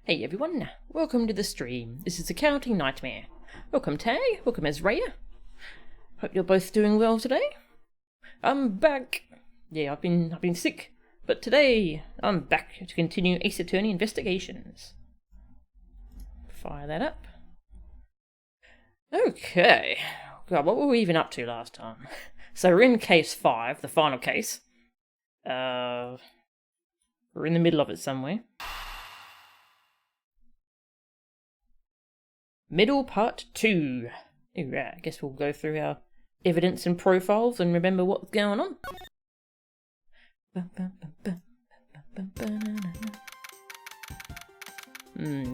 Hey everyone, welcome to the stream. This is Accounting Nightmare. Welcome Tag, welcome Ezraya. Hope you're both doing well today. I'm back. Yeah, I've been sick, but today I'm back to continue Ace Attorney investigations. Fire that up. Okay. God, what were we even up to last time? So we're in case 5, the final case. We're in the middle of it somewhere. Middle part 2. Alright, I guess we'll go through our evidence and profiles and remember what's going on.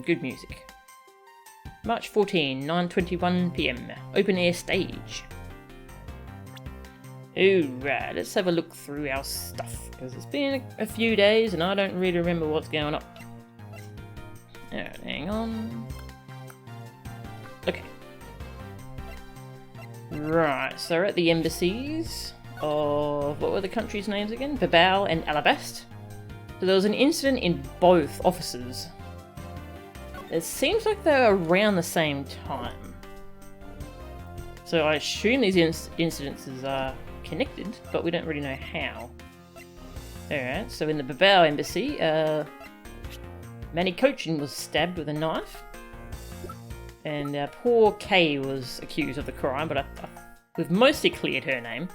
Good music. March 14, 9:21 PM. Open air stage. Alright, let's have a look through our stuff, because it's been a few days and I don't really remember what's going on. Alright, hang on. Okay. Right, so we're at the embassies of, what were the countries' names again? Babao and Alabast. So there was an incident in both offices. It seems like they're around the same time. So I assume these incidences are connected, but we don't really know how. Alright, so in the Babao embassy, Manny Cochin was stabbed with a knife. And poor Kay was accused of the crime, but we've mostly cleared her name.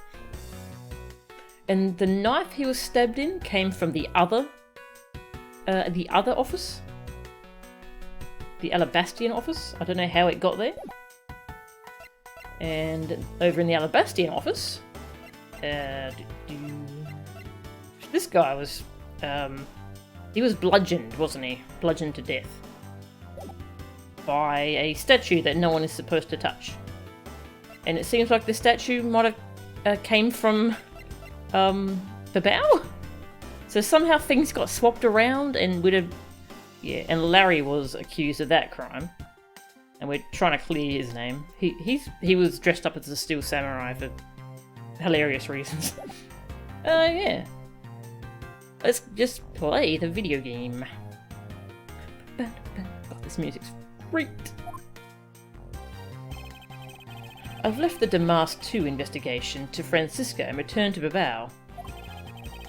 And the knife he was stabbed in came from the other office. The Alabastian office. I don't know how it got there. And over in the Alabastian office, this guy was, he was bludgeoned, wasn't he? Bludgeoned to death. By a statue that no one is supposed to touch. And it seems like the statue might have came from Babao. So somehow things got swapped around and and Larry was accused of that crime. And we're trying to clear his name. He was dressed up as a steel samurai for hilarious reasons. Yeah. Let's just play the video game. God, this music's great. I've left the Damas 2 investigation to Francisco and returned to Babao.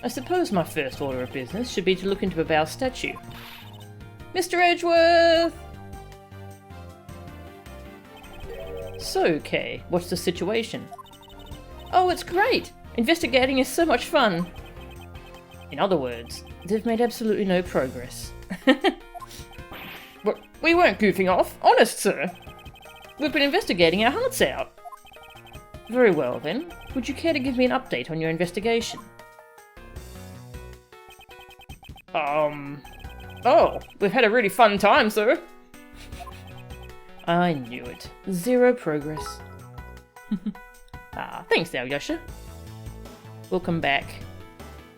I suppose my first order of business should be to look into Babao's statue. Mr. Edgeworth! So, Kay, what's the situation? Oh, it's great! Investigating is so much fun! In other words, they've made absolutely no progress. But we weren't goofing off, honest sir. We've been investigating our hearts out. Very well then, would you care to give me an update on your investigation? Oh, we've had a really fun time, sir. I knew it. Zero progress. Thanks Alyosha. Welcome back.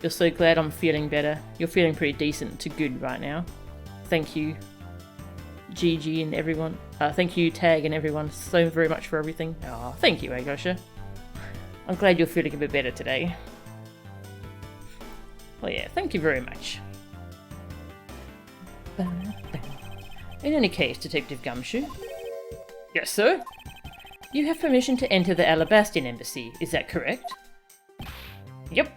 You're so glad I'm feeling better. You're feeling pretty decent to good right now. Thank you. GG and everyone. Thank you, Tag and everyone, so very much for everything. Thank you, Agosha. I'm glad you're feeling a bit better today. Well, yeah, thank you very much. In any case, Detective Gumshoe. Yes, sir? You have permission to enter the Alabastian embassy, is that correct? Yep.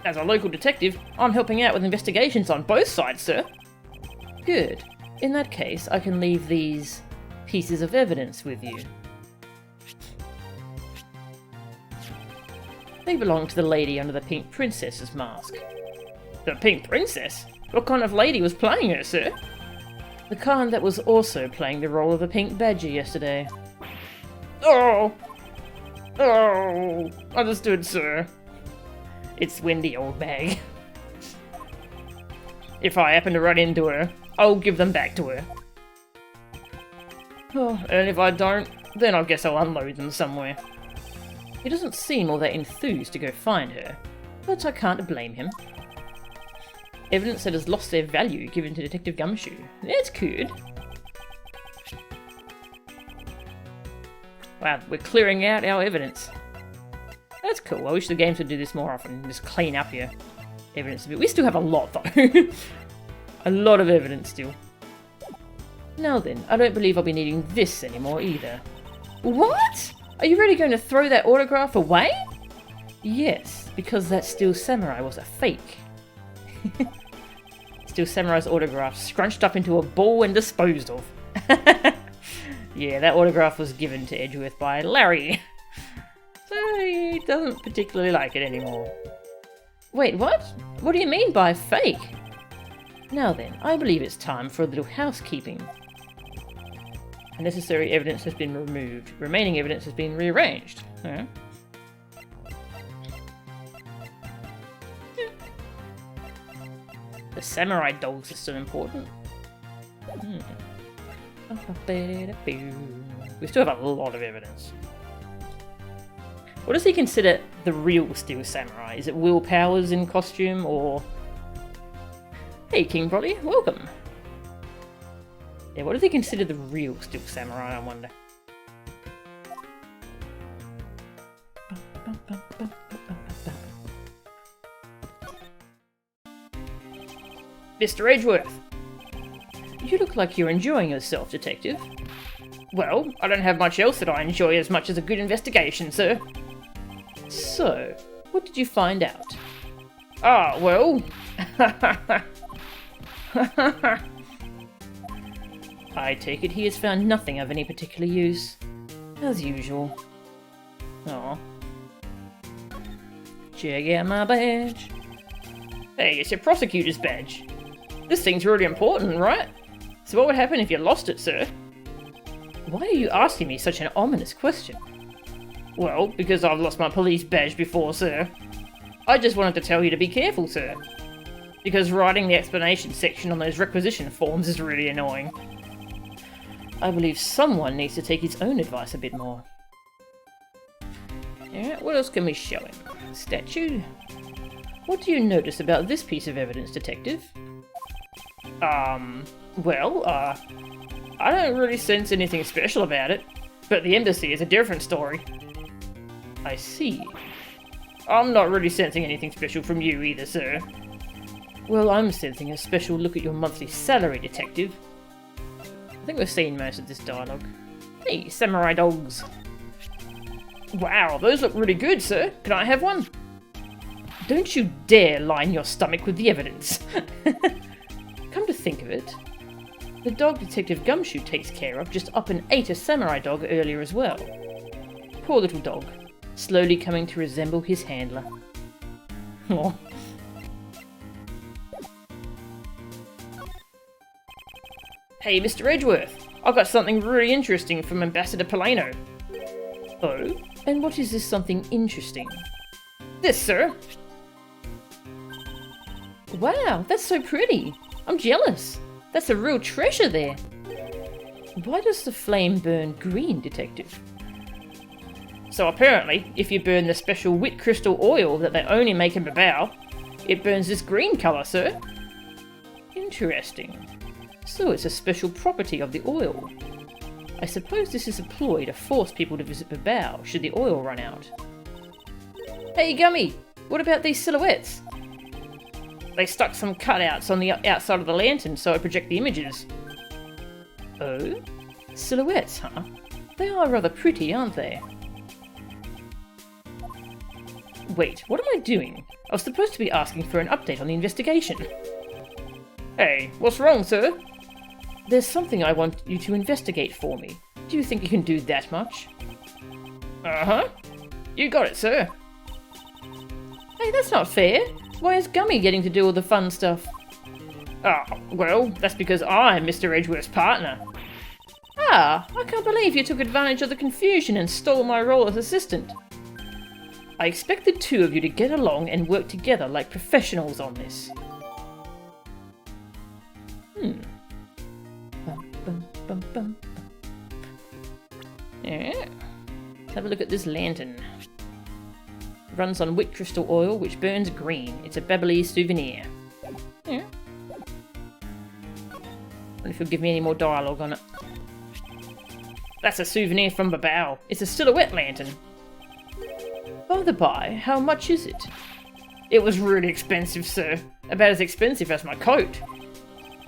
As a local detective, I'm helping out with investigations on both sides, sir. Good. In that case, I can leave these pieces of evidence with you. They belong to the lady under the Pink Princess's mask. The Pink Princess? What kind of lady was playing her, sir? The kind that was also playing the role of the Pink Badger yesterday. Oh! Understood, sir. It's Wendy, old bag. If I happen to run into her, I'll give them back to her. Oh, and if I don't, then I guess I'll unload them somewhere. He doesn't seem all that enthused to go find her, but I can't blame him. Evidence that has lost their value given to Detective Gumshoe. That's good. Wow, we're clearing out our evidence. That's cool. I wish the games would do this more often. Just clean up your evidence a bit. We still have a lot though. A lot of evidence still. Now then, I don't believe I'll be needing this anymore either. What? Are you really going to throw that autograph away? Yes, because that Steel Samurai was a fake. Steel Samurai's autograph scrunched up into a ball and disposed of. Yeah, that autograph was given to Edgeworth by Larry. So he doesn't particularly like it anymore. Wait, what? What do you mean by fake? Now then, I believe it's time for a little housekeeping. Unnecessary evidence has been removed. Remaining evidence has been rearranged. Huh? The samurai dogs are still important. We still have a lot of evidence. What does he consider the real Steel Samurai? Is it Will Powers in costume, or... Hey, King Brody, welcome! Yeah, what does he consider the real Steel Samurai, I wonder? Mr. Edgeworth! You look like you're enjoying yourself, Detective. Well, I don't have much else that I enjoy as much as a good investigation, sir. So, what did you find out? Ah, well... I take it he has found nothing of any particular use. As usual. Aw. Check out my badge. Hey, it's your prosecutor's badge. This thing's really important, right? So what would happen if you lost it, sir? Why are you asking me such an ominous question? Well, because I've lost my police badge before, sir. I just wanted to tell you to be careful, sir. Because writing the explanation section on those requisition forms is really annoying. I believe someone needs to take his own advice a bit more. Alright, what else can we show him? Statue? What do you notice about this piece of evidence, Detective? Well, I don't really sense anything special about it, but the Embassy is a different story. I see. I'm not really sensing anything special from you either, sir. Well, I'm sensing a special look at your monthly salary, Detective. I think we've seen most of this dialogue. Hey, samurai dogs. Wow, those look really good, sir. Can I have one? Don't you dare line your stomach with the evidence. Come to think of it, the dog Detective Gumshoe takes care of just up and ate a samurai dog earlier as well. Poor little dog, slowly coming to resemble his handler. Oh. Hey, Mr. Edgeworth, I've got something really interesting from Ambassador Polano. Oh? And what is this something interesting? This, sir! Wow, that's so pretty! I'm jealous! That's a real treasure there! Why does the flame burn green, Detective? So apparently, if you burn the special wit crystal oil that they only make in Babao, it burns this green colour, sir. Interesting. So it's a special property of the oil. I suppose this is a ploy to force people to visit Babao should the oil run out. Hey Gummy, what about these silhouettes? They stuck some cutouts on the outside of the lantern so I project the images. Oh? Silhouettes, huh? They are rather pretty, aren't they? Wait, what am I doing? I was supposed to be asking for an update on the investigation. Hey, what's wrong, sir? There's something I want you to investigate for me. Do you think you can do that much? Uh-huh. You got it, sir. Hey, that's not fair. Why is Gummy getting to do all the fun stuff? Oh, well, that's because I'm Mr. Edgeworth's partner. Ah, I can't believe you took advantage of the confusion and stole my role as assistant. I expect the two of you to get along and work together like professionals on this. Yeah. Let's have a look at this lantern. It runs on wit crystal oil, which burns green. It's a Babyliss souvenir. Yeah. Wonder if you'll give me any more dialogue on it. That's a souvenir from Babao. It's a silhouette lantern. By the by, how much is it? It was really expensive, sir. About as expensive as my coat.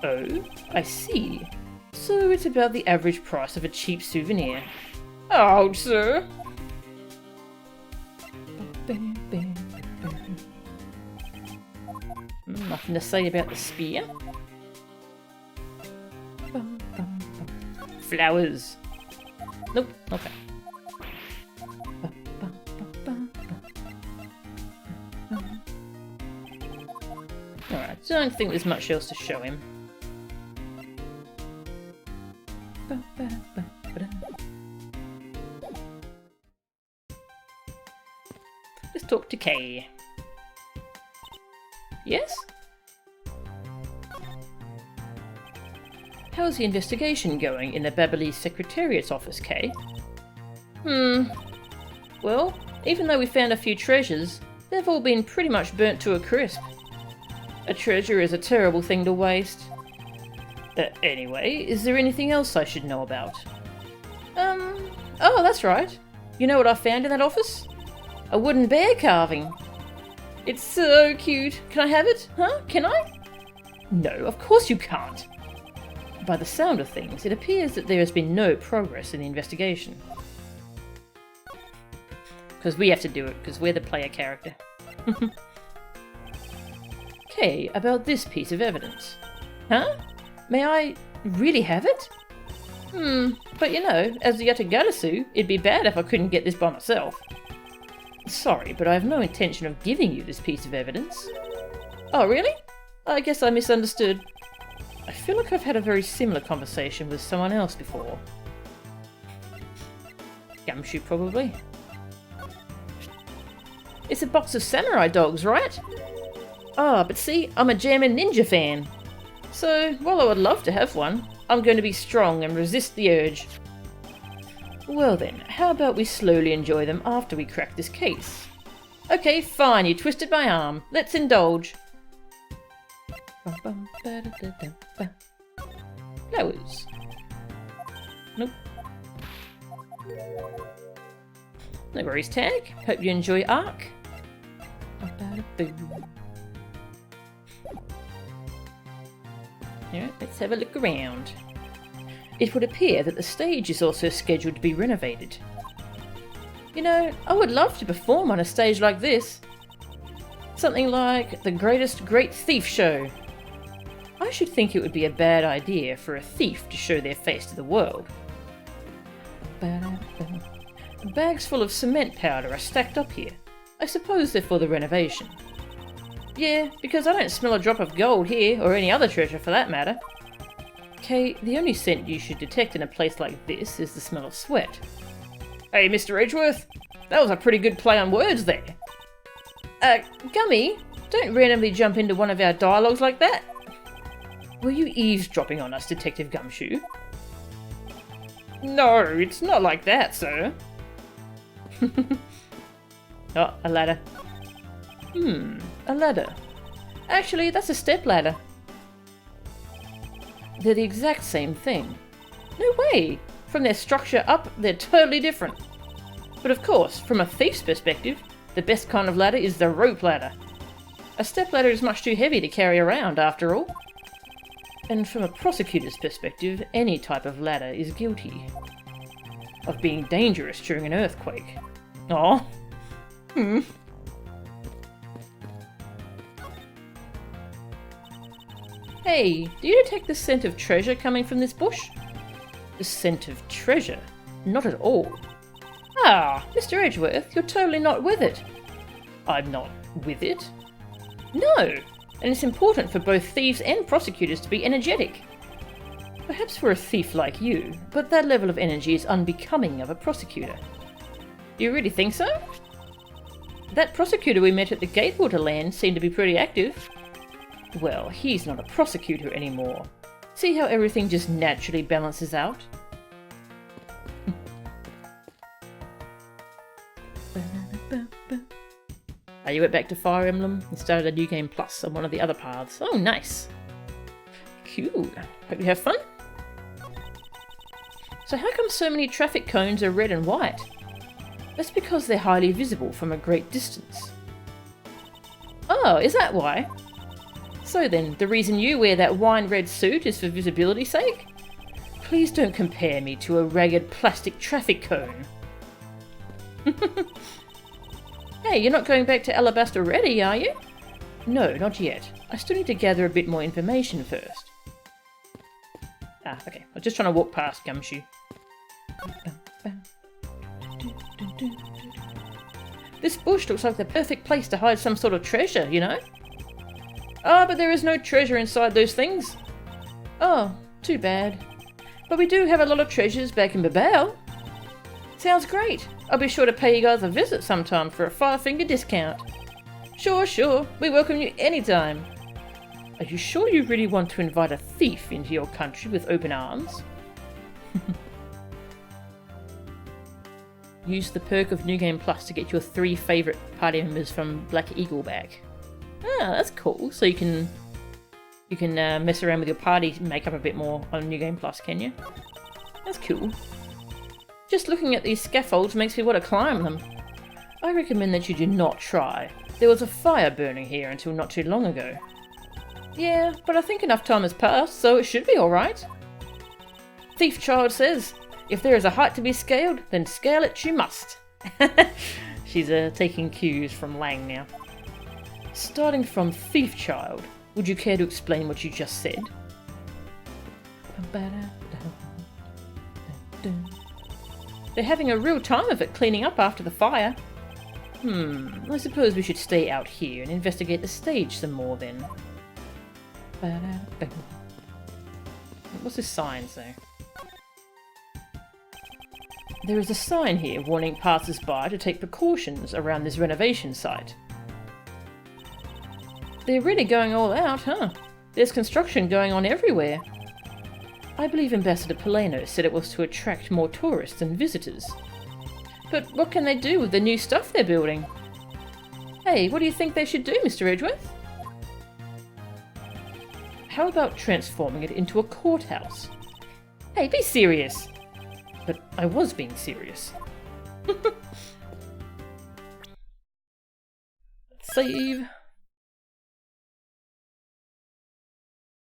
Oh, I see. So it's about the average price of a cheap souvenir. Ouch, sir! Nothing to say about the spear. Flowers. Nope, okay. Alright, don't think there's much else to show him. Let's talk to Kay. Yes? How's the investigation going in the Babylese Secretariat's office, Kay? Well, even though we found a few treasures, they've all been pretty much burnt to a crisp. A treasure is a terrible thing to waste. Anyway, is there anything else I should know about? Oh, that's right. You know what I found in that office? A wooden bear carving. It's so cute. Can I have it? Huh? Can I? No, of course you can't. By the sound of things, it appears that there has been no progress in the investigation. Because we have to do it, because we're the player character. Okay, about this piece of evidence. Huh? May I really have it? But you know, as the Yatagarasu, it'd be bad if I couldn't get this by myself. Sorry, but I have no intention of giving you this piece of evidence. Oh, really? I guess I misunderstood. I feel like I've had a very similar conversation with someone else before. Gumshoe, probably. It's a box of samurai dogs, right? Ah, but see, I'm a German ninja fan. So, while I would love to have one, I'm going to be strong and resist the urge. Well then, how about we slowly enjoy them after we crack this case? Okay, fine, you twisted my arm. Let's indulge. Flowers. Nope. No worries, Tag. Hope you enjoy Ark. Yeah, let's have a look around. It would appear that the stage is also scheduled to be renovated. You know, I would love to perform on a stage like this. Something like the Greatest Great Thief Show. I should think it would be a bad idea for a thief to show their face to the world. Bags full of cement powder are stacked up here. I suppose they're for the renovation. Yeah, because I don't smell a drop of gold here, or any other treasure for that matter. Okay, the only scent you should detect in a place like this is the smell of sweat. Hey, Mr. Edgeworth, that was a pretty good play on words there. Gummy, don't randomly jump into one of our dialogues like that. Were you eavesdropping on us, Detective Gumshoe? No, it's not like that, sir. Oh, a ladder. A ladder. Actually, that's a step ladder. They're the exact same thing. No way! From their structure up, they're totally different. But of course, from a thief's perspective, the best kind of ladder is the rope ladder. A step ladder is much too heavy to carry around, after all. And from a prosecutor's perspective, any type of ladder is guilty of being dangerous during an earthquake. Aw. Hey, do you detect the scent of treasure coming from this bush? The scent of treasure? Not at all. Ah, Mr. Edgeworth, you're totally not with it. I'm not with it? No, and it's important for both thieves and prosecutors to be energetic. Perhaps for a thief like you, but that level of energy is unbecoming of a prosecutor. You really think so? That prosecutor we met at the Gatewater Land seemed to be pretty active. Well, he's not a prosecutor anymore. See how everything just naturally balances out? You went back to Fire Emblem and started a new game plus on one of the other paths. Oh, nice. Cool. Hope you have fun. So how come so many traffic cones are red and white? That's because they're highly visible from a great distance. Oh, is that why? So then, the reason you wear that wine-red suit is for visibility's sake? Please don't compare me to a ragged plastic traffic cone. Hey, you're not going back to Alabaster already, are you? No, not yet. I still need to gather a bit more information first. Ah, okay. I was just trying to walk past Gumshoe. This bush looks like the perfect place to hide some sort of treasure, you know? Ah, but there is no treasure inside those things. Oh, too bad. But we do have a lot of treasures back in Babel. Sounds great. I'll be sure to pay you guys a visit sometime for a 5-finger discount. Sure. We welcome you anytime. Are you sure you really want to invite a thief into your country with open arms? Use the perk of New Game Plus to get your 3 favourite party members from Black Eagle back. Ah, that's cool. So you can mess around with your party makeup a bit more on New Game Plus, can you? That's cool. Just looking at these scaffolds makes me want to climb them. I recommend that you do not try. There was a fire burning here until not too long ago. Yeah, but I think enough time has passed, so it should be alright. Thief Child says, if there is a height to be scaled, then scale it you must. She's taking cues from Lang now. Starting from Thief Child, would you care to explain what you just said? They're having a real time of it cleaning up after the fire. I suppose we should stay out here and investigate the stage some more then. What's this sign say? There is a sign here warning passers-by to take precautions around this renovation site. They're really going all out, huh? There's construction going on everywhere. I believe Ambassador Polano said it was to attract more tourists and visitors. But what can they do with the new stuff they're building? Hey, what do you think they should do, Mr. Edgeworth? How about transforming it into a courthouse? Hey, be serious! But I was being serious. Save.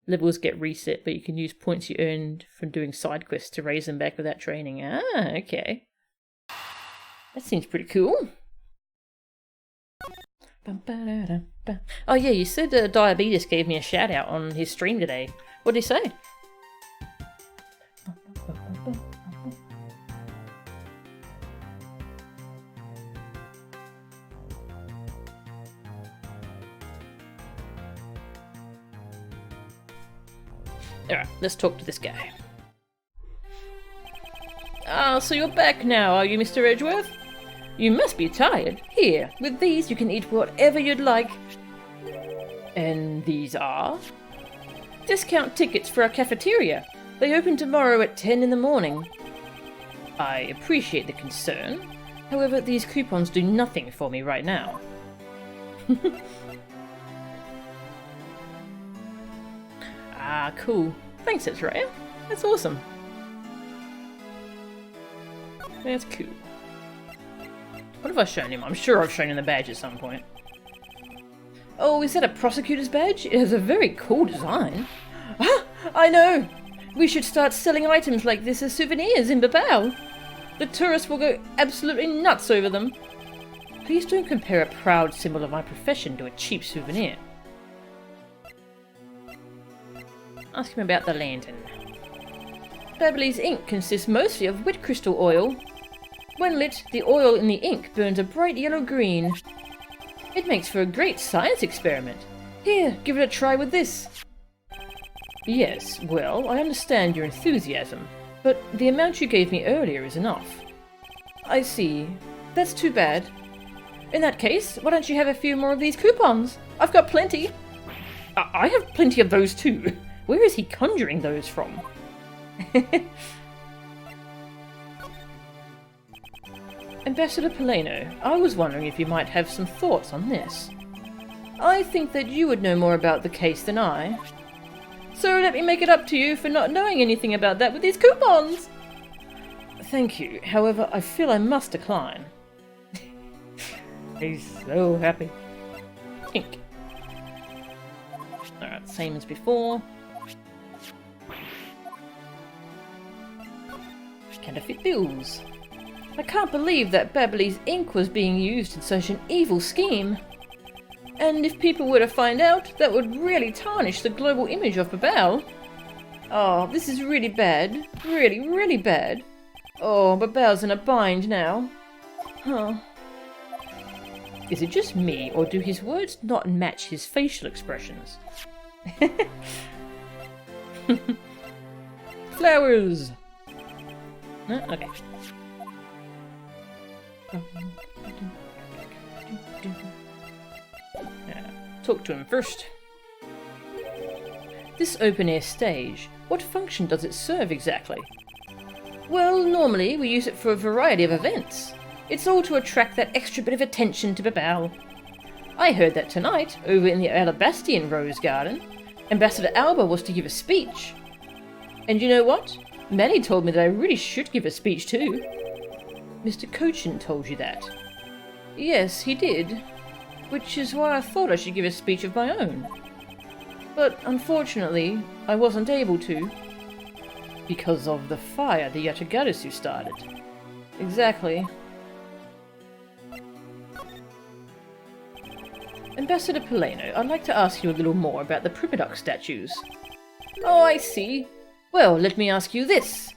Levels get reset, but you can use points you earned from doing side quests to raise them back without training. Ah, okay. That seems pretty cool. Oh yeah, you said Diabetes gave me a shout out on his stream today. What did he say? Alright, let's talk to this guy. Ah, so you're back now, are you, Mr. Edgeworth? You must be tired. Here, with these you can eat whatever you'd like. And these are? Discount tickets for our cafeteria. They open tomorrow at 10 in the morning. I appreciate the concern. However, these coupons do nothing for me right now. Ah, cool. Thanks, Ezraya. That's awesome. That's cool. What have I shown him? I'm sure I've shown him the badge at some point. Oh, is that a prosecutor's badge? It has a very cool design. Ah, I know! We should start selling items like this as souvenirs in Babao. The tourists will go absolutely nuts over them. Please don't compare a proud symbol of my profession to a cheap souvenir. Ask him about the lantern. Babley's ink consists mostly of wet crystal oil. When lit, the oil in the ink burns a bright yellow-green. It makes for a great science experiment. Here, give it a try with this. Yes, well, I understand your enthusiasm, but the amount you gave me earlier is enough. I see. That's too bad. In that case, why don't you have a few more of these coupons? I've got plenty. I have plenty of those too. Where is he conjuring those from? Ambassador Polano, I was wondering if you might have some thoughts on this. I think that you would know more about the case than I. So let me make it up to you for not knowing anything about that with these coupons! Thank you, however, I feel I must decline. He's so happy. Ink. Alright, Alright, same as before. Counterfeit bills. I can't believe that Babley's ink was being used in such an evil scheme. And if people were to find out, that would really tarnish the global image of Babel. Oh, this is really bad. Really, really bad. Oh, Babel's in a bind now. Huh. Is it just me, or do his words not match his facial expressions? Flowers! Okay. Talk to him first. This open-air stage, what function does it serve exactly? Well, normally we use it for a variety of events. It's all to attract that extra bit of attention to Babel. I heard that tonight, over in the Alabastian Rose Garden, Ambassador Alba was to give a speech. And you know what? Manny told me that I really should give a speech too. Mr. Cochin told you that? Yes, he did. Which is why I thought I should give a speech of my own. But unfortunately, I wasn't able to. Because of the fire the Yatagarasu started. Exactly. Ambassador Poleno, I'd like to ask you a little more about the Primadoc statues. Oh, I see. Well, let me ask you this.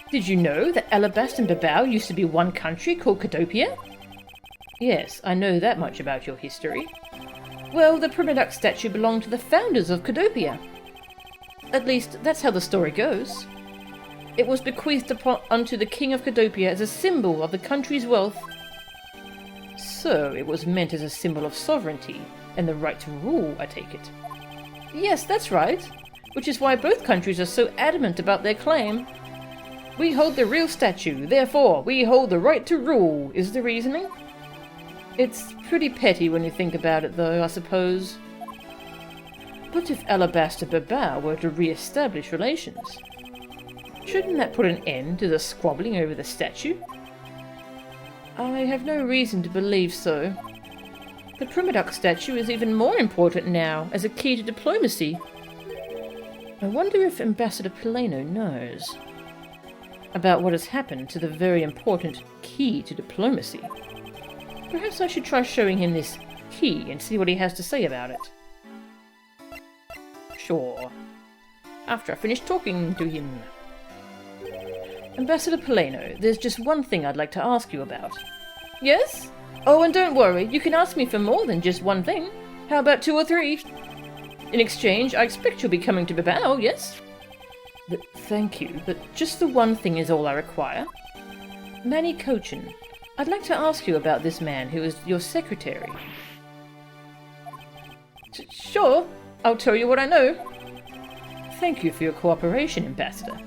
Did you know that Alabast and Babel used to be one country called Cadopia? Yes, I know that much about your history. Well, the Primadoc statue belonged to the founders of Cadopia. At least, that's how the story goes. It was bequeathed unto the King of Cadopia as a symbol of the country's wealth. So, it was meant as a symbol of sovereignty, and the right to rule, I take it. Yes, that's right. Which is why both countries are so adamant about their claim. We hold the real statue, therefore we hold the right to rule, is the reasoning. It's pretty petty when you think about it, though, I suppose. But if Alabasta Babel were to re-establish relations, shouldn't that put an end to the squabbling over the statue? I have no reason to believe so. The Primadoc statue is even more important now as a key to diplomacy. I wonder if Ambassador Poleno knows about what has happened to the very important key to diplomacy. Perhaps I should try showing him this key and see what he has to say about it. Sure. After I finish talking to him. Ambassador Poleno, there's just one thing I'd like to ask you about. Yes? Oh, and don't worry, you can ask me for more than just one thing. How about 2 or 3? In exchange, I expect you'll be coming to Babel, yes? Thank you, but just the one thing is all I require. Manny Cochin, I'd like to ask you about this man who is your secretary. Sure, I'll tell you what I know. Thank you for your cooperation, Ambassador.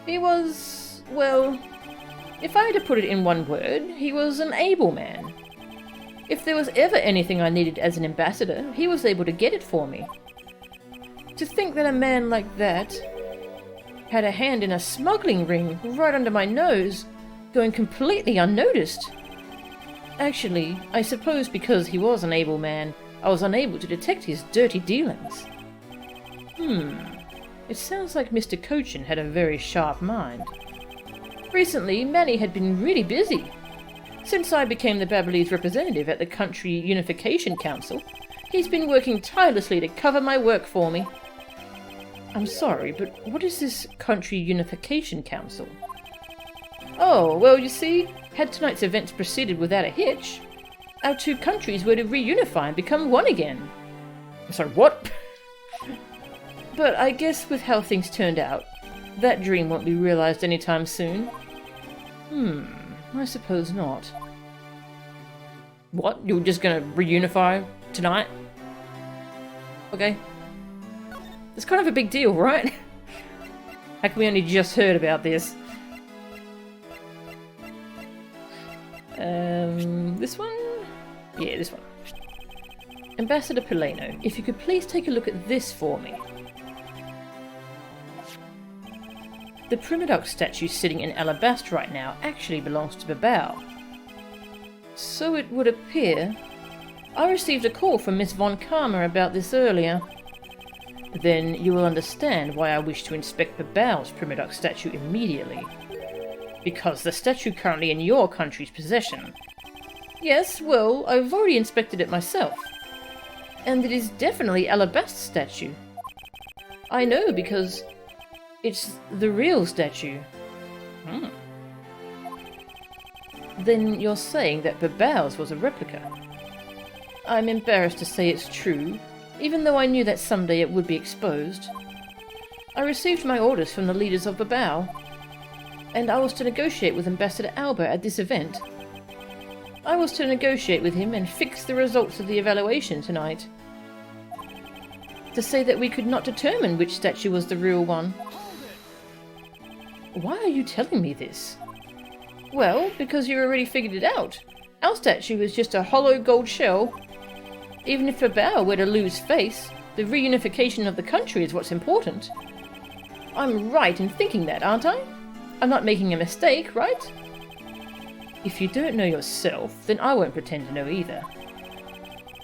He was, well, if I had to put it in one word, he was an able man. If there was ever anything I needed as an ambassador, he was able to get it for me. To think that a man like that had a hand in a smuggling ring right under my nose, going completely unnoticed. Actually, I suppose because he was an able man, I was unable to detect his dirty dealings. It sounds like Mr. Cochin had a very sharp mind. Recently, Manny had been really busy. Since I became the Babalese representative at the Country Unification Council, he's been working tirelessly to cover my work for me. I'm sorry, but what is this Country Unification Council? Oh, well, you see, had tonight's events proceeded without a hitch, our 2 countries were to reunify and become one again. I'm sorry, what? But I guess with how things turned out, that dream won't be realized anytime soon. I suppose not. What? You're just gonna reunify tonight? Okay. It's kind of a big deal, right? How come we only just heard about this? This one? Yeah, this one. Ambassador Poleno, if you could please take a look at this for me. The Primadoc statue sitting in Alabast right now actually belongs to Babel. So it would appear. I received a call from Miss Von Karma about this earlier. Then you will understand why I wish to inspect Babal's Primadox statue immediately. Because the statue currently in your country's possession. Yes, well, I've already inspected it myself. And it is definitely Alabast's statue. I know because it's the real statue. Then you're saying that Babal's was a replica? I'm embarrassed to say it's true, even though I knew that someday it would be exposed. I received my orders from the leaders of Babal, and I was to negotiate with Ambassador Alba at this event. I was to negotiate with him and fix the results of the evaluation tonight. To say that we could not determine which statue was the real one. Why are you telling me this? Well, because you already figured it out. Our statue is just a hollow gold shell. Even if Babal were to lose face, the reunification of the country is what's important. I'm right in thinking that, aren't I? I'm not making a mistake, right? If you don't know yourself, then I won't pretend to know either.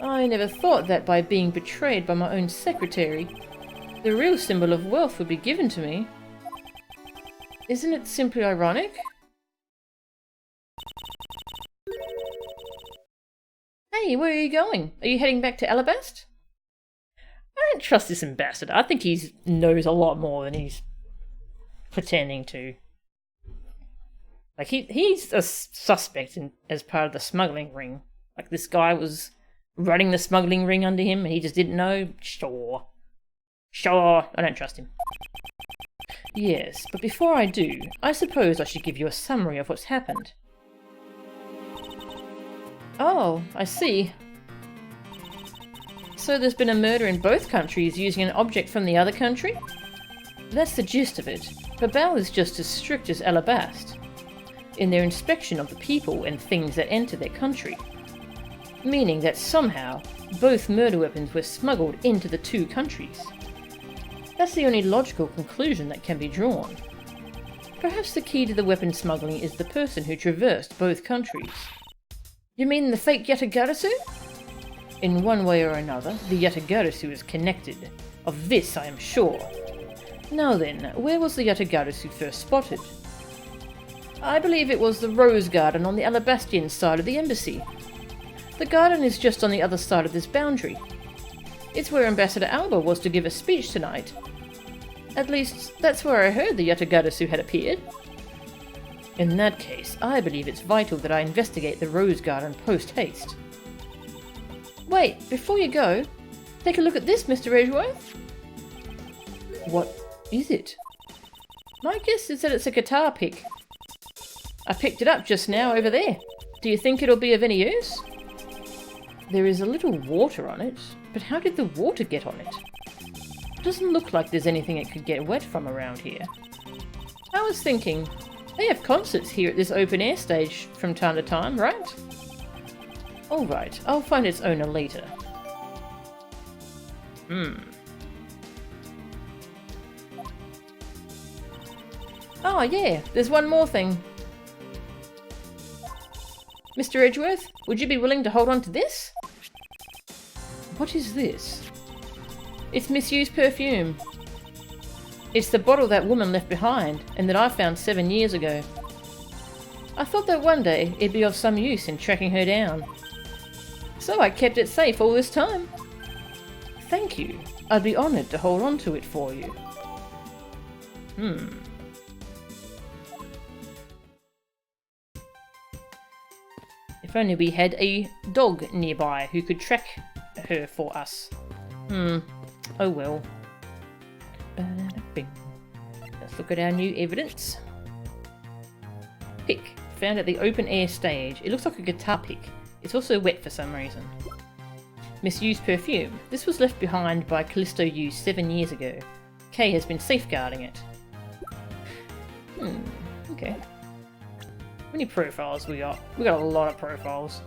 I never thought that by being betrayed by my own secretary, the real symbol of wealth would be given to me. Isn't it simply ironic? Hey, where are you going? Are you heading back to Alabast? I don't trust this ambassador. I think he knows a lot more than he's pretending to. Like, he's a suspect as part of the smuggling ring. Like, this guy was running the smuggling ring under him and he just didn't know? Sure. Sure, I don't trust him. Yes, but before I do, I suppose I should give you a summary of what's happened. Oh, I see. So there's been a murder in both countries using an object from the other country? That's the gist of it. Babal is just as strict as Alabast in their inspection of the people and things that enter their country. Meaning that somehow, both murder weapons were smuggled into the two countries. That's the only logical conclusion that can be drawn. Perhaps the key to the weapon smuggling is the person who traversed both countries. You mean the fake Yatagarasu? In one way or another, the Yatagarasu is connected. Of this I am sure. Now then, where was the Yatagarasu first spotted? I believe it was the Rose Garden on the Alabastian side of the embassy. The garden is just on the other side of this boundary. It's where Ambassador Alba was to give a speech tonight. At least, that's where I heard the Yatagarasu had appeared. In that case, I believe it's vital that I investigate the Rose Garden post-haste. Wait, before you go, take a look at this, Mr. Edgeworth. What is it? My guess is that it's a guitar pick. I picked it up just now over there. Do you think it'll be of any use? There is a little water on it, but how did the water get on it? Doesn't look like there's anything it could get wet from around here. I was thinking, they have concerts here at this open air stage from time to time, right? Alright, I'll find its owner later. Oh yeah, there's one more thing. Mr. Edgeworth, would you be willing to hold on to this? What is this? It's misused perfume. It's the bottle that woman left behind, and that I found 7 years ago. I thought that one day it'd be of some use in tracking her down. So I kept it safe all this time. Thank you. I'd be honoured to hold on to it for you. If only we had a dog nearby who could track her for us. Oh well. Let's look at our new evidence. Pick. Found at the open air stage. It looks like a guitar pick. It's also wet for some reason. Misused perfume. This was left behind by Callisto U 7 years ago. Kay has been safeguarding it. Okay. How many profiles we got? We got a lot of profiles.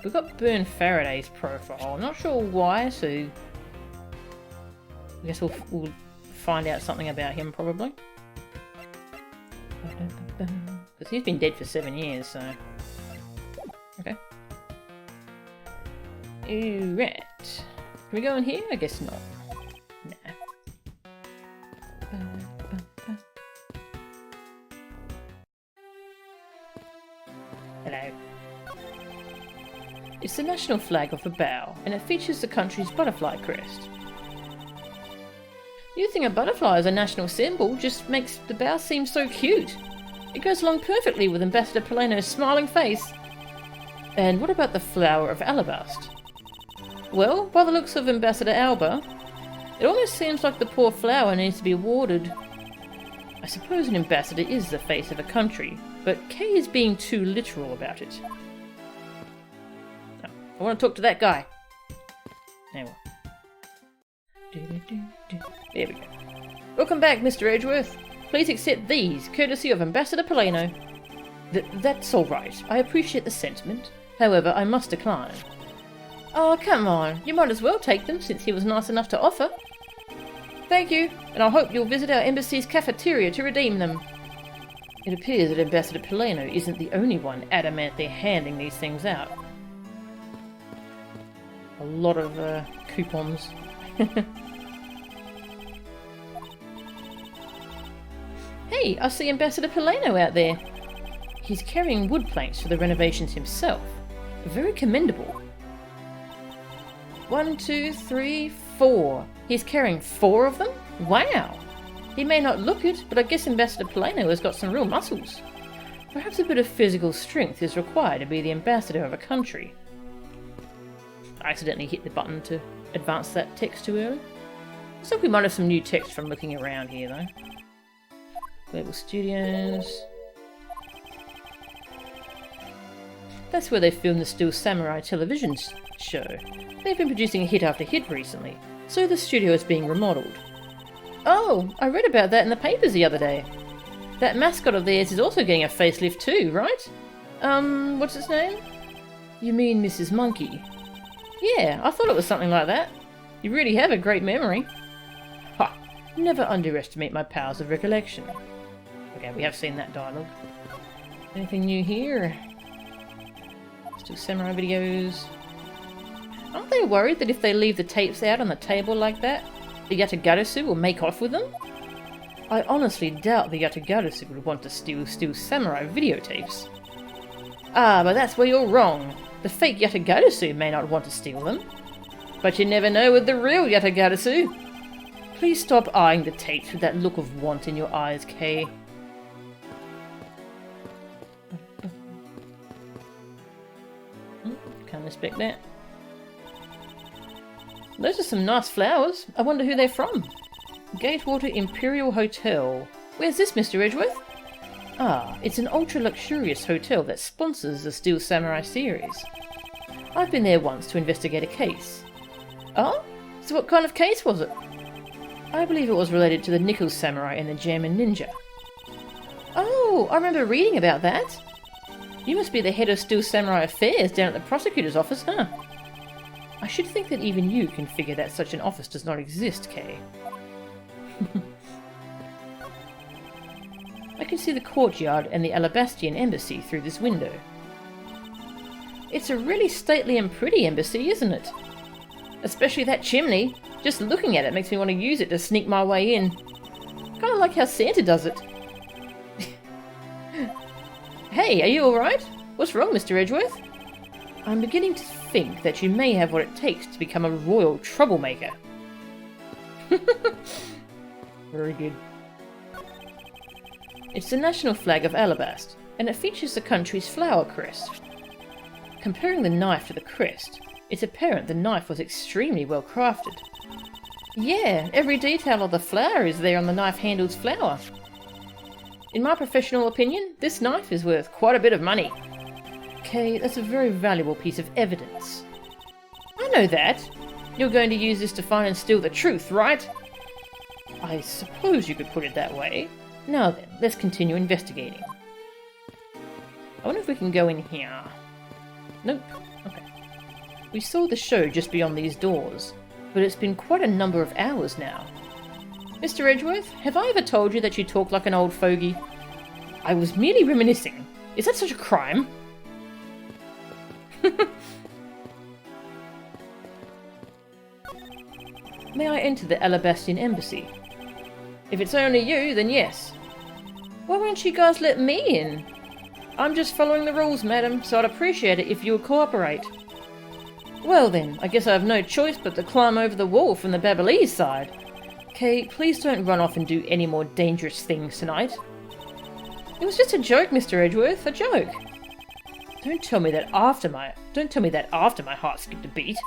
We've got Burn Faraday's profile. I'm not sure why, so I guess we'll find out something about him probably. Because he's been dead for 7 years, so... Okay. Right. Can we go in here? I guess not. Nah. Hello. It's the national flag of the bow, and it features the country's butterfly crest. Using a butterfly as a national symbol just makes the bow seem so cute. It goes along perfectly with Ambassador Poleno's smiling face. And what about the flower of alabaster? Well, by the looks of Ambassador Alba, it almost seems like the poor flower needs to be awarded. I suppose an ambassador is the face of a country, but Kay is being too literal about it. Oh, I want to talk to that guy. Anyway. There we go. Welcome back, Mr. Edgeworth. Please accept these, courtesy of Ambassador Poleno. That's all right. I appreciate the sentiment. However, I must decline. Oh, come on. You might as well take them, since he was nice enough to offer. Thank you, and I hope you'll visit our Embassy's cafeteria to redeem them. It appears that Ambassador Poleno isn't the only one adamantly handing these things out. A lot of coupons. Hey, I see Ambassador Poleno out there. He's carrying wood planks for the renovations himself. Very commendable. 1, 2, 3, 4. He's carrying 4 of them? Wow! He may not look it, but I guess Ambassador Poleno has got some real muscles. Perhaps a bit of physical strength is required to be the ambassador of a country. I accidentally hit the button to advance that text too early. Looks like we might have some new text from looking around here though. Global Studios. That's where they filmed the Steel Samurai television show. They've been producing hit after hit recently, so the studio is being remodelled. Oh, I read about that in the papers the other day. That mascot of theirs is also getting a facelift too, right? What's its name? You mean Mrs. Monkey? Yeah, I thought it was something like that. You really have a great memory. Ha! Never underestimate my powers of recollection. Okay, we have seen that dialogue. Anything new here? Still samurai videos. Aren't they worried that if they leave the tapes out on the table like that, the Yatagarasu will make off with them? I honestly doubt the Yatagarasu would want to steal samurai videotapes. Ah, but that's where you're wrong. The fake Yatagarasu may not want to steal them. But you never know with the real Yatagarasu. Please stop eyeing the tapes with that look of want in your eyes, Kay. Can't respect that. Those are some nice flowers. I wonder who they're from. Gatewater Imperial Hotel. Where's this, Mr. Edgeworth? Ah, it's an ultra-luxurious hotel that sponsors the Steel Samurai series. I've been there once to investigate a case. Oh? So what kind of case was it? I believe it was related to the Nickel Samurai and the German Ninja. Oh, I remember reading about that. You must be the head of Steel Samurai Affairs down at the prosecutor's office, huh? I should think that even you can figure that such an office does not exist, Kay. I can see the courtyard and the Alabastian embassy through this window. It's a really stately and pretty embassy, isn't it? Especially that chimney. Just looking at it makes me want to use it to sneak my way in. Kind of like how Santa does it. Hey, are you alright? What's wrong, Mr. Edgeworth? I'm beginning to think that you may have what it takes to become a royal troublemaker. Very good. It's the national flag of Alabast, and it features the country's flower crest. Comparing the knife to the crest, it's apparent the knife was extremely well crafted. Yeah, every detail of the flower is there on the knife handle's flower. In my professional opinion, this knife is worth quite a bit of money. Okay, that's a very valuable piece of evidence. I know that. You're going to use this to find and steal the truth, right? I suppose you could put it that way. Now then, let's continue investigating. I wonder if we can go in here. Nope. Okay. We saw the show just beyond these doors, but it's been quite a number of hours now. Mr. Edgeworth, have I ever told you that you talk like an old fogey? I was merely reminiscing. Is that such a crime? May I enter the Alabastian Embassy? If it's only you, then yes. Why won't you guys let me in? I'm just following the rules, madam, so I'd appreciate it if you would cooperate. Well then, I guess I have no choice but to climb over the wall from the Babalese side. Okay, please don't run off and do any more dangerous things tonight. It was just a joke, Mr. Edgeworth, a joke. Don't tell me that after my heart skipped a beat.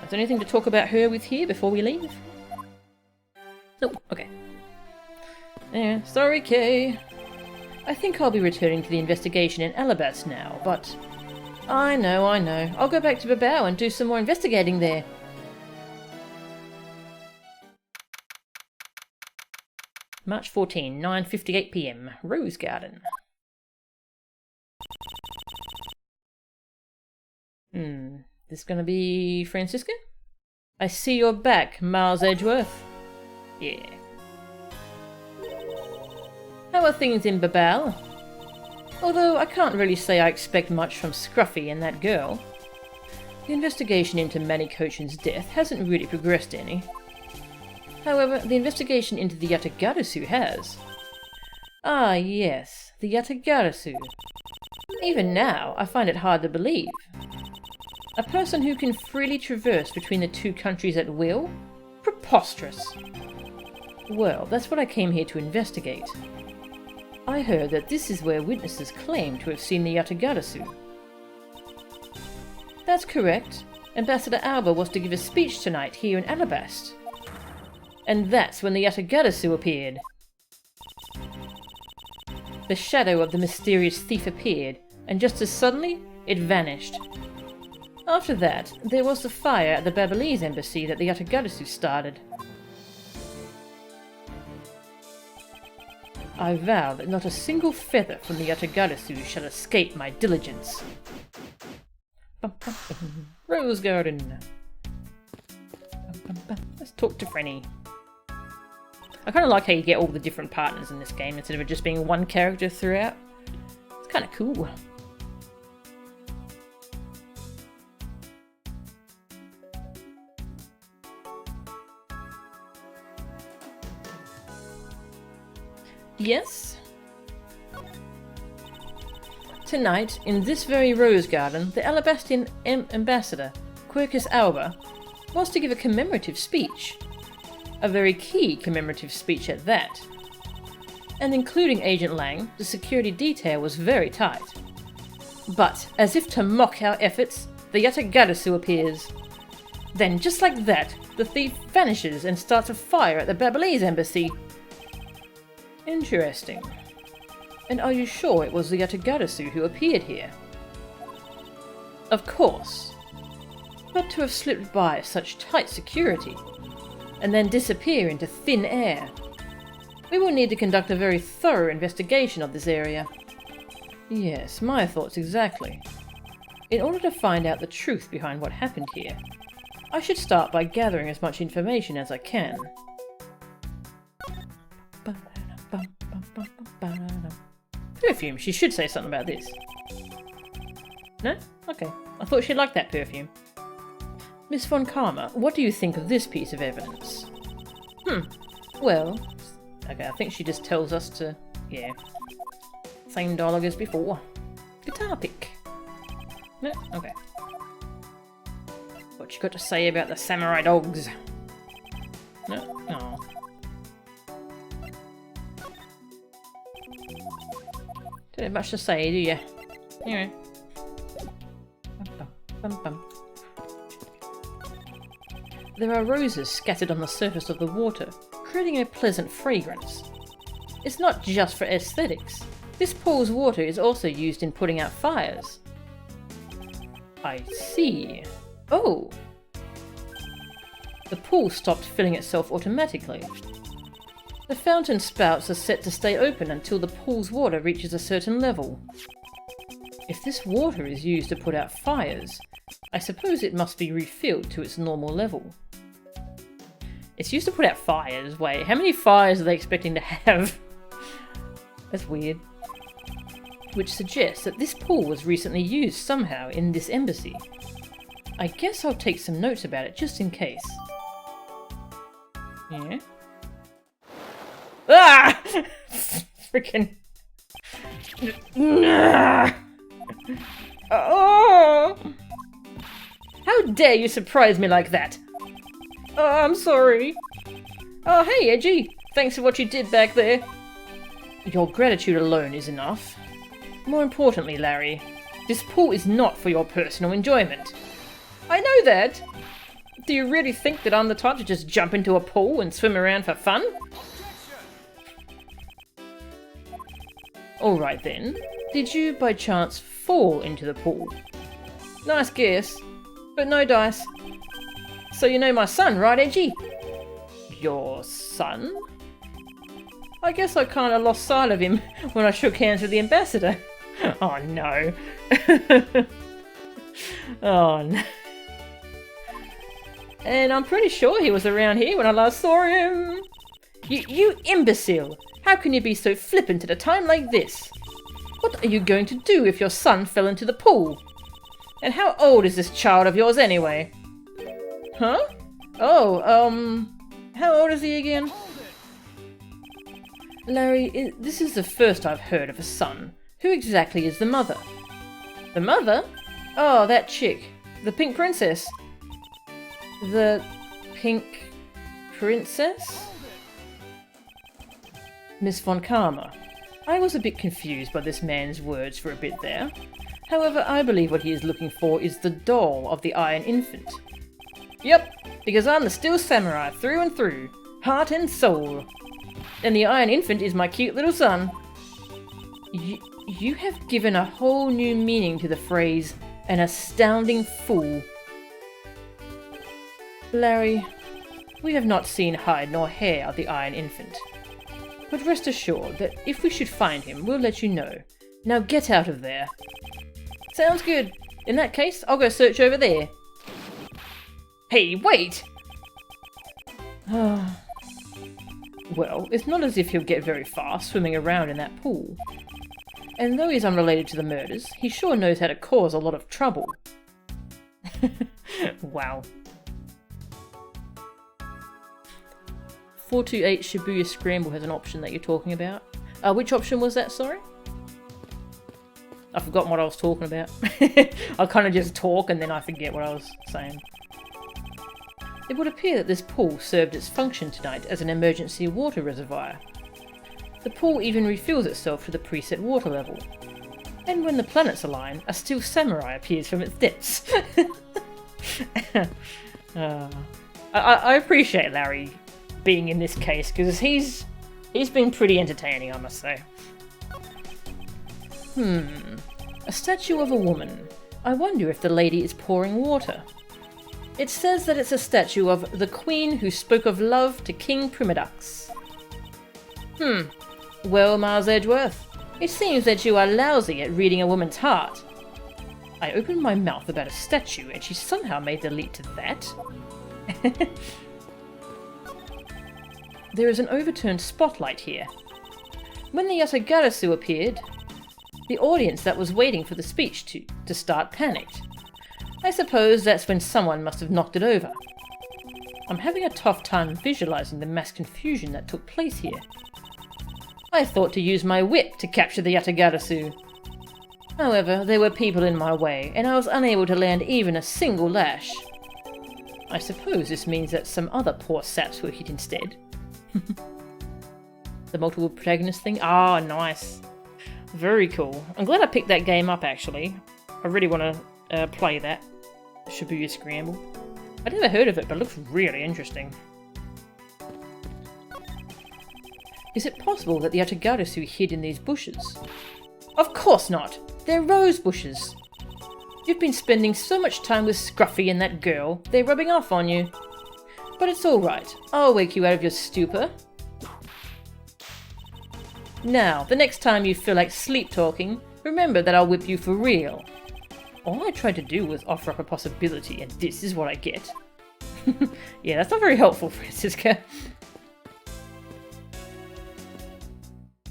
Is there anything to talk about her with here before we leave? Nope, okay. Yeah, sorry, Kay. I think I'll be returning to the investigation in Alabas now, but... I know. I'll go back to Babao and do some more investigating there. March 14, 9:58 PM, Rose Garden. This gonna be Francisca? I see you're back, Miles Edgeworth. Yeah. How are things in Babao? Although I can't really say I expect much from Scruffy and that girl. The investigation into Manny Cochin's death hasn't really progressed any. However, the investigation into the Yatagarasu has. Ah yes, the Yatagarasu. Even now, I find it hard to believe. A person who can freely traverse between the two countries at will? Preposterous! Well, that's what I came here to investigate. I heard that this is where witnesses claim to have seen the Yatagarasu. That's correct. Ambassador Alba was to give a speech tonight here in Alabast. And that's when the Yatagarasu appeared. The shadow of the mysterious thief appeared, and just as suddenly, it vanished. After that, there was the fire at the Babalese embassy that the Yatagarasu started. I vow that not a single feather from the Yatagarasu shall escape my diligence. Rose Garden. Let's talk to Frenny. I kind of like how you get all the different partners in this game instead of it just being one character throughout. It's kind of cool. Yes? Tonight, in this very rose garden, the Alabastian ambassador, Quercus Alba, was to give a commemorative speech. A very key commemorative speech at that. And including Agent Lang, the security detail was very tight. But, as if to mock our efforts, the Yatagarasu appears. Then, just like that, the thief vanishes and starts a fire at the Babalese embassy. Interesting. And are you sure it was the Yatagarasu who appeared here? Of course. But to have slipped by such tight security, and then disappear into thin air. We will need to conduct a very thorough investigation of this area. Yes, my thoughts exactly. In order to find out the truth behind what happened here, I should start by gathering as much information as I can. Perfume, she should say something about this. No? Okay. I thought she'd like that perfume. Miss Von Karma, what do you think of this piece of evidence? Well... Okay, I think she just tells us to... Yeah. Same dialogue as before. Guitar pick. No? Okay. What you got to say about the samurai dogs? No? Oh. Don't have much to say, do you? Anyway. There are roses scattered on the surface of the water, creating a pleasant fragrance. It's not just for aesthetics. This pool's water is also used in putting out fires. I see. Oh! The pool stopped filling itself automatically. The fountain spouts are set to stay open until the pool's water reaches a certain level. If this water is used to put out fires, I suppose it must be refilled to its normal level. It's used to put out fires? Wait, how many fires are they expecting to have? That's weird. Which suggests that this pool was recently used somehow in this embassy. I guess I'll take some notes about it, just in case. Yeah. Ah! Freaking... Oh! How dare you surprise me like that? Oh, I'm sorry. Oh, hey, Edgy. Thanks for what you did back there. Your gratitude alone is enough. More importantly, Larry, this pool is not for your personal enjoyment. I know that. Do you really think that I'm the type to just jump into a pool and swim around for fun? Alright then. Did you, by chance, fall into the pool? Nice guess, but no dice. So you know my son, right, Edgy? Your son? I guess I kind of lost sight of him when I shook hands with the ambassador. Oh no. Oh no. And I'm pretty sure he was around here when I last saw him. You imbecile! How can you be so flippant at a time like this? What are you going to do if your son fell into the pool? And how old is this child of yours anyway? Huh? Oh, how old is he again? Larry, this is the first I've heard of a son. Who exactly is the mother? The mother? Oh, that chick. The Pink Princess. The Pink Princess? Miss von Karma. I was a bit confused by this man's words for a bit there. However, I believe what he is looking for is the doll of the Iron Infant. Yep, because I'm the Steel Samurai through and through, heart and soul. And the Iron Infant is my cute little son. You have given a whole new meaning to the phrase, an astounding fool. Larry, we have not seen hide nor hair of the Iron Infant. But rest assured that if we should find him, we'll let you know. Now get out of there. Sounds good. In that case, I'll go search over there. Hey, wait! Well, it's not as if he'll get very far swimming around in that pool. And though he's unrelated to the murders, he sure knows how to cause a lot of trouble. Wow. 428 Shibuya Scramble has an option that you're talking about. Which option was that, sorry? I've forgotten what I was talking about. I kind of just talk and then I forget what I was saying. It would appear that this pool served its function tonight as an emergency water reservoir. The pool even refills itself to the preset water level. And when the planets align, a Steel Samurai appears from its depths. I appreciate Larry being in this case, because he's been pretty entertaining, I must say. A statue of a woman. I wonder if the lady is pouring water. It says that it's a statue of the queen who spoke of love to King Primadux. Well, Miles Edgeworth, it seems that you are lousy at reading a woman's heart. I opened my mouth about a statue and she somehow made the leap to that. There is an overturned spotlight here. When the Yatagarasu appeared, the audience that was waiting for the speech to start panicked. I suppose that's when someone must have knocked it over. I'm having a tough time visualizing the mass confusion that took place here. I thought to use my whip to capture the Yatagarasu. However, there were people in my way, and I was unable to land even a single lash. I suppose this means that some other poor saps were hit instead. The multiple protagonist thing? Ah, nice. Very cool. I'm glad I picked that game up, actually. I really want to play that. Shibuya Scramble. I'd never heard of it, but it looks really interesting. Is it possible that the Yatagarasu hid in these bushes? Of course not! They're rose bushes! You've been spending so much time with Scruffy and that girl, they're rubbing off on you. But it's alright, I'll wake you out of your stupor. Now, the next time you feel like sleep-talking, remember that I'll whip you for real. All I tried to do was offer up a possibility, and this is what I get. Yeah, that's not very helpful, Francisca.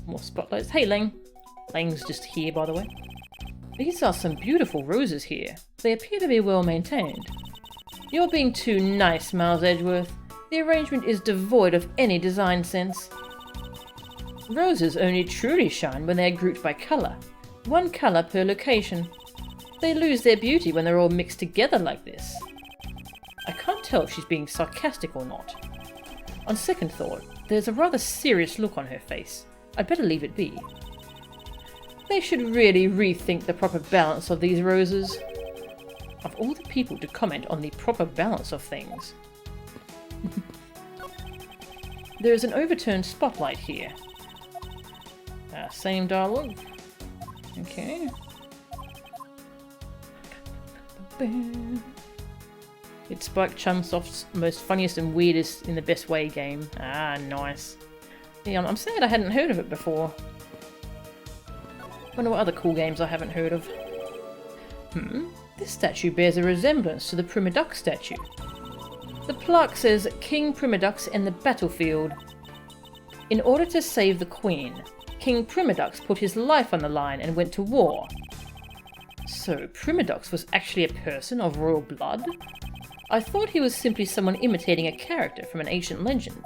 More spotlights. Hey, Lang. Lang's just here, by the way. These are some beautiful roses here. They appear to be well maintained. You're being too nice, Miles Edgeworth. The arrangement is devoid of any design sense. Roses only truly shine when they are grouped by colour. One colour per location. They lose their beauty when they're all mixed together like this. I can't tell if she's being sarcastic or not. On second thought, there's a rather serious look on her face. I'd better leave it be. They should really rethink the proper balance of these roses. Of all the people to comment on the proper balance of things. There is an overturned spotlight here. Same dialogue. Okay. It's Spike Chunsoft's most funniest and weirdest in the best way game. Ah, nice. Yeah, I'm sad I hadn't heard of it before. Wonder what other cool games I haven't heard of. This statue bears a resemblance to the Primadux statue. The plaque says, King Primadux in the battlefield. In order to save the Queen, King Primadux put his life on the line and went to war. So Primadux was actually a person of royal blood? I thought he was simply someone imitating a character from an ancient legend.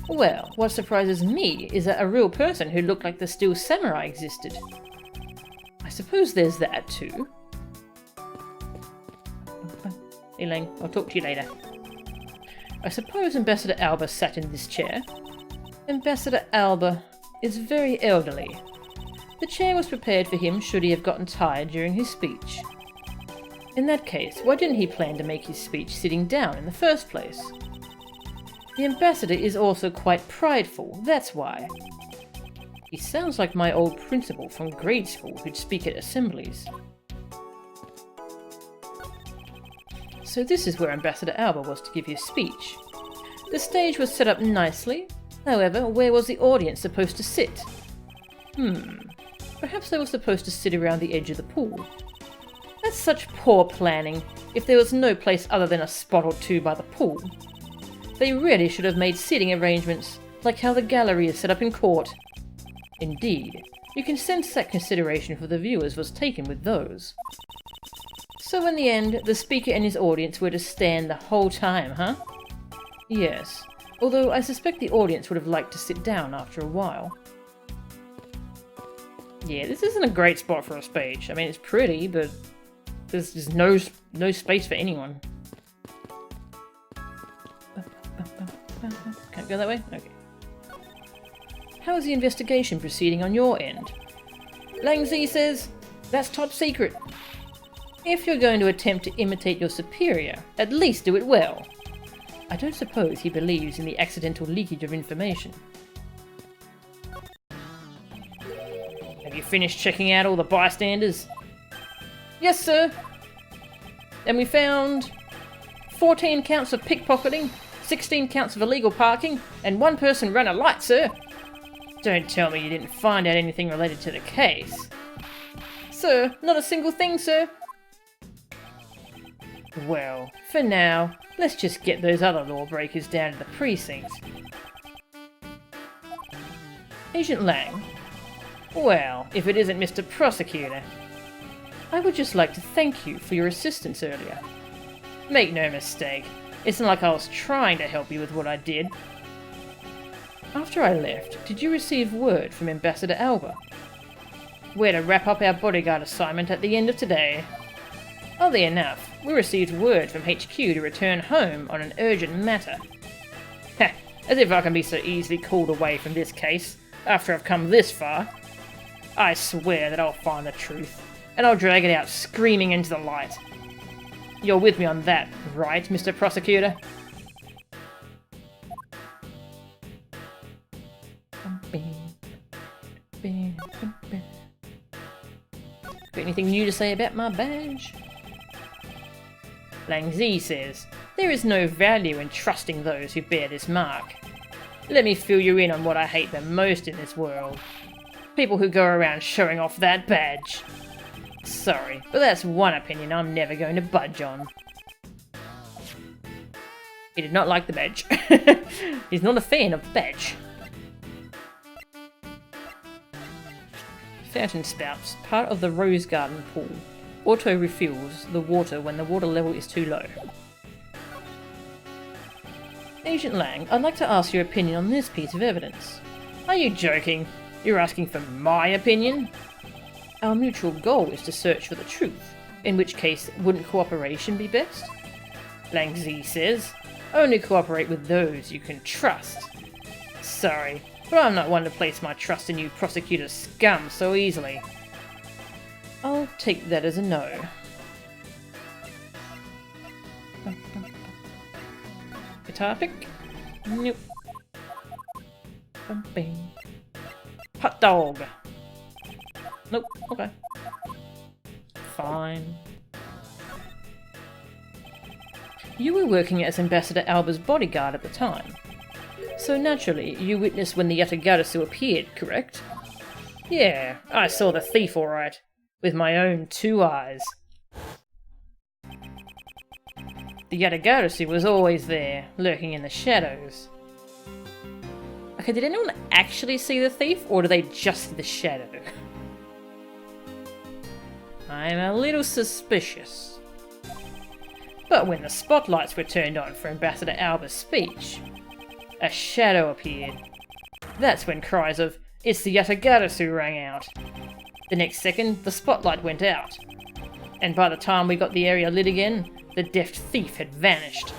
Well, what surprises me is that a real person who looked like the Steel Samurai existed. I suppose there's that too. Elaine, I'll talk to you later. I suppose Ambassador Alba sat in this chair. Ambassador Alba is very elderly. The chair was prepared for him should he have gotten tired during his speech. In that case, why didn't he plan to make his speech sitting down in the first place? The ambassador is also quite prideful, that's why. He sounds like my old principal from grade school who'd speak at assemblies. So this is where Ambassador Alba was to give his speech. The stage was set up nicely. However, where was the audience supposed to sit? Perhaps they were supposed to sit around the edge of the pool. That's such poor planning, if there was no place other than a spot or two by the pool. They really should have made seating arrangements, like how the gallery is set up in court. Indeed, you can sense that consideration for the viewers was taken with those. So in the end, the speaker and his audience were to stand the whole time, huh? Yes, although I suspect the audience would have liked to sit down after a while. Yeah, this isn't a great spot for a speech. I mean, it's pretty, but there's just no space for anyone. Can't go that way? Okay. How is the investigation proceeding on your end? Langzy says, that's top secret. If you're going to attempt to imitate your superior, at least do it well. I don't suppose he believes in the accidental leakage of information. Have you finished checking out all the bystanders? Yes, sir. And we found 14 counts of pickpocketing, 16 counts of illegal parking, and one person ran a light, sir. Don't tell me you didn't find out anything related to the case. Sir, not a single thing, sir. Well, for now, let's just get those other lawbreakers down to the precinct. Agent Lang. Well, if it isn't Mr. Prosecutor. I would just like to thank you for your assistance earlier. Make no mistake, it's not like I was trying to help you with what I did. After I left, did you receive word from Ambassador Alba? We're to wrap up our bodyguard assignment at the end of today. Oddly enough, we received word from HQ to return home on an urgent matter. Heh, as if I can be so easily called away from this case, after I've come this far. I swear that I'll find the truth, and I'll drag it out screaming into the light. You're with me on that, right, Mr. Prosecutor? Got anything new to say about my badge? Langzy says, there is no value in trusting those who bear this mark. Let me fill you in on what I hate the most in this world. People who go around showing off that badge. Sorry, but that's one opinion I'm never going to budge on. He did not like the badge. He's not a fan of the badge. Fountain spouts, part of the rose garden pool. Auto-refuels the water when the water level is too low. Agent Lang, I'd like to ask your opinion on this piece of evidence. Are you joking? You're asking for my opinion? Our mutual goal is to search for the truth, in which case, wouldn't cooperation be best? Lang Zi says, only cooperate with those you can trust. Sorry, but I'm not one to place my trust in you prosecutor scum so easily. I'll take that as a no. Guitar pick? Nope. Hot dog! Nope, okay. Fine. You were working as Ambassador Alba's bodyguard at the time. So naturally, you witnessed when the Yatagarasu appeared, correct? Yeah, I saw the thief alright. With my own 2 eyes. The Yatagarasu was always there, lurking in the shadows. Okay, did anyone actually see the thief, or do they just see the shadow? I'm a little suspicious. But when the spotlights were turned on for Ambassador Alba's speech, a shadow appeared. That's when cries of, "It's the Yatagarasu" rang out. The next second, the spotlight went out. And by the time we got the area lit again, the deft thief had vanished.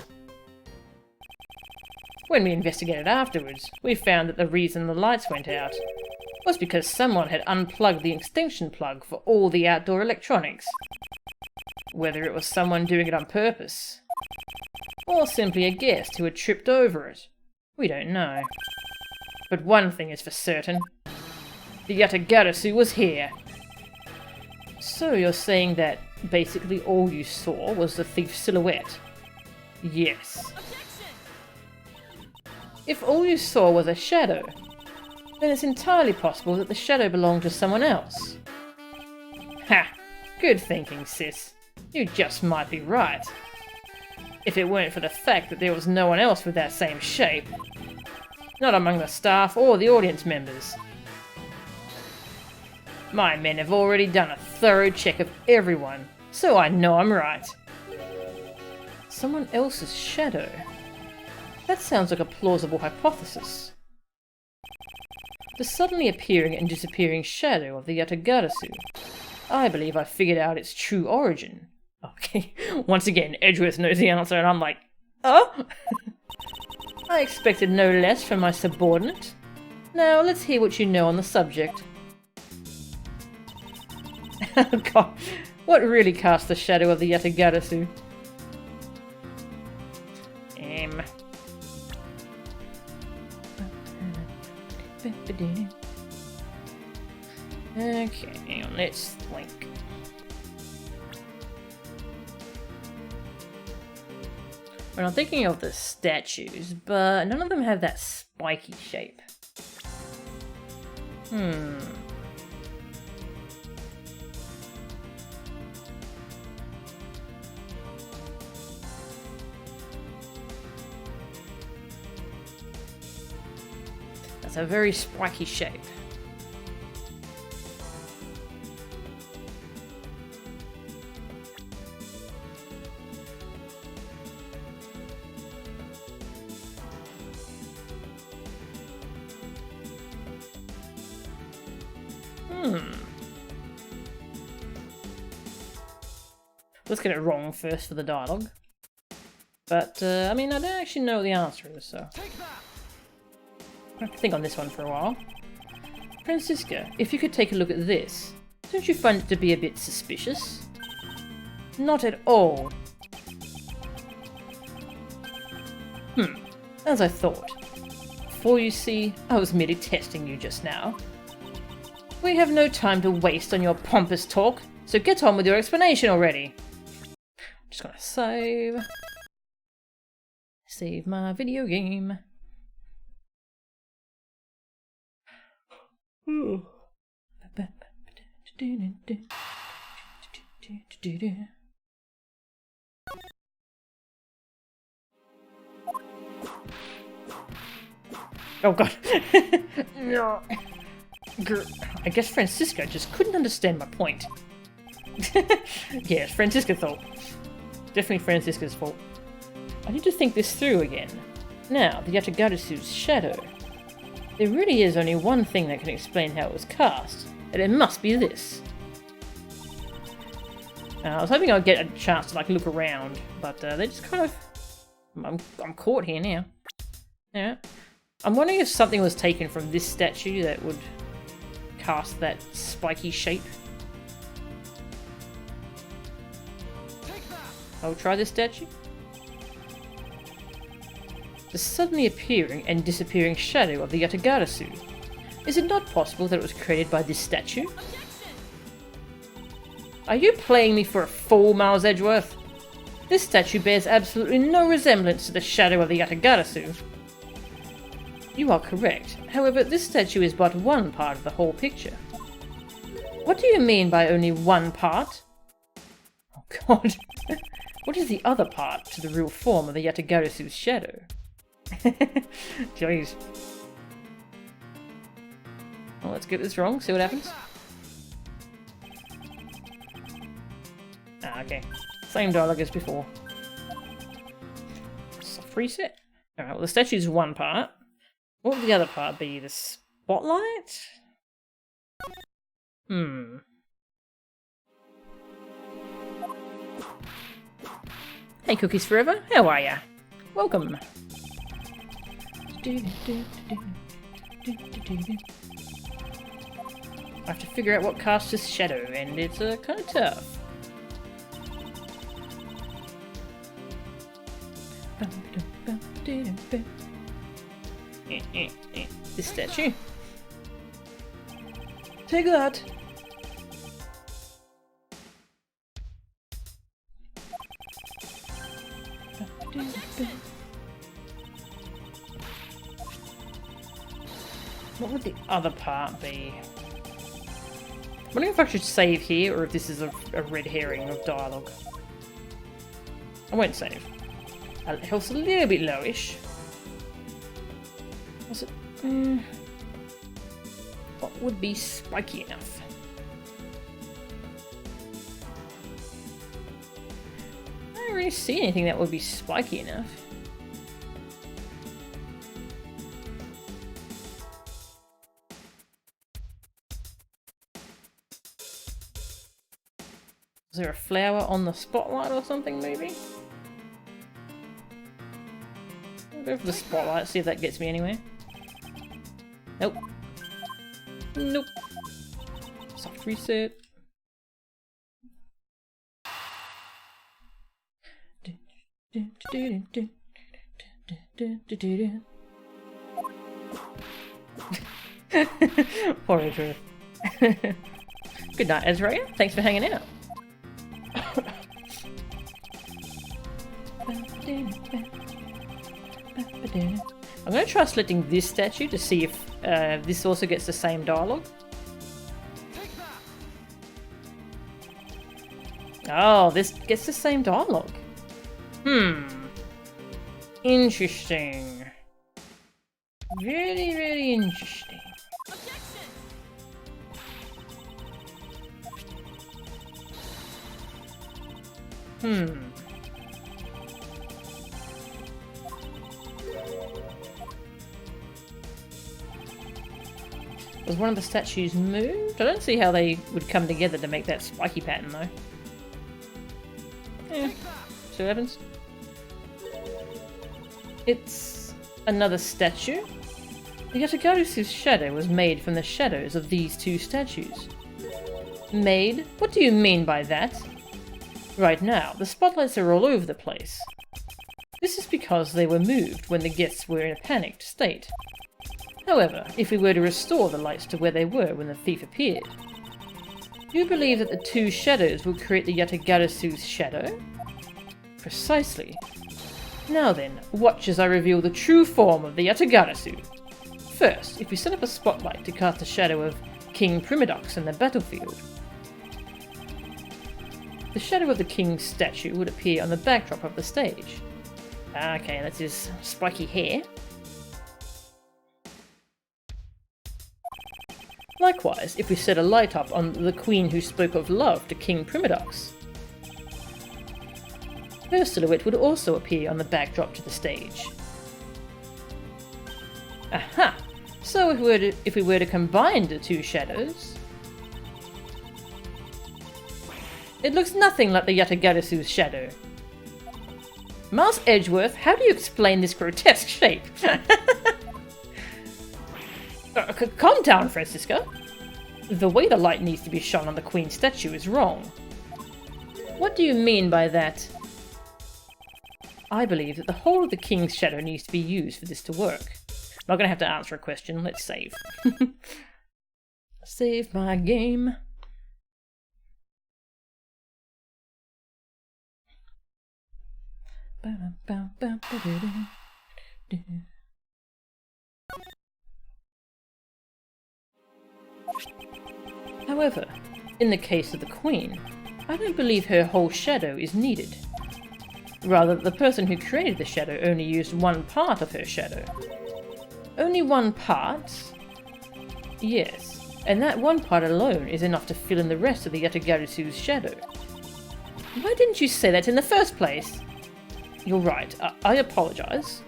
When we investigated afterwards, we found that the reason the lights went out was because someone had unplugged the extension plug for all the outdoor electronics. Whether it was someone doing it on purpose, or simply a guest who had tripped over it, we don't know. But one thing is for certain. The Yatagarasu was here. So you're saying that basically all you saw was the thief's silhouette? Yes. If all you saw was a shadow, then it's entirely possible that the shadow belonged to someone else. Ha! Good thinking, sis. You just might be right. If it weren't for the fact that there was no one else with that same shape. Not among the staff or the audience members. My men have already done a thorough check of everyone, so I know I'm right. Someone else's shadow? That sounds like a plausible hypothesis. The suddenly appearing and disappearing shadow of the Yatagarasu. I believe I figured out its true origin. Okay, once again, Edgeworth knows the answer and I'm like, oh? I expected no less from my subordinate. Now let's hear what you know on the subject. Oh god, what really cast the shadow of the Yatagarasu? Okay, hang on, let's think. Well, I'm thinking of the statues, but none of them have that spiky shape. That's a very spiky shape. Let's get it wrong first for the dialogue. But, I mean, I don't actually know what the answer is, so I have to think on this one for a while. Francisca, if you could take a look at this, don't you find it to be a bit suspicious? Not at all. As I thought. For you see, I was merely testing you just now. We have no time to waste on your pompous talk, so get on with your explanation already. I'm just gonna save my video game. Oh god. No. I guess Francisco just couldn't understand my point. Yes, Francisco's fault. Definitely Francisco's fault. I need to think this through again. Now, the Yatagarazu's shadow. There really is only one thing that can explain how it was cast, and it must be this. I was hoping I'd get a chance to like look around, but they just kind of... I'm caught here now. Yeah. I'm wondering if something was taken from this statue that would cast that spiky shape. I'll try this statue. The suddenly appearing and disappearing shadow of the Yatagarazu. Is it not possible that it was created by this statue? Are you playing me for a fool, Miles Edgeworth? This statue bears absolutely no resemblance to the shadow of the Yatagarazu. You are correct. However, this statue is but one part of the whole picture. What do you mean by only one part? Oh god. What is the other part to the real form of the Yatagarazu's shadow? Jeez. Well, let's get this wrong, see what happens. Ah, okay. Same dialogue as before. Soft reset. Alright, well the statue's one part. What would the other part be? The spotlight? Hey Cookies Forever, how are ya? Welcome. I have to figure out what casts this shadow, and it's kind of tough. This statue. Take that. What would the other part be? I'm wondering if I should save here or if this is a red herring of dialogue. I won't save. Health's a little bit lowish. Was it? What would be spiky enough? I don't really see anything that would be spiky enough. Is there a flower on the spotlight or something, maybe? I'll go for the spotlight, see if that gets me anywhere. Nope. Nope. Soft reset. Poor Edgeworth. Good night, Ezra. Thanks for hanging out. I'm going to try selecting this statue to see if this also gets the same dialogue. Oh, this gets the same dialogue. Interesting. Really, really interesting. Was one of the statues moved? I don't see how they would come together to make that spiky pattern though. Yeah, see what happens. It's another statue. The Yatagarazu's shadow was made from the shadows of these two statues. Made? What do you mean by that? Right now, the spotlights are all over the place. This is because they were moved when the guests were in a panicked state. However, if we were to restore the lights to where they were when the thief appeared, do you believe that the two shadows will create the Yatagarazu's shadow? Precisely. Now then, watch as I reveal the true form of the Yatagarazu. First, if we set up a spotlight to cast a shadow of King Primidox in the battlefield, the shadow of the king's statue would appear on the backdrop of the stage. Okay, that's his spiky hair. Likewise, if we set a light up on the queen who spoke of love to King Primodox, her silhouette would also appear on the backdrop to the stage. Aha! So if we were to combine the two shadows, it looks nothing like the Yatagarasu's shadow. Miles Edgeworth, how do you explain this grotesque shape? Calm down, Francisca. The way the light needs to be shone on the Queen's statue is wrong. What do you mean by that? I believe that the whole of the King's shadow needs to be used for this to work. I'm not going to have to answer a question. Let's save. Save my game. However, in the case of the Queen, I don't believe her whole shadow is needed. Rather, the person who created the shadow only used one part of her shadow. Only one part? Yes, and that one part alone is enough to fill in the rest of the Yatagarasu's shadow. Why didn't you say that in the first place? You're right, I apologise.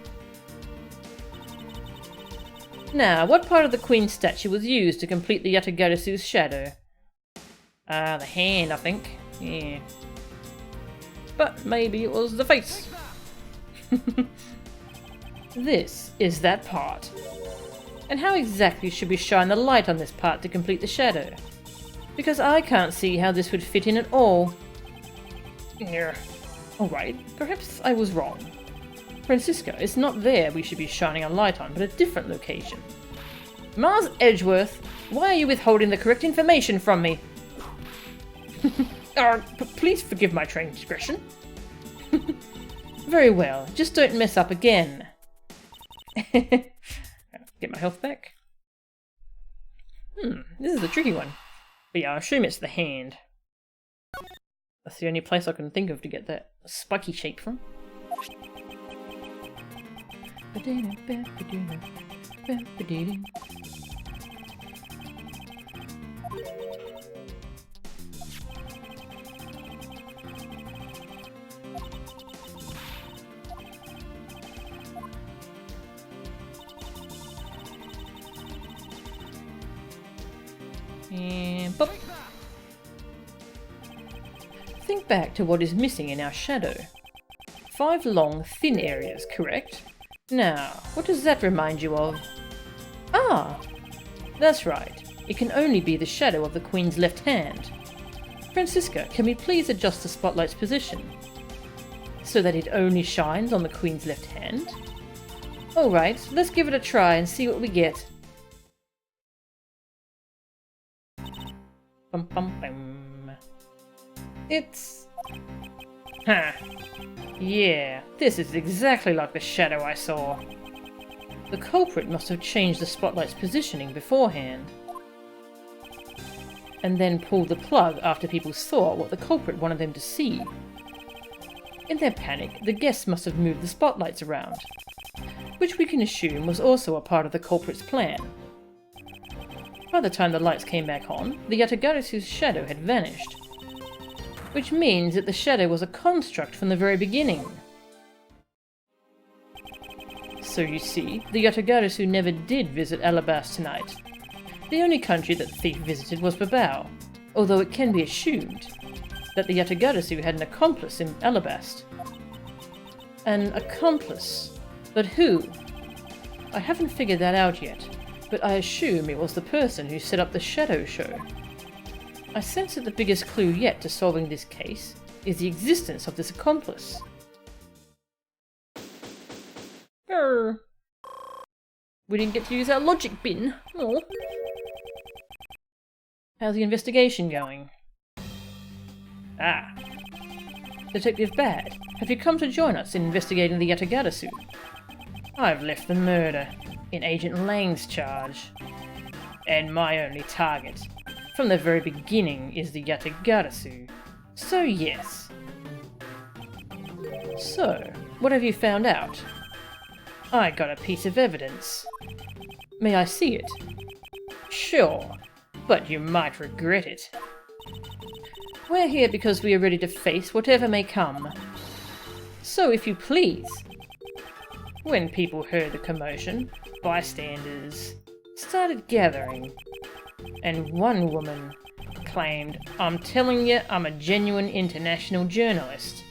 Now, what part of the Queen's statue was used to complete the Yatagarasu's shadow? The hand, I think. Yeah. But maybe it was the face. This is that part. And how exactly should we shine the light on this part to complete the shadow? Because I can't see how this would fit in at all. Yeah. Alright, perhaps I was wrong. Francisca, it's not there we should be shining a light on, but a different location. Mars Edgeworth, why are you withholding the correct information from me? Please forgive my transgression. Very well, just don't mess up again. Get my health back. This is a tricky one. But yeah, I assume it's the hand. That's the only place I can think of to get that spiky shape from. And pop. Think back to what is missing in our shadow. 5 long, thin areas, correct? Now, what does that remind you of? Ah! That's right. It can only be the shadow of the Queen's left hand. Francisca, can we please adjust the spotlight's position? So that it only shines on the Queen's left hand? Alright, let's give it a try and see what we get. Bum, bum, bum. It's... Huh. Yeah, this is exactly like the shadow I saw. The culprit must have changed the spotlight's positioning beforehand, and then pulled the plug after people saw what the culprit wanted them to see. In their panic, the guests must have moved the spotlights around, which we can assume was also a part of the culprit's plan. By the time the lights came back on, the Yatagarasu's shadow had vanished, which means that the shadow was a construct from the very beginning. So you see, the Yatagarasu never did visit Alabast tonight. The only country that the thief visited was Babao, although it can be assumed that the Yatagarasu had an accomplice in Alabast. An accomplice? But who? I haven't figured that out yet, but I assume it was the person who set up the shadow show. I sense that the biggest clue yet to solving this case is the existence of this accomplice. We didn't get to use our logic bin. Oh. How's the investigation going? Ah. Detective Bad, have you come to join us in investigating the Yatagarasu? I've left the murder in Agent Lang's charge. And my only target, from the very beginning, is the Yatagarasu. So yes. So, what have you found out? I got a piece of evidence. May I see it? Sure. but you might regret it. We're here because we are ready to face whatever may come. So if you please. When people heard the commotion, bystanders started gathering, and one woman claimed, "I'm telling you, I'm a genuine international journalist."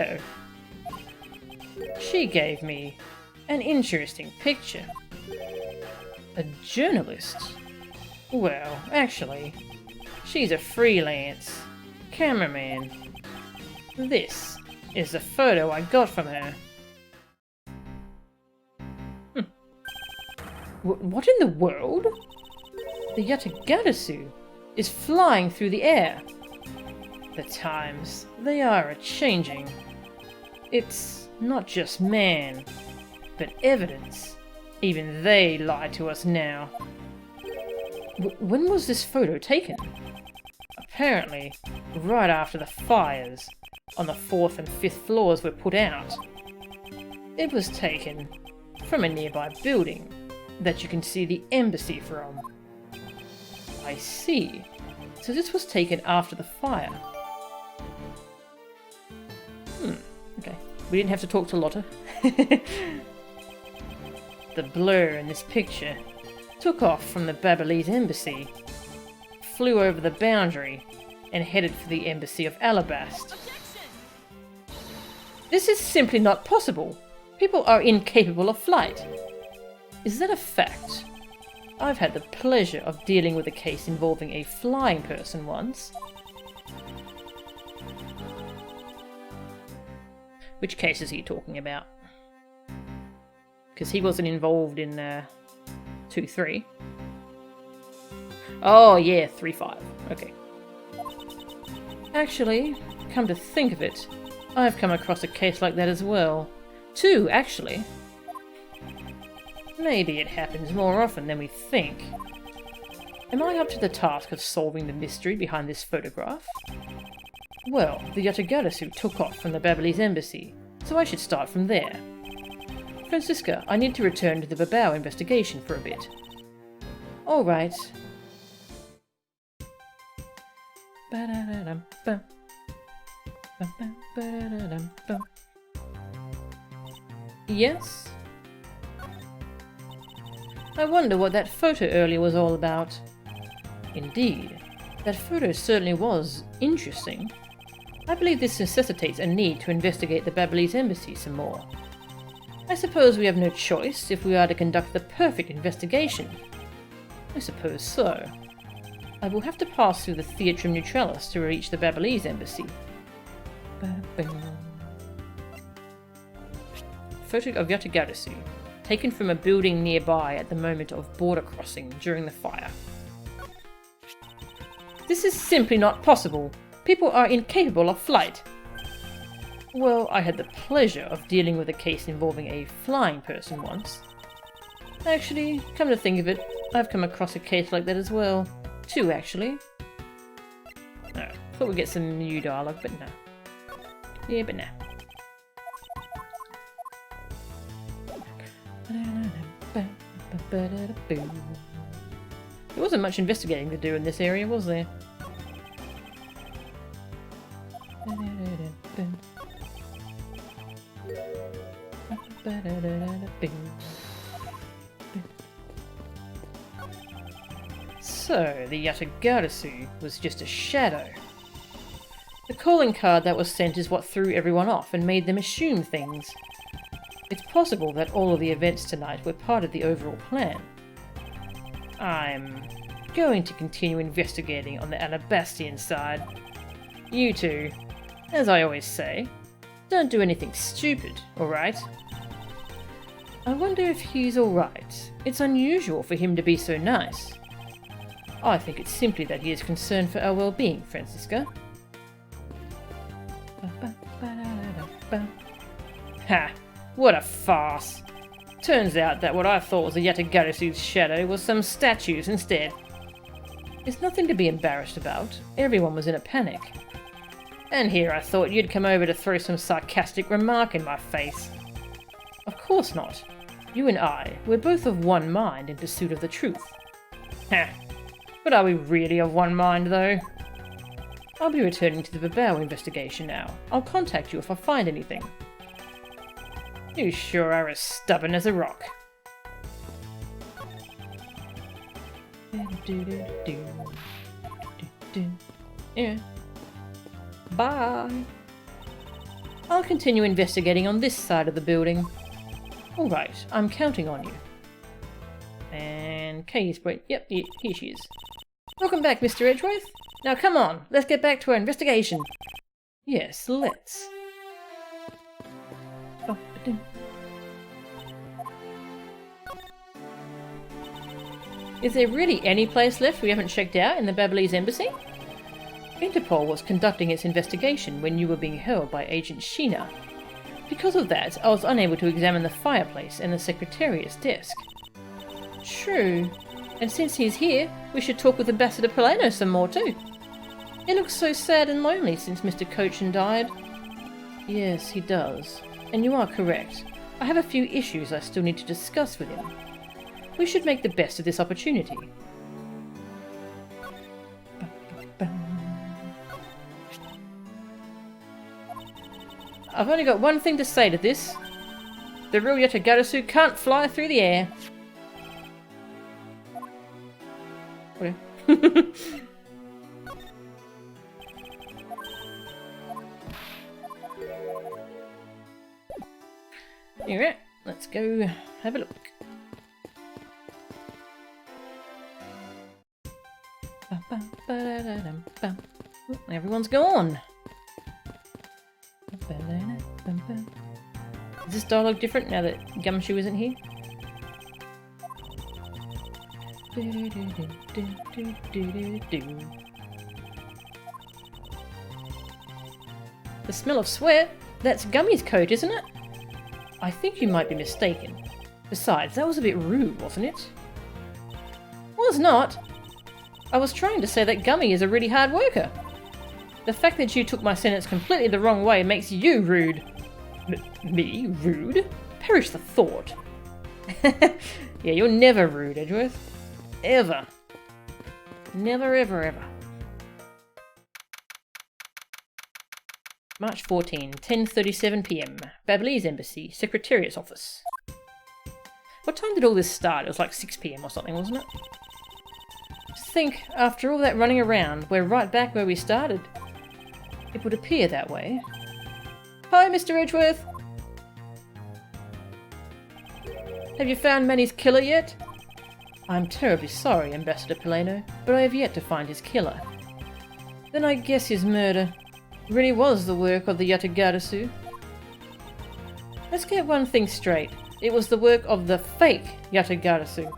Oh. She gave me an interesting picture. A journalist? Well, actually, she's a freelance cameraman. This is the photo I got from her. What in the world? The Yatagarasu is flying through the air. The times, they are a-changing. It's not just man, but evidence. Even they lie to us now. When was this photo taken? Apparently, right after the fires on the 4th and 5th floors were put out. It was taken from a nearby building that you can see the embassy from. I see. So this was taken after the fire. Okay. We didn't have to talk to Lotta. The blur in this picture took off from the Babylonis embassy, flew over the boundary, and headed for the embassy of Alabast. This is simply not possible. People are incapable of flight. Is that a fact? I've had the pleasure of dealing with a case involving a flying person once. Which case is he talking about? Because he wasn't involved in 2-3. Oh yeah, 3-5. Okay. Actually, come to think of it, I've come across a case like that as well. 2, actually. Maybe it happens more often than we think. Am I up to the task of solving the mystery behind this photograph? Well, the Yatagarasu took off from the Babylonis embassy, so I should start from there. Francisca, I need to return to the Babao investigation for a bit. Alright. Yes? I wonder what that photo earlier was all about. Indeed, that photo certainly was interesting. I believe this necessitates a need to investigate the Babylonis embassy some more. I suppose we have no choice if we are to conduct the perfect investigation. I suppose so. I will have to pass through the Theatrum Neutralis to reach the Babylonis embassy. Photo of Yatagarasu, taken from a building nearby at the moment of border crossing during the fire. This is simply not possible. People are incapable of flight. Well, I had the pleasure of dealing with a case involving a flying person once. Actually, come to think of it, I've come across a case like that as well. 2, actually. Oh, thought we'd get some new dialogue, but no. Yeah, but no. There wasn't much investigating to do in this area, was there? So, the Yatagarasu was just a shadow. The calling card that was sent is what threw everyone off and made them assume things. It's possible that all of the events tonight were part of the overall plan. I'm going to continue investigating on the Alabastian side. You two, as I always say, don't do anything stupid, alright? I wonder if he's alright. It's unusual for him to be so nice. I think it's simply that he is concerned for our well-being, Francisca. Ha! What a farce! Turns out that what I thought was a Yatagarasu's shadow was some statues instead. It's nothing to be embarrassed about. Everyone was in a panic. And here I thought you'd come over to throw some sarcastic remark in my face. Of course not. You and I, we're both of one mind in pursuit of the truth. Ha! But are we really of one mind, though? I'll be returning to the Babel investigation now. I'll contact you if I find anything. You sure are as stubborn as a rock. Yeah. Bye. I'll continue investigating on this side of the building. Alright, I'm counting on you. And Kay's break. Yep, here she is. Welcome back, Mr. Edgeworth. Now come on, let's get back to our investigation. Yes, let's. Is there really any place left we haven't checked out in the Babylese Embassy? Interpol was conducting its investigation when you were being held by Agent Sheena. Because of that, I was unable to examine the fireplace and the Secretariat's desk. True. And since he's here, we should talk with Ambassador Polano some more too. He looks so sad and lonely since Mr. Cochin died. Yes, he does. And you are correct. I have a few issues I still need to discuss with him. We should make the best of this opportunity. I've only got one thing to say to this. The real Yatagarasu can't fly through the air. Okay. Alright, let's go have a look. Everyone's gone. Is this dialogue different now that Gumshoe isn't here? The smell of sweat? That's Gummy's coat, isn't it? I think you might be mistaken. Besides, that was a bit rude, wasn't it? Was not. I was trying to say that Gummy is a really hard worker. The fact that you took my sentence completely the wrong way makes you rude. Me? Rude? Perish the thought. Yeah, you're never rude, Edgeworth. Ever. Never, ever, ever. March 14, 10:37 PM. Babylese Embassy, Secretariat's office. What time did all this start? It was like 6 PM or something, wasn't it? Just think, after all that running around, we're right back where we started. It would appear that way. Hi, Mr. Edgeworth! Have you found Manny's killer yet? I'm terribly sorry, Ambassador Polano, but I have yet to find his killer. Then I guess his murder really was the work of the Yatagarasu. Let's get one thing straight. It was the work of the fake Yatagarasu.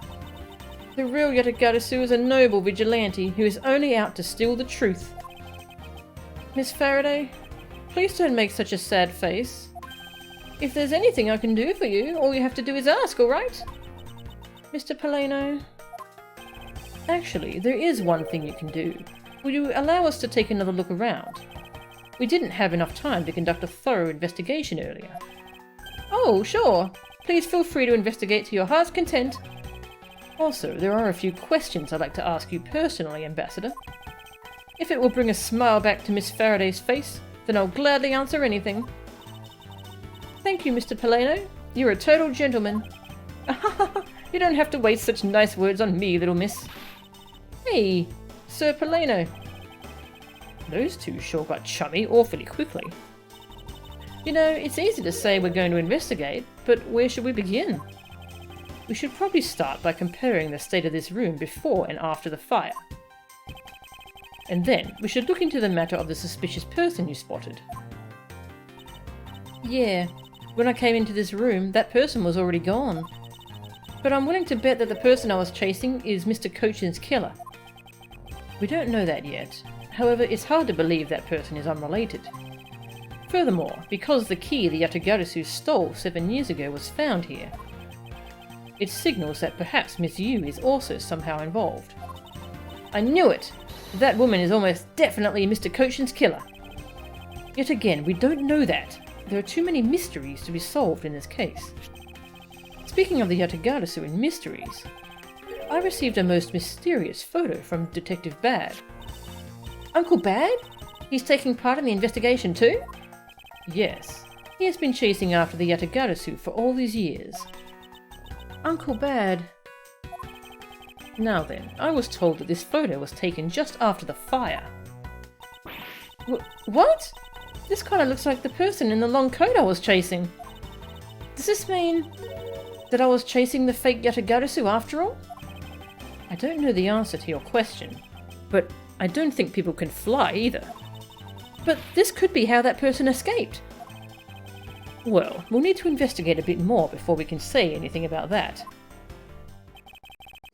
The real Yatagarasu is a noble vigilante who is only out to steal the truth. Miss Faraday, please don't make such a sad face. If there's anything I can do for you, all you have to do is ask, alright? Mr. Polano? Actually, there is one thing you can do. Will you allow us to take another look around? We didn't have enough time to conduct a thorough investigation earlier. Oh, sure. Please feel free to investigate to your heart's content. Also, there are a few questions I'd like to ask you personally, Ambassador. If it will bring a smile back to Miss Faraday's face, then I'll gladly answer anything. Thank you, Mr. Polano. You're a total gentleman. You don't have to waste such nice words on me, little miss. Hey, Sir Polano. Those two sure got chummy awfully quickly. You know, it's easy to say we're going to investigate, but where should we begin? We should probably start by comparing the state of this room before and after the fire. And then we should look into the matter of the suspicious person you spotted. Yeah, when I came into this room, that person was already gone. But I'm willing to bet that the person I was chasing is Mr. Cochin's killer. We don't know that yet. However, it's hard to believe that person is unrelated. Furthermore, because the key the Yatagarasu stole 7 years ago was found here, it signals that perhaps Miss Yu is also somehow involved. I knew it! That woman is almost definitely Mr. Cochin's killer. Yet again, we don't know that. There are too many mysteries to be solved in this case. Speaking of the Yatagarasu and mysteries, I received a most mysterious photo from Detective Bad. Uncle Bad? He's taking part in the investigation too? Yes. He has been chasing after the Yatagarasu for all these years. Uncle Bad... Now then, I was told that this photo was taken just after the fire. What? This kind of looks like the person in the long coat I was chasing. Does this mean that I was chasing the fake Yatagarasu after all? I don't know the answer to your question, but I don't think people can fly either. But this could be how that person escaped. Well, we'll need to investigate a bit more before we can say anything about that.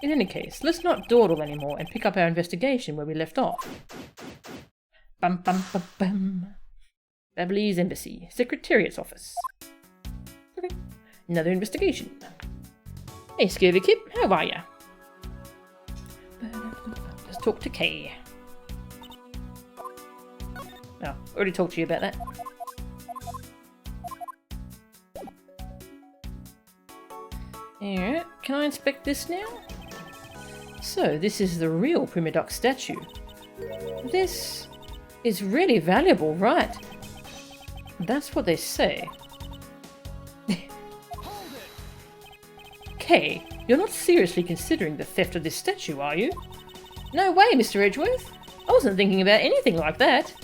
In any case, let's not dawdle anymore and pick up our investigation where we left off. Bum bum bum bum. Embassies Embassy, Secretariat's office. Okay, another investigation. Hey, Scurvy Kid, how are ya? Let's talk to Kay. Oh, already talked to you about that. Alright, can I inspect this now? So, this is the real Prima Doc statue. This is really valuable, right? That's what they say. Kay, you're not seriously considering the theft of this statue, are you? No way, Mr. Edgeworth. I wasn't thinking about anything like that.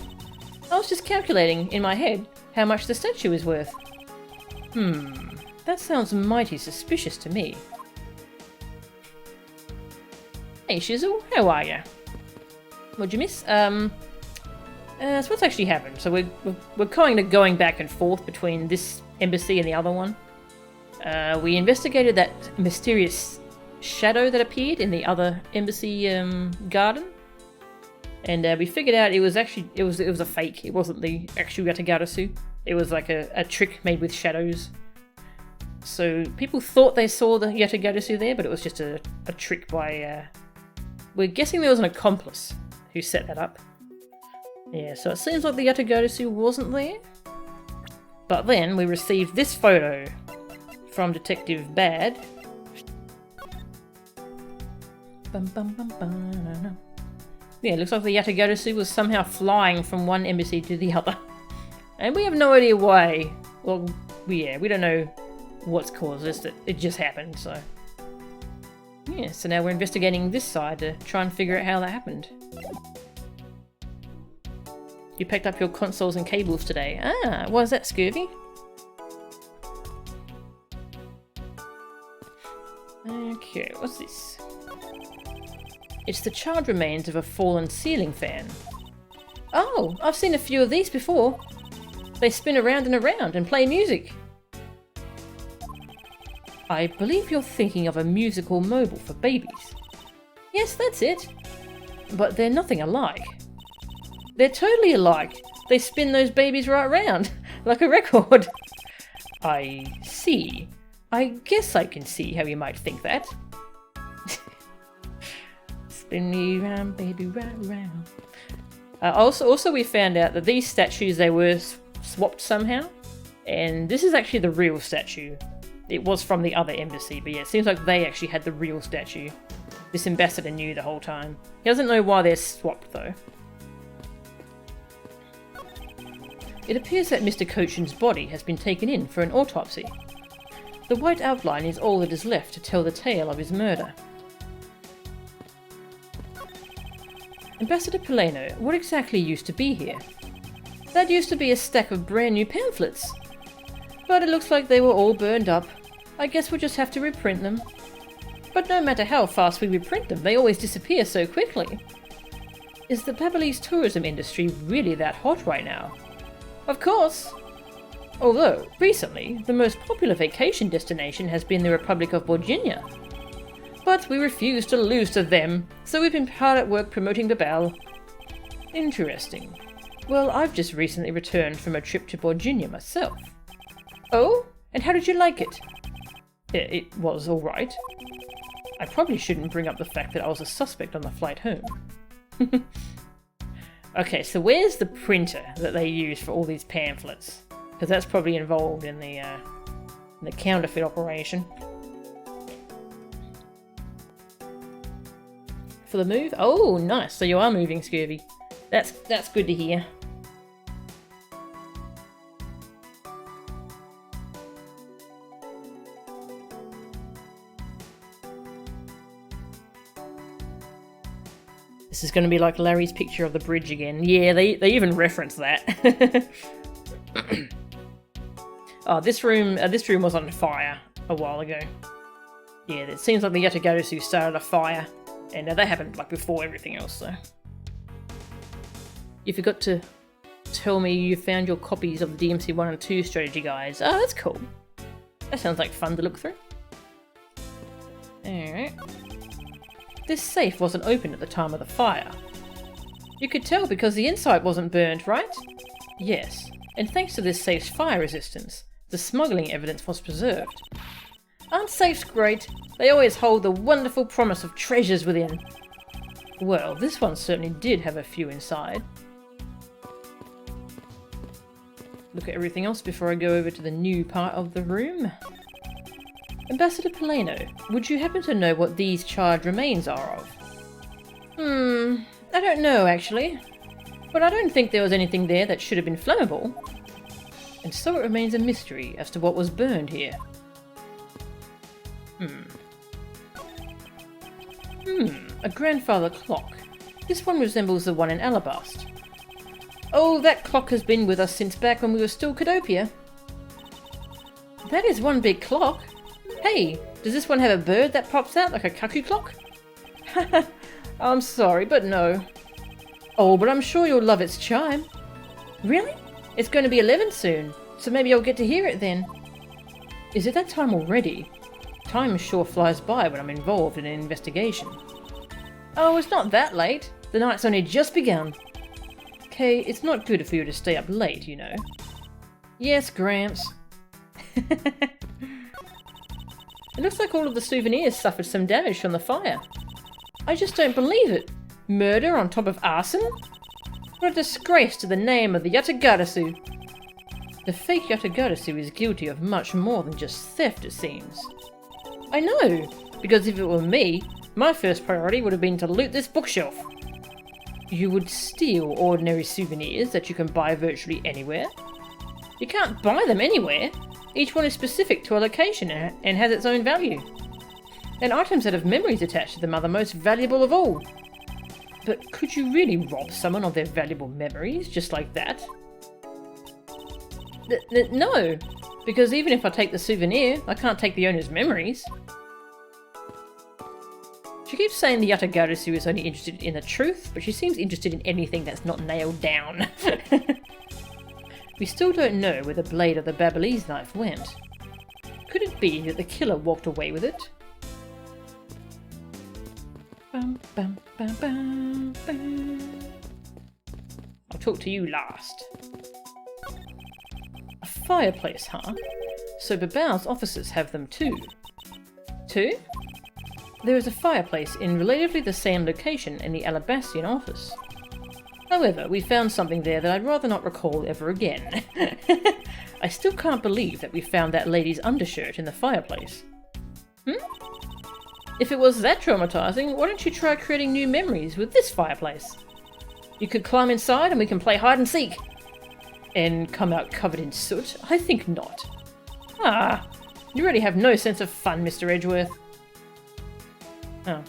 I was just calculating in my head how much the statue is worth. That sounds mighty suspicious to me. Hey Shizzle, how are ya? What'd you miss? So what's actually happened? So we're kind of going back and forth between this embassy and the other one. We investigated that mysterious shadow that appeared in the other embassy garden, and we figured out it was a fake. It wasn't the actual Yatagarasu. It was like a trick made with shadows. So people thought they saw the Yatagarasu there, but it was just a trick by... we're guessing there was an accomplice who set that up. Yeah, so it seems like the Yatagarasu wasn't there. But then we received this photo from Detective Bad. Bum, bum, bum, bum. Yeah, it looks like the Yatagarasu was somehow flying from one embassy to the other. And we have no idea why. Well, yeah, we don't know what's caused this. It just happened, so... Yeah, so now we're investigating this side to try and figure out how that happened. You picked up your consoles and cables today. Ah, why is that, Scurvy? Okay, what's this? It's the charred remains of a fallen ceiling fan. Oh, I've seen a few of these before. They spin around and around and play music. I believe you're thinking of a musical mobile for babies. Yes, that's it. But they're nothing alike. They're totally alike. They spin those babies right round, like a record. I see. I guess I can see how you might think that. Spin me round, baby, right round. Also, we found out that these statues, they were swapped somehow. And this is actually the real statue. It was from the other embassy, but yeah, it seems like they actually had the real statue. This ambassador knew the whole time. He doesn't know why they're swapped, though. It appears that Mr. Cochin's body has been taken in for an autopsy. The white outline is all that is left to tell the tale of his murder. Ambassador Poleno, what exactly used to be here? That used to be a stack of brand new pamphlets. But it looks like they were all burned up. I guess we'll just have to reprint them. But no matter how fast we reprint them, they always disappear so quickly. Is the Babalese tourism industry really that hot right now? Of course! Although, recently, the most popular vacation destination has been the Republic of Virginia. But we refuse to lose to them, so we've been hard at work promoting Babel. Interesting. Well, I've just recently returned from a trip to Virginia myself. Oh? And how did you like it? It was alright. I probably shouldn't bring up the fact that I was a suspect on the flight home. Okay, so where's the printer that they use for all these pamphlets? Because that's probably involved in the counterfeit operation. for the move. Oh, nice. So you are moving, Scurvy. That's good to hear. This is going to be like Larry's picture of the bridge again. Yeah, they even reference that. Oh, this room was on fire a while ago. Yeah, it seems like the Yatagarasu started a fire, and that happened like before everything else. So you forgot to tell me you found your copies of the DMC 1 and 2 strategy guides. Oh, that's cool. That sounds like fun to look through. Alright. This safe wasn't open at the time of the fire. You could tell because the inside wasn't burned, right? Yes, and thanks to this safe's fire resistance, the smuggling evidence was preserved. Aren't safes great? They always hold the wonderful promise of treasures within. Well, this one certainly did have a few inside. Look at everything else before I go over to the new part of the room. Ambassador Polano, would you happen to know what these charred remains are of? I don't know actually. But I don't think there was anything there that should have been flammable. And so it remains a mystery as to what was burned here. A grandfather clock. This one resembles the one in Alabast. Oh, that clock has been with us since back when we were still Cadopia. That is one big clock. Hey, does this one have a bird that pops out like a cuckoo clock? I'm sorry, but no. Oh, but I'm sure you'll love its chime. Really? It's going to be 11 soon, so maybe I'll get to hear it then. Is it that time already? Time sure flies by when I'm involved in an investigation. Oh, it's not that late. The night's only just begun. Kay, it's not good for you to stay up late, you know. Yes, Gramps. It looks like all of the souvenirs suffered some damage from the fire. I just don't believe it. Murder on top of arson? What a disgrace to the name of the Yatagarasu. The fake Yatagarasu is guilty of much more than just theft, it seems. I know, because if it were me, my first priority would have been to loot this bookshelf. You would steal ordinary souvenirs that you can buy virtually anywhere? You can't buy them anywhere. Each one is specific to a location and has its own value. And items that have memories attached to them are the most valuable of all. But could you really rob someone of their valuable memories just like that? No, because even if I take the souvenir, I can't take the owner's memories. She keeps saying the Yatagarasu is only interested in the truth, but she seems interested in anything that's not nailed down. We still don't know where the blade of the Babyliss knife went. Could it be that the killer walked away with it? Bum, bum, bum, bum, bum. I'll talk to you last. A fireplace, huh? So Babao's officers have them too. Two? There is a fireplace in relatively the same location in the Alabastian office. However, we found something there that I'd rather not recall ever again. I still can't believe that we found that lady's undershirt in the fireplace. If it was that traumatizing, why don't you try creating new memories with this fireplace? You could climb inside and we can play hide and seek. And come out covered in soot? I think not. Ah, you really have no sense of fun, Mr. Edgeworth. Oh,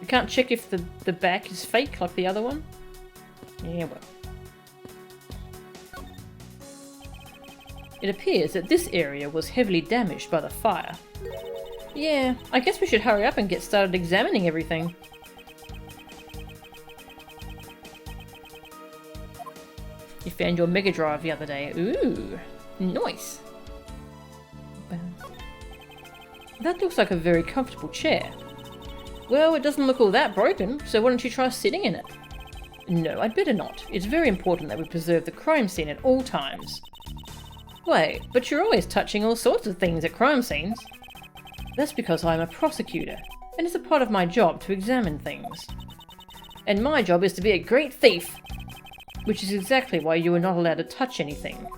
you can't check if the back is fake like the other one? Yeah, well. It appears that this area was heavily damaged by the fire. Yeah, I guess we should hurry up and get started examining everything. You found your Mega Drive the other day. Ooh, nice. That looks like a very comfortable chair. Well, it doesn't look all that broken, so why don't you try sitting in it? No, I'd better not. It's very important that we preserve the crime scene at all times. Wait, but you're always touching all sorts of things at crime scenes. That's because I'm a prosecutor, and it's a part of my job to examine things. And my job is to be a great thief, which is exactly why you are not allowed to touch anything.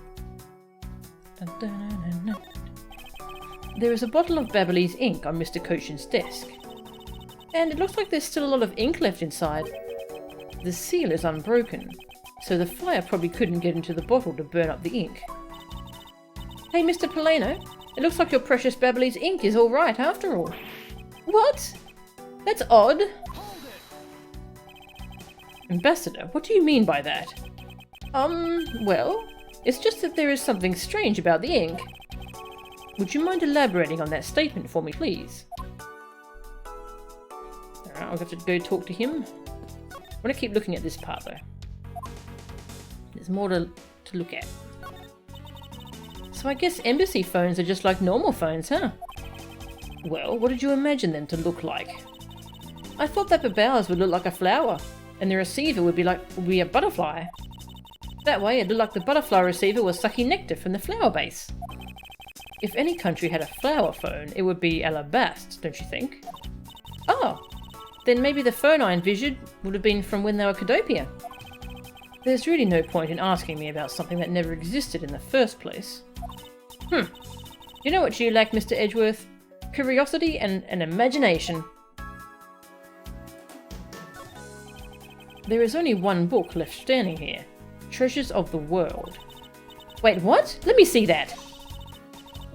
Dun, dun, dun, dun, dun. There is a bottle of Babyliss ink on Mr. Koshin's desk. And it looks like there's still a lot of ink left inside. The seal is unbroken, so the fire probably couldn't get into the bottle to burn up the ink. Hey, Mr. Polano, it looks like your precious Babbly's ink is all right after all. What? That's odd. Ambassador, what do you mean by that? Well, it's just that there is something strange about the ink. Would you mind elaborating on that statement for me, please? Alright, I'll have to go talk to him. I want to keep looking at this part, though. There's more to look at. So I guess embassy phones are just like normal phones, huh? Well, what did you imagine them to look like? I thought that the bowers would look like a flower, and the receiver would be a butterfly. That way, it looked like the butterfly receiver was sucking nectar from the flower base. If any country had a flower phone, it would be Alabast, don't you think? Oh, then maybe the phone I envisioned would have been from when they were Cadopia. There's really no point in asking me about something that never existed in the first place. You know what you lack, Mr. Edgeworth? Curiosity and an imagination. There is only one book left standing here. Treasures of the World. Wait, what? Let me see that!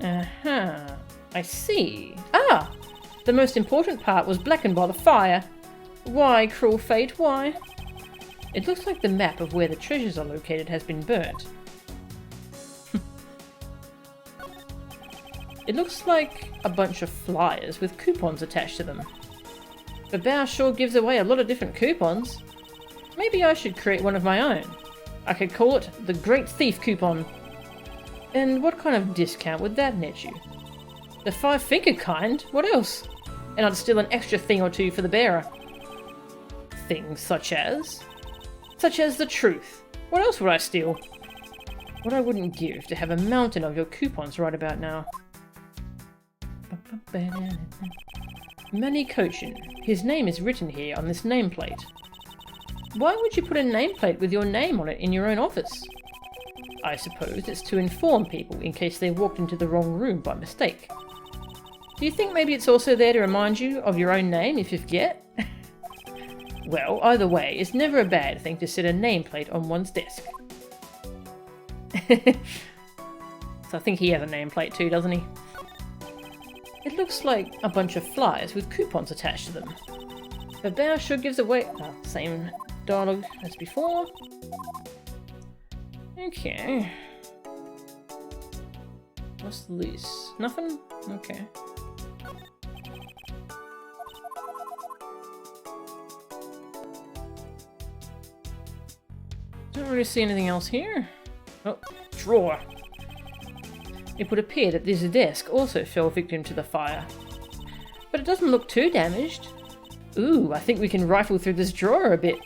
I see. Ah! The most important part was blackened by the fire. Why, cruel fate, why? It looks like the map of where the treasures are located has been burnt. It looks like a bunch of flyers with coupons attached to them. The bow sure gives away a lot of different coupons. Maybe I should create one of my own. I could call it the Great Thief Coupon. And what kind of discount would that net you? The 5-finger kind? What else? And I'd steal an extra thing or two for the bearer. Things such as? Such as the truth. What else would I steal? What I wouldn't give to have a mountain of your coupons right about now. Manny Cochin. His name is written here on this nameplate. Why would you put a nameplate with your name on it in your own office? I suppose it's to inform people in case they walked into the wrong room by mistake. Do you think maybe it's also there to remind you of your own name if you forget? Well, either way, it's never a bad thing to set a nameplate on one's desk. So I think he has a nameplate too, doesn't he? It looks like a bunch of flyers with coupons attached to them. The bow sure gives away... same dialogue as before. Okay. What's this? Nothing? Okay. Don't really see anything else here. Oh, drawer. It would appear that this desk also fell victim to the fire. But it doesn't look too damaged. Ooh, I think we can rifle through this drawer a bit.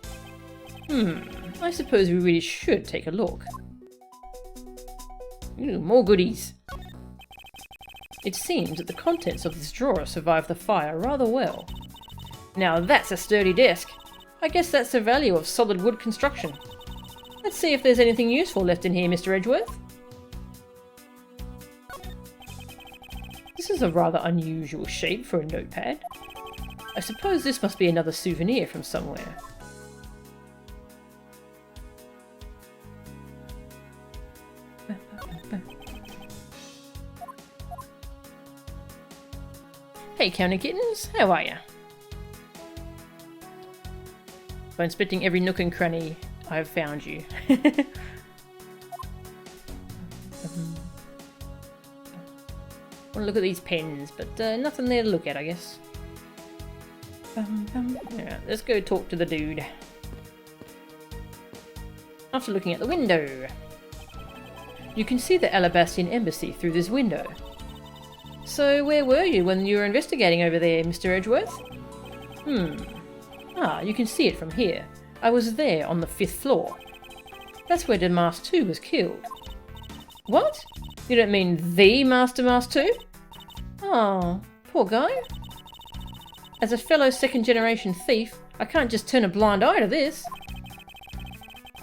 I suppose we really should take a look. Ooh, more goodies. It seems that the contents of this drawer survived the fire rather well. Now that's a sturdy desk. I guess that's the value of solid wood construction. Let's see if there's anything useful left in here, Mr. Edgeworth. This is a rather unusual shape for a notepad. I suppose this must be another souvenir from somewhere. Hey County Kittens, how are ya? By inspecting every nook and cranny, I have found you. Want to look at these pens, but nothing there to look at, I guess. Alright, let's go talk to the dude. After looking at the window, you can see the Alabastian Embassy through this window. So where were you when you were investigating over there, Mr. Edgeworth? Ah, you can see it from here. I was there on the 5th floor. That's where Damask 2 was killed. What? You don't mean the Master 2? Oh, poor guy. As a fellow second-generation thief, I can't just turn a blind eye to this.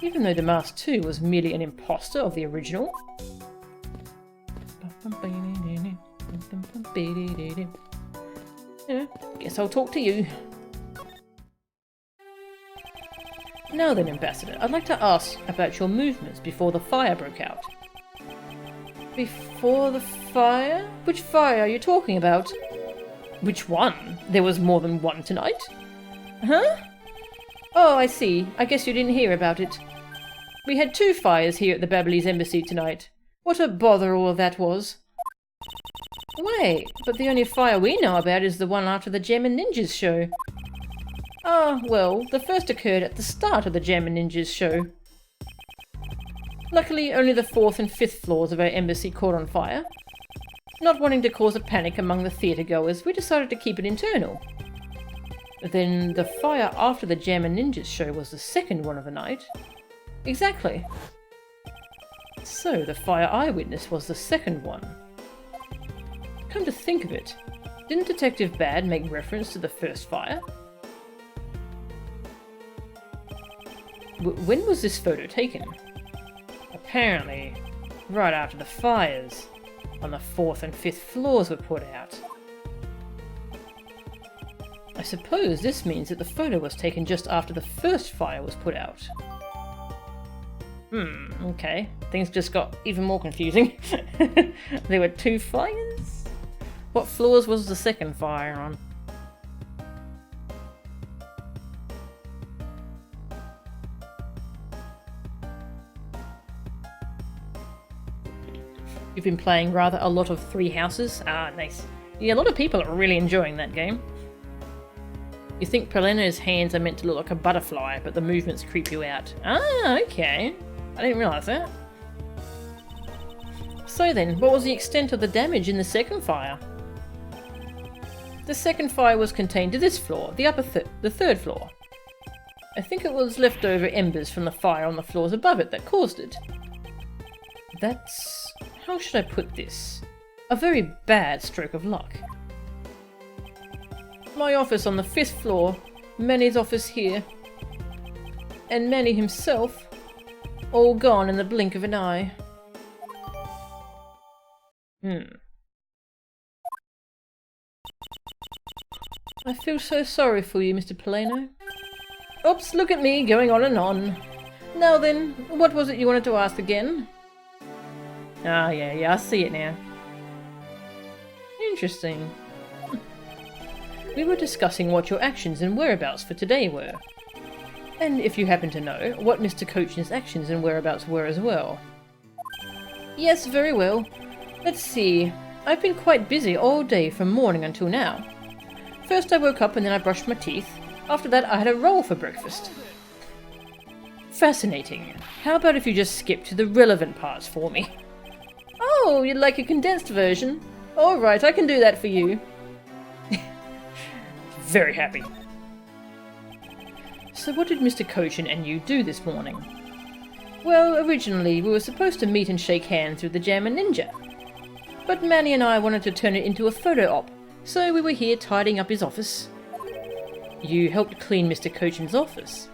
Even though Damask 2 was merely an imposter of the original. Yeah, guess I'll talk to you. Now then, Ambassador, I'd like to ask about your movements before the fire broke out. Before the fire? Which fire are you talking about? Which one? There was more than one tonight? Huh? Oh, I see. I guess you didn't hear about it. We had 2 fires here at the Babbly's Embassy tonight. What a bother all of that was. Wait, but the only fire we know about is the one after the Gem and Ninjas show. Ah, well, the first occurred at the start of the Gem and Ninjas show. Luckily, only the 4th and 5th floors of our embassy caught on fire. Not wanting to cause a panic among the theatre-goers, we decided to keep it internal. Then the fire after the Gem and Ninjas show was the second one of the night. Exactly. So the fire I witnessed was the second one. Come to think of it, didn't Detective Bad make reference to the first fire? When was this photo taken? Apparently, right after the fires, when the 4th and 5th floors were put out. I suppose this means that the photo was taken just after the first fire was put out. Okay. Things just got even more confusing. There were 2 fires? What floors was the second fire on? You've been playing rather a lot of 3 Houses? Ah, nice. Yeah, a lot of people are really enjoying that game. You think Poleno's hands are meant to look like a butterfly, but the movements creep you out. Ah, okay. I didn't realise that. So then, what was the extent of the damage in the second fire? The second fire was contained to this floor, the third floor. I think it was leftover embers from the fire on the floors above it that caused it. That's... how should I put this? A very bad stroke of luck. My office on the 5th floor, Manny's office here, and Manny himself, all gone in the blink of an eye. I feel so sorry for you, Mr. Poleno. Oops, look at me, going on and on. Now then, what was it you wanted to ask again? Ah, yeah, I see it now. Interesting. We were discussing what your actions and whereabouts for today were. And if you happen to know, what Mr. Cochin's actions and whereabouts were as well. Yes, very well. Let's see. I've been quite busy all day from morning until now. First I woke up and then I brushed my teeth. After that I had a roll for breakfast. Fascinating. How about if you just skip to the relevant parts for me? Oh, you'd like a condensed version? Alright, I can do that for you. Very happy. So what did Mr. Cochin and you do this morning? Well, originally we were supposed to meet and shake hands with the Jam and Ninja. But Manny and I wanted to turn it into a photo op, so we were here tidying up his office. You helped clean Mr. Cochin's office.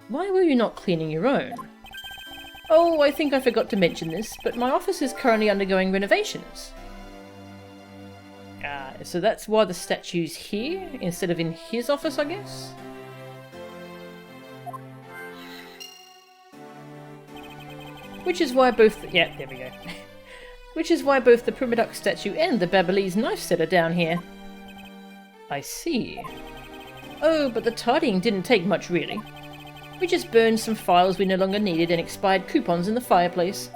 Why were you not cleaning your own? Oh, I think I forgot to mention this, but my office is currently undergoing renovations. So that's why the statue's here, instead of in his office, I guess? Which is why both... yeah, there we go. Which is why both the Primaduck statue and the Babbly's knife set are down here. I see. Oh, but the tidying didn't take much, really. We just burned some files we no longer needed and expired coupons in the fireplace.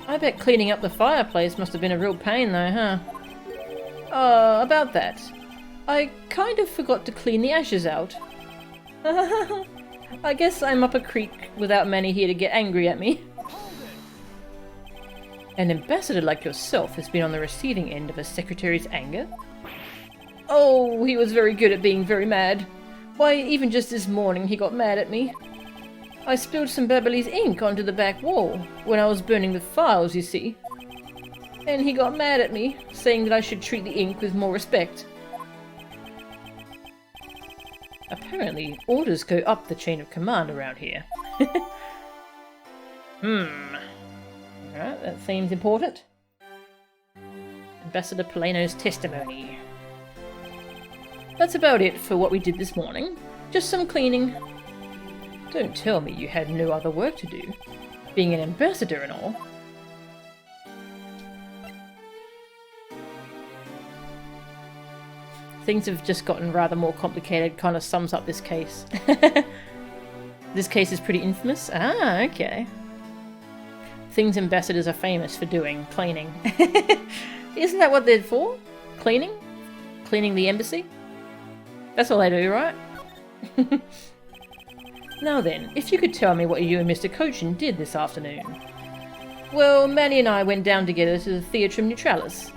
I bet cleaning up the fireplace must have been a real pain though, huh? About that. I kind of forgot to clean the ashes out. I guess I'm up a creek without Manny here to get angry at me. An ambassador like yourself has been on the receiving end of a secretary's anger? Oh, he was very good at being very mad. Why, even just this morning he got mad at me. I spilled some Babbly's ink onto the back wall when I was burning the files, you see. And he got mad at me, saying that I should treat the ink with more respect. Apparently, orders go up the chain of command around here. Alright, that seems important. Ambassador Poleno's testimony. That's about it for what we did this morning. Just some cleaning. Don't tell me you had no other work to do, being an ambassador and all. Things have just gotten rather more complicated, kind of sums up this case. This case is pretty infamous. Ah, okay. Things ambassadors are famous for doing, cleaning. Isn't that what they're for? Cleaning? Cleaning the embassy? That's all they do, right? Now then, if you could tell me what you and Mr. Cochin did this afternoon. Well, Manny and I went down together to the Theatrum Neutralis.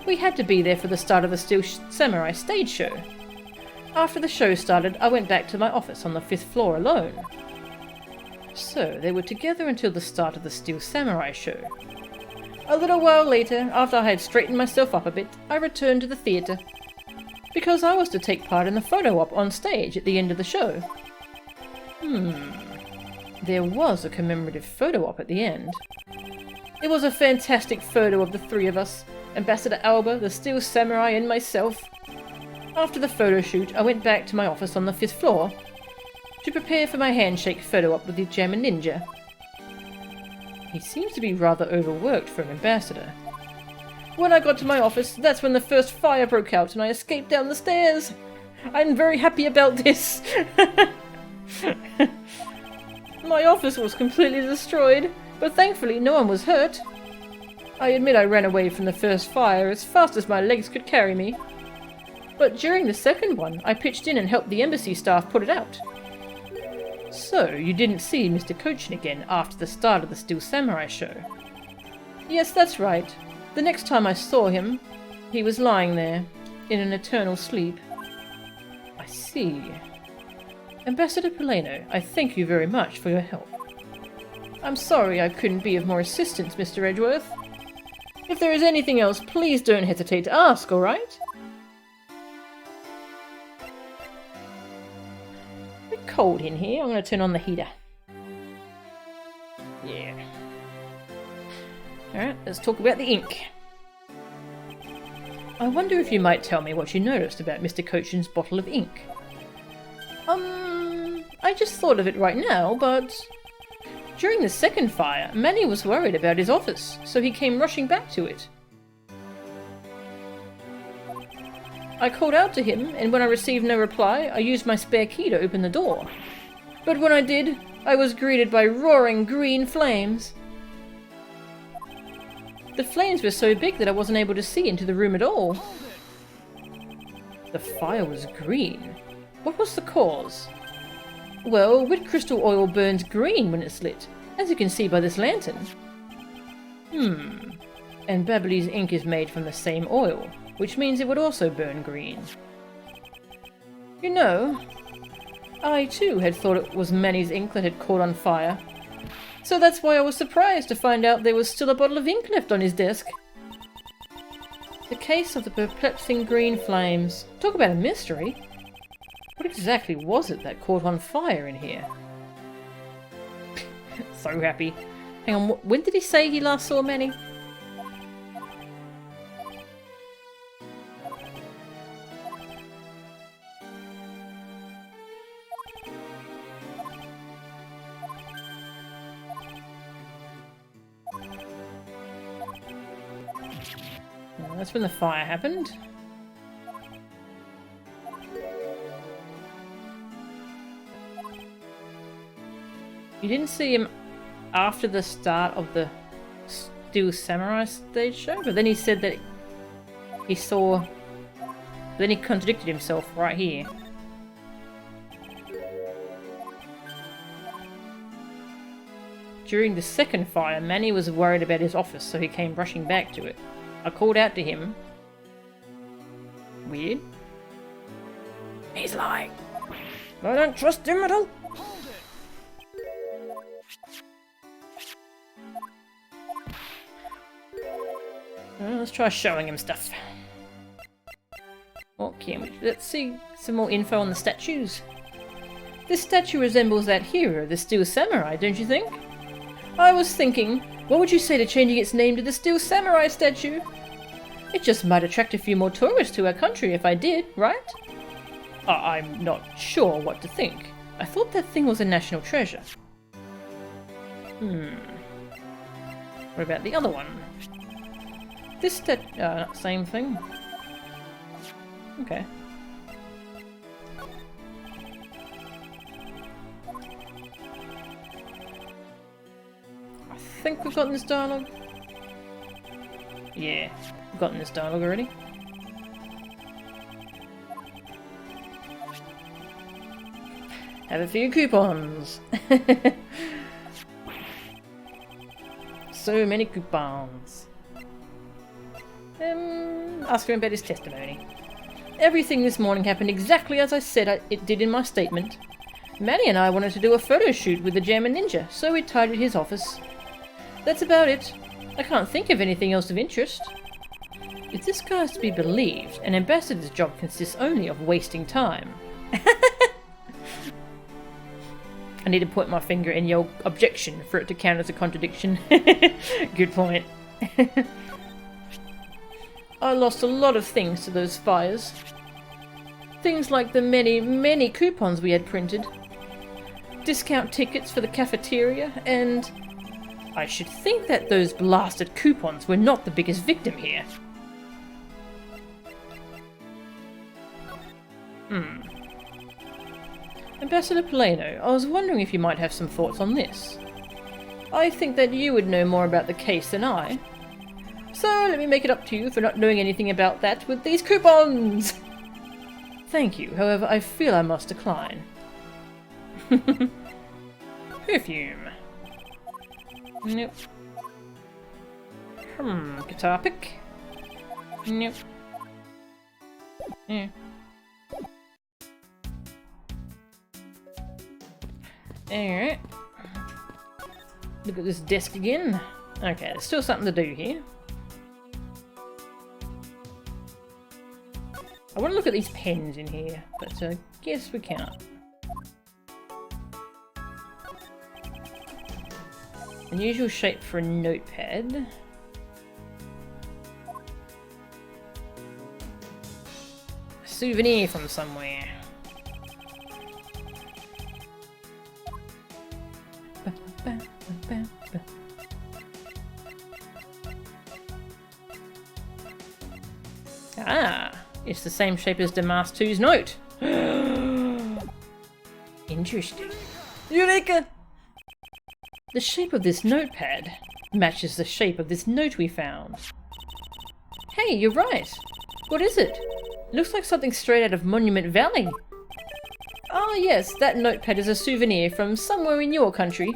We had to be there for the start of the Steel Samurai stage show. After the show started, I went back to my office on the 5th floor alone. So, they were together until the start of the Steel Samurai show. A little while later, after I had straightened myself up a bit, I returned to the theatre. Because I was to take part in the photo op on stage at the end of the show. There was a commemorative photo op at the end. It was a fantastic photo of the three of us, Ambassador Alba, the Steel Samurai, and myself. After the photo shoot, I went back to my office on the 5th floor to prepare for my handshake photo op with the German ninja. He seems to be rather overworked for an ambassador. When I got to my office, that's when the first fire broke out and I escaped down the stairs. I'm very happy about this. My office was completely destroyed, but thankfully no one was hurt. I admit I ran away from the first fire as fast as my legs could carry me. But during the second one, I pitched in and helped the embassy staff put it out. So, you didn't see Mr. Cochin again after the start of the Steel Samurai show? Yes, that's right. The next time I saw him, he was lying there, in an eternal sleep. I see. Ambassador Polano, I thank you very much for your help. I'm sorry I couldn't be of more assistance, Mr. Edgeworth. If there is anything else, please don't hesitate to ask, alright? A bit cold in here. I'm going to turn on the heater. Yeah. Alright, let's talk about the ink. I wonder if you might tell me what you noticed about Mr. Cochin's bottle of ink. I just thought of it right now, but... During the second fire, Manny was worried about his office, so he came rushing back to it. I called out to him, and when I received no reply, I used my spare key to open the door. But when I did, I was greeted by roaring green flames. The flames were so big that I wasn't able to see into the room at all. The fire was green. What was the cause? Well, wet crystal oil burns green when it's lit, as you can see by this lantern. And Babilee's ink is made from the same oil, which means it would also burn green. You know, I too had thought it was Manny's ink that had caught on fire. So that's why I was surprised to find out there was still a bottle of ink left on his desk. The case of the perplexing green flames. Talk about a mystery. What exactly was it that caught on fire in here? So happy. Hang on, when did he say he last saw Manny? Oh, that's when the fire happened. You didn't see him after the start of the Steel Samurai stage show, but then he said that he saw... Then he contradicted himself right here. During the second fire, Manny was worried about his office, so he came rushing back to it. I called out to him. Weird. He's lying. I don't trust him at all. Well, let's try showing him stuff. Okay, let's see some more info on the statues. This statue resembles that hero, the Steel Samurai, don't you think? I was thinking, what would you say to changing its name to the Steel Samurai statue? It just might attract a few more tourists to our country if I did, right? I'm not sure what to think. I thought that thing was a national treasure. What about the other one? This same thing. Okay. I think we've gotten this dialogue. Yeah, we've gotten this dialogue already. Have a few coupons. So many coupons. Ask him about his testimony. Everything this morning happened exactly as I said it did in my statement. Manny and I wanted to do a photo shoot with the German ninja, so we tidied his office. That's about it. I can't think of anything else of interest. If this guy is to be believed, an ambassador's job consists only of wasting time. I need to point my finger and yell objection for it to count as a contradiction. Good point. I lost a lot of things to those fires. Things like the many, many coupons we had printed. Discount tickets for the cafeteria, and I should think that those blasted coupons were not the biggest victim here. Ambassador Polano, I was wondering if you might have some thoughts on this. I think that you would know more about the case than I. So let me make it up to you for not knowing anything about that with these coupons! Thank you, however, I feel I must decline. Perfume. Nope. Guitar pick. Nope. Yeah. Alright. Look at this desk again. Okay, there's still something to do here. I want to look at these pens in here, but I guess we can't. Unusual shape for a notepad. A souvenir from somewhere. Ah, it's the same shape as Damas 2's note. Interesting. Eureka! The shape of this notepad matches the shape of this note we found. Hey, you're right. What is it? Looks like something straight out of Monument Valley. Ah, yes, that notepad is a souvenir from somewhere in your country.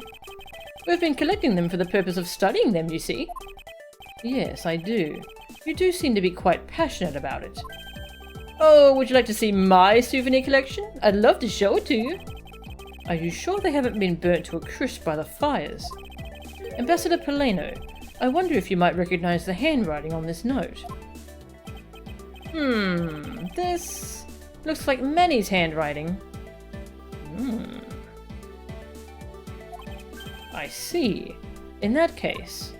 We've been collecting them for the purpose of studying them, you see. Yes, I do. You do seem to be quite passionate about it. Oh, would you like to see my souvenir collection? I'd love to show it to you. Are you sure they haven't been burnt to a crisp by the fires? Ambassador Polano, I wonder if you might recognize the handwriting on this note. This looks like Manny's handwriting. I see. In that case...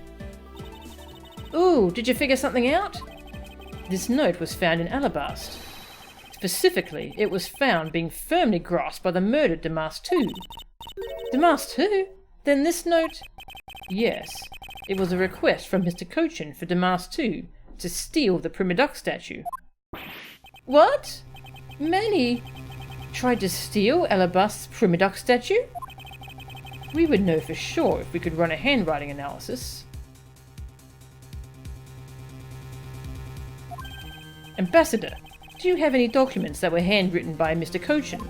Ooh, did you figure something out? This note was found in Alabast. Specifically, it was found being firmly grasped by the murdered Damas 2. Damas 2? Then this note... Yes, it was a request from Mr. Cochin for Damas 2 to steal the Prima Duck statue. What? Manny tried to steal Alabast's Prima Duck statue? We would know for sure if we could run a handwriting analysis. Ambassador, do you have any documents that were handwritten by Mr. Cochin?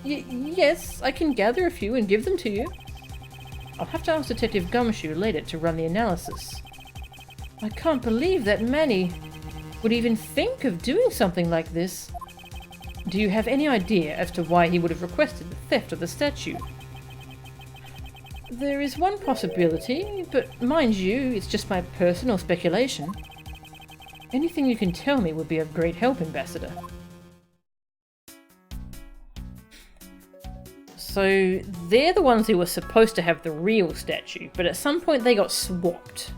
Yes, I can gather a few and give them to you. I'll have to ask Detective Gumshoe later to run the analysis. I can't believe that Manny would even think of doing something like this. Do you have any idea as to why he would have requested the theft of the statue? There is one possibility, but mind you, it's just my personal speculation. Anything you can tell me would be of great help, Ambassador. So, they're the ones who were supposed to have the real statue, but at some point they got swapped.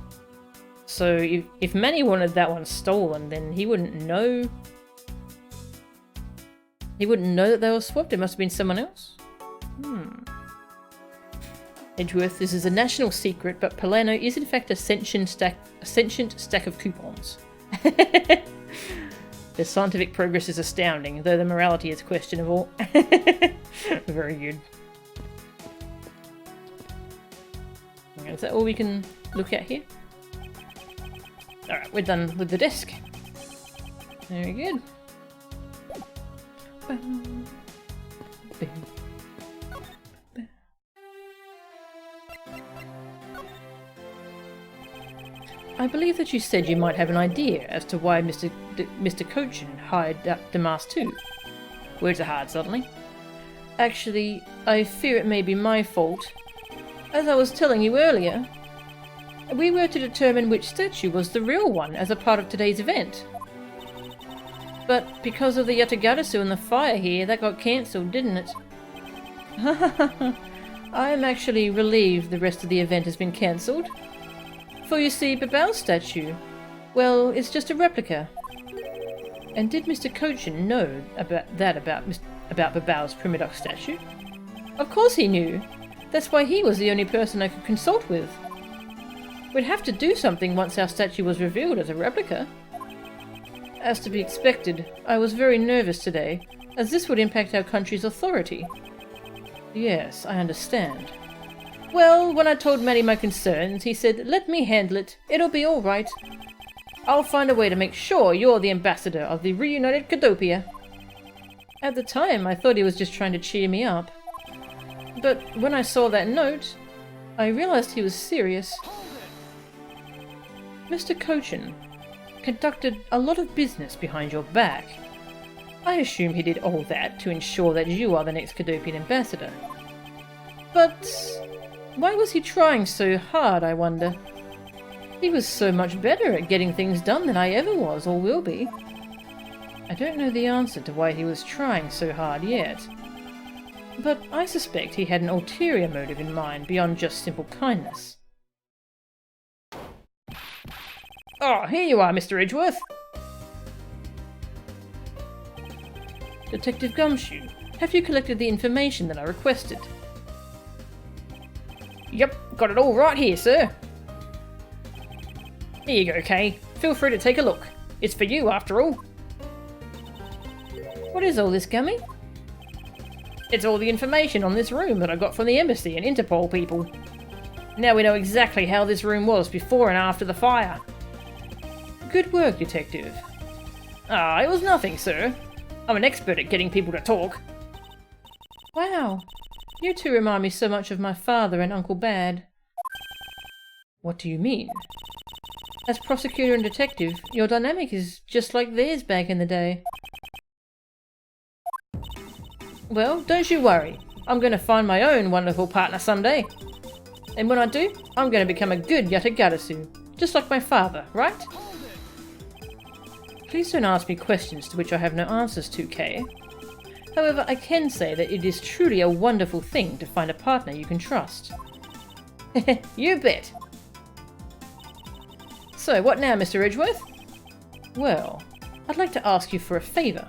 So, if Manny wanted that one stolen, then he wouldn't know. He wouldn't know that they were swapped. It must have been someone else. Edgeworth, this is a national secret, but Polano is in fact a sentient stack of coupons. The scientific progress is astounding, though the morality is questionable. Very good. Is that all we can look at here? Alright, we're done with the desk. Very good. I believe that you said you might have an idea as to why Mr. Cochin hired Damas too. Words are hard suddenly. Actually, I fear it may be my fault. As I was telling you earlier, we were to determine which statue was the real one as a part of today's event. But because of the Yatagarasu and the fire here, that got cancelled, didn't it? I am actually relieved the rest of the event has been cancelled. For you see, Babal's statue, well, it's just a replica. And did Mr. Cochin know about Babal's Primidoc statue? Of course he knew. That's why he was the only person I could consult with. We'd have to do something once our statue was revealed as a replica. As to be expected, I was very nervous today, as this would impact our country's authority. Yes, I understand. Well, when I told Manny my concerns, he said, "Let me handle it. It'll be all right. I'll find a way to make sure you're the ambassador of the reunited Cadopia." At the time, I thought he was just trying to cheer me up. But when I saw that note, I realized he was serious. Mr. Cochin conducted a lot of business behind your back. I assume he did all that to ensure that you are the next Cadopian ambassador. But why was he trying so hard, I wonder? He was so much better at getting things done than I ever was or will be. I don't know the answer to why he was trying so hard yet. But I suspect he had an ulterior motive in mind beyond just simple kindness. Oh, here you are, Mr. Edgeworth. Detective Gumshoe, have you collected the information that I requested? Yep, got it all right here, sir. Here you go, Kay. Feel free to take a look. It's for you, after all. What is all this, Gummy? It's all the information on this room that I got from the Embassy and Interpol people. Now we know exactly how this room was before and after the fire. Good work, Detective. Ah, it was nothing, sir. I'm an expert at getting people to talk. Wow, you two remind me so much of my father and Uncle Bad. What do you mean? As prosecutor and detective, your dynamic is just like theirs back in the day. Well, don't you worry. I'm going to find my own wonderful partner someday. And when I do, I'm going to become a good Yatagarasu, just like my father, right? Please don't ask me questions to which I have no answers to, Kay. However, I can say that it is truly a wonderful thing to find a partner you can trust. You bet! So, what now, Mr. Edgeworth? Well, I'd like to ask you for a favour.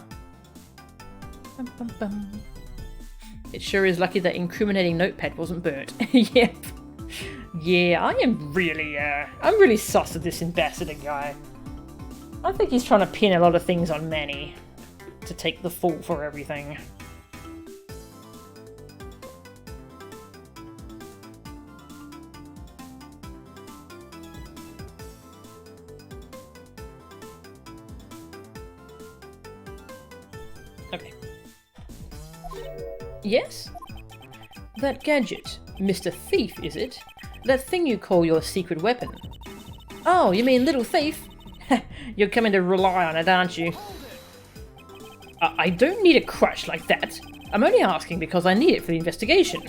Bum, bum, bum. It sure is lucky that incriminating notepad wasn't burnt. Yep. Yeah, I'm really sus of this ambassador guy. I think he's trying to pin a lot of things on Manny to take the fall for everything. Okay. Yes? That gadget, Mr. Thief, is it? That thing you call your secret weapon? Oh, you mean Little Thief? You're coming to rely on it, aren't you? I don't need a crutch like that. I'm only asking because I need it for the investigation.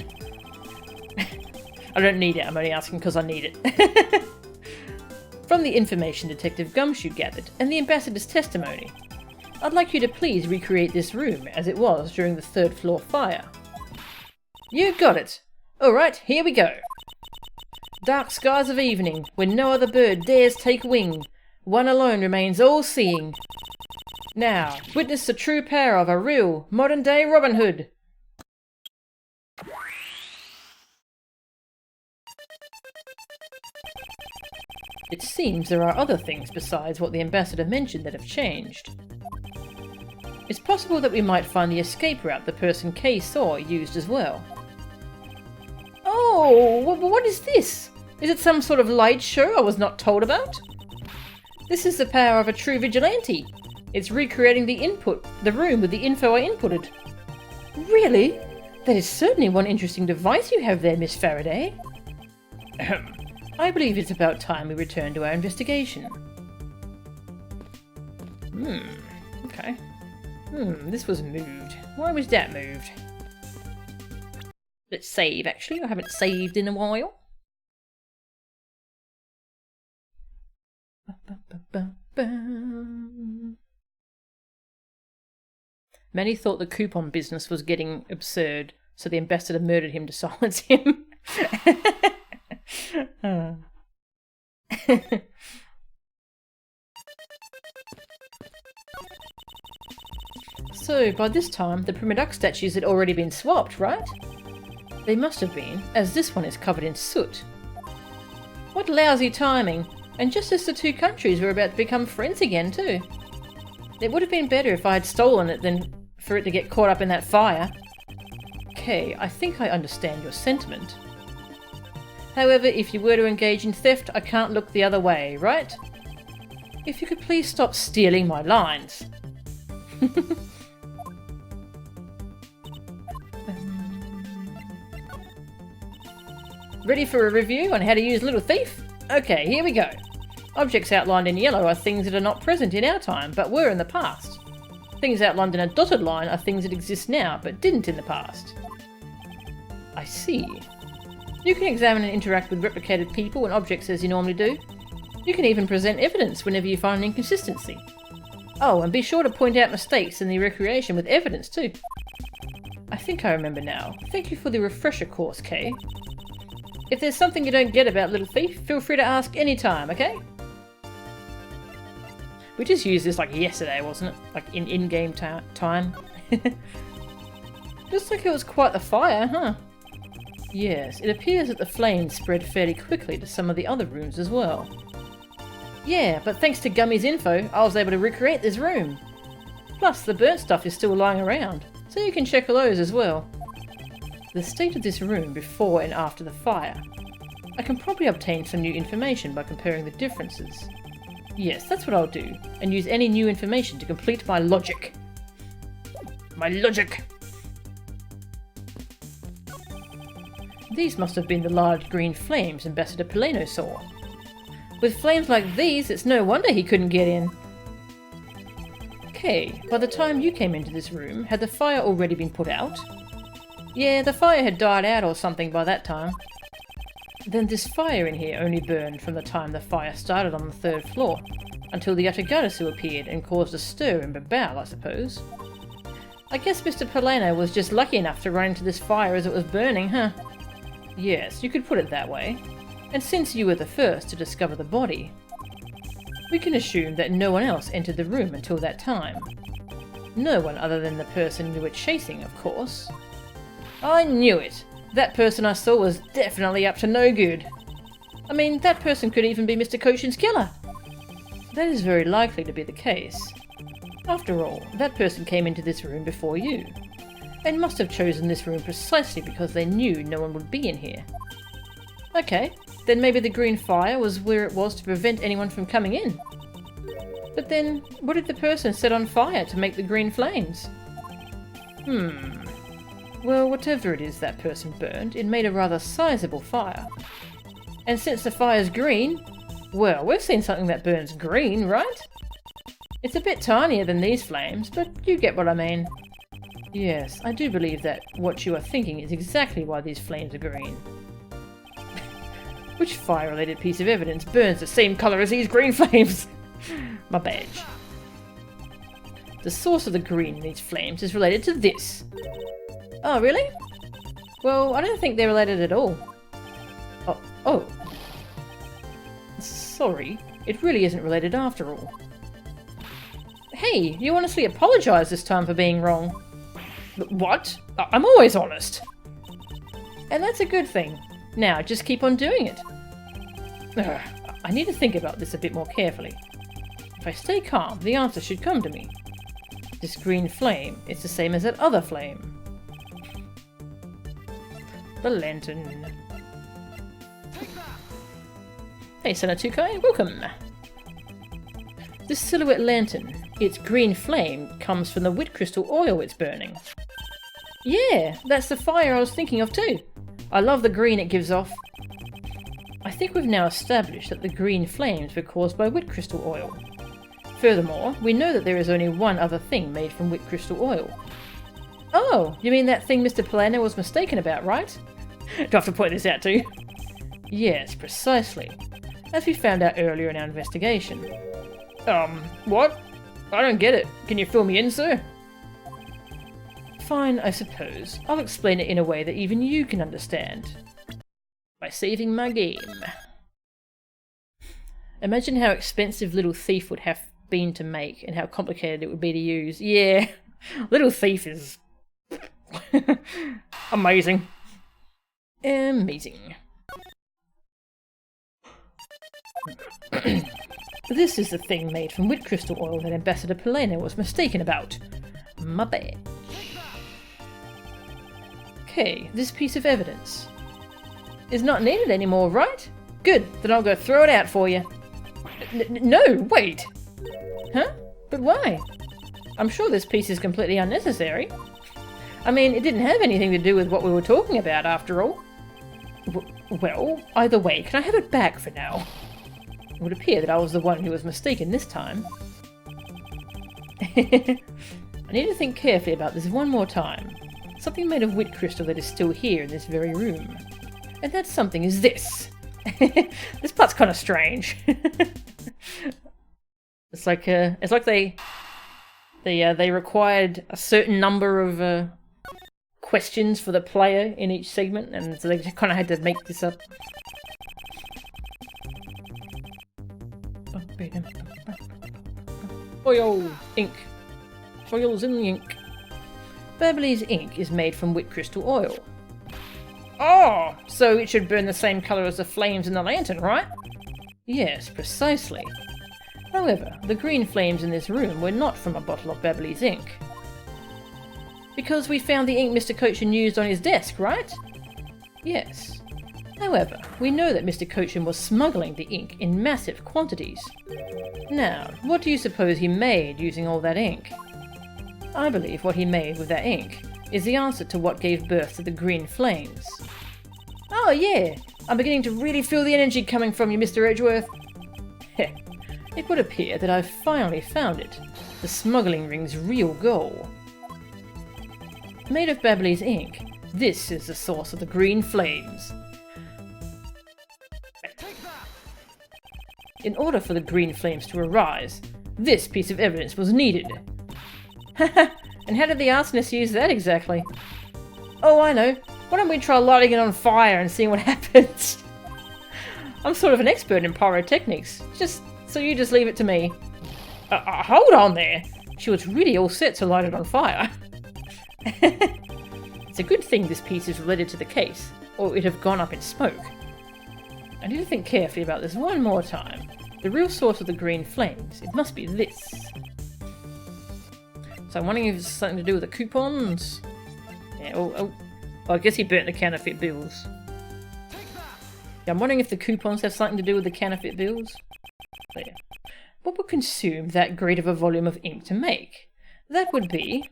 I don't need it, I'm only asking because I need it. From the information Detective Gumshoe gathered and the ambassador's testimony, I'd like you to please recreate this room as it was during the third floor fire. You got it. Alright, here we go. Dark skies of evening, when no other bird dares take wing, one alone remains all-seeing. Now, witness the true power of a real, modern-day Robin Hood. It seems there are other things besides what the ambassador mentioned that have changed. It's possible that we might find the escape route the person Kay saw used as well. Oh, what is this? Is it some sort of light show I was not told about? This is the power of a true vigilante. It's recreating the room with the info I inputted. Really? That is certainly one interesting device you have there, Miss Faraday. I believe it's about time we return to our investigation. Okay. This was moved. Why was that moved? Let's save, actually. I haven't saved in a while. Many thought the coupon business was getting absurd, so the ambassador murdered him to silence him. So, by this time, the prima duck statues had already been swapped, right? They must have been, as this one is covered in soot. What lousy timing, and just as the two countries were about to become friends again, too. It would have been better if I had stolen it than for it to get caught up in that fire. Okay, I think I understand your sentiment. However, if you were to engage in theft, I can't look the other way, right? If you could please stop stealing my lines. Ready for a review on how to use Little Thief? Okay, here we go. Objects outlined in yellow are things that are not present in our time, but were in the past. Things outlined in a dotted line are things that exist now, but didn't in the past. I see. You can examine and interact with replicated people and objects as you normally do. You can even present evidence whenever you find an inconsistency. Oh, and be sure to point out mistakes in the recreation with evidence too. I think I remember now. Thank you for the refresher course, Kay. If there's something you don't get about Little Thief, feel free to ask anytime, okay? We just used this like yesterday, wasn't it? Like in-game time. Looks like it was quite the fire, huh? Yes, it appears that the flames spread fairly quickly to some of the other rooms as well. Yeah, but thanks to Gummy's info, I was able to recreate this room. Plus, the burnt stuff is still lying around, so you can check those as well. The state of this room before and after the fire. I can probably obtain some new information by comparing the differences. Yes, that's what I'll do, and use any new information to complete my logic. My logic! These must have been the large green flames Ambassador Poleno saw. With flames like these, it's no wonder he couldn't get in. Okay, by the time you came into this room, had the fire already been put out? Yeah, the fire had died out or something by that time. Then this fire in here only burned from the time the fire started on the 3rd floor, until the Atagarasu appeared and caused a stir in Babao, I suppose. I guess Mr. Poleno was just lucky enough to run into this fire as it was burning, huh? Yes, you could put it that way. And since you were the first to discover the body, we can assume that no one else entered the room until that time. No one other than the person you were chasing, of course. I knew it! That person I saw was definitely up to no good. I mean, that person could even be Mr. Koshin's killer. That is very likely to be the case. After all, that person came into this room before you, and must have chosen this room precisely because they knew no one would be in here. Okay, then maybe the green fire was where it was to prevent anyone from coming in. But then, what did the person set on fire to make the green flames? Well, whatever it is that person burned, it made a rather sizable fire. And since the fire's green, well, we've seen something that burns green, right? It's a bit tinier than these flames, but you get what I mean. Yes, I do believe that what you are thinking is exactly why these flames are green. Which fire-related piece of evidence burns the same colour as these green flames? My badge. The source of the green in these flames is related to this. Oh, really? Well, I don't think they're related at all. Oh. Sorry, it really isn't related after all. Hey, you honestly apologise this time for being wrong. What? I'm always honest. And that's a good thing. Now, just keep on doing it. I need to think about this a bit more carefully. If I stay calm, the answer should come to me. This green flame is the same as that other flame. The lantern. Hey, Sanatukai, welcome! This silhouette lantern, its green flame, comes from the wit crystal oil it's burning. Yeah, that's the fire I was thinking of too. I love the green it gives off. I think we've now established that the green flames were caused by wit crystal oil. Furthermore, we know that there is only one other thing made from wit crystal oil. Oh, you mean that thing Mr. Plano was mistaken about, right? Do I have to point this out to you? Yes, precisely. As we found out earlier in our investigation. What? I don't get it. Can you fill me in, sir? Fine, I suppose. I'll explain it in a way that even you can understand. By saving my game. Imagine how expensive Little Thief would have been to make and how complicated it would be to use. Yeah, Little Thief is amazing. Amazing. This is the thing made from wit crystal oil that Ambassador Polena was mistaken about. My bad. Okay, this piece of evidence is not needed anymore, right? Good, then I'll go throw it out for you. No, wait! Huh? But why? I'm sure this piece is completely unnecessary. I mean, it didn't have anything to do with what we were talking about, after all. Well, either way, can I have it back for now? It would appear that I was the one who was mistaken this time. I need to think carefully about this one more time. Something made of wit crystal that is still here in this very room. And that something is this! This part's kind of strange. It's like they required a certain number of questions for the player in each segment, and so they just kind of had to make this up. Oil! Ink! Oil's in the ink. Babyliss ink is made from wit crystal oil. Oh! So it should burn the same colour as the flames in the lantern, right? Yes, precisely. However, the green flames in this room were not from a bottle of Babyliss ink. Because we found the ink Mr. Cochin used on his desk, right? Yes. However, we know that Mr. Cochin was smuggling the ink in massive quantities. Now, what do you suppose he made using all that ink? I believe what he made with that ink is the answer to what gave birth to the green flames. Oh yeah, I'm beginning to really feel the energy coming from you, Mr. Edgeworth. Heh, it would appear that I've finally found it, the smuggling ring's real goal. Made of Babyliss ink, this is the source of the green flames. In order for the green flames to arise, this piece of evidence was needed. Haha, and how did the arsonist use that exactly? Oh, I know. Why don't we try lighting it on fire and seeing what happens? I'm sort of an expert in pyrotechnics, so you just leave it to me. Hold on there. She was really all set to light it on fire. It's a good thing this piece is related to the case, or it would have gone up in smoke. I need to think carefully about this one more time. The real source of the green flames, it must be this. So I'm wondering if it's something to do with the coupons. Yeah, oh, I guess he burnt the counterfeit bills. Yeah, I'm wondering if the coupons have something to do with the counterfeit bills. There. What would consume that great of a volume of ink to make? That would be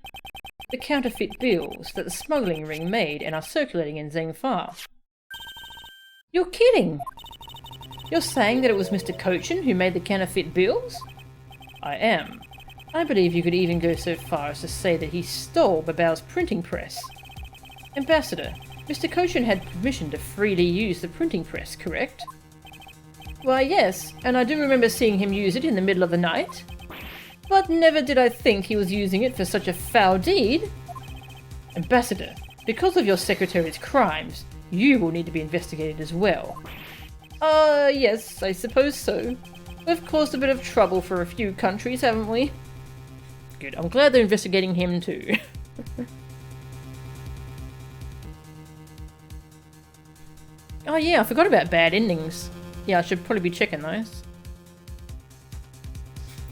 the counterfeit bills that the smuggling ring made and are circulating in Zengfar. You're kidding! You're saying that it was Mr. Cochin who made the counterfeit bills? I am. I believe you could even go so far as to say that he stole Babao's printing press. Ambassador, Mr. Cochin had permission to freely use the printing press, correct? Why, yes, and I do remember seeing him use it in the middle of the night. But never did I think he was using it for such a foul deed. Ambassador, because of your secretary's crimes, you will need to be investigated as well. Yes, I suppose so. We've caused a bit of trouble for a few countries, haven't we? Good, I'm glad they're investigating him too. Oh yeah, I forgot about bad endings. Yeah, I should probably be checking those.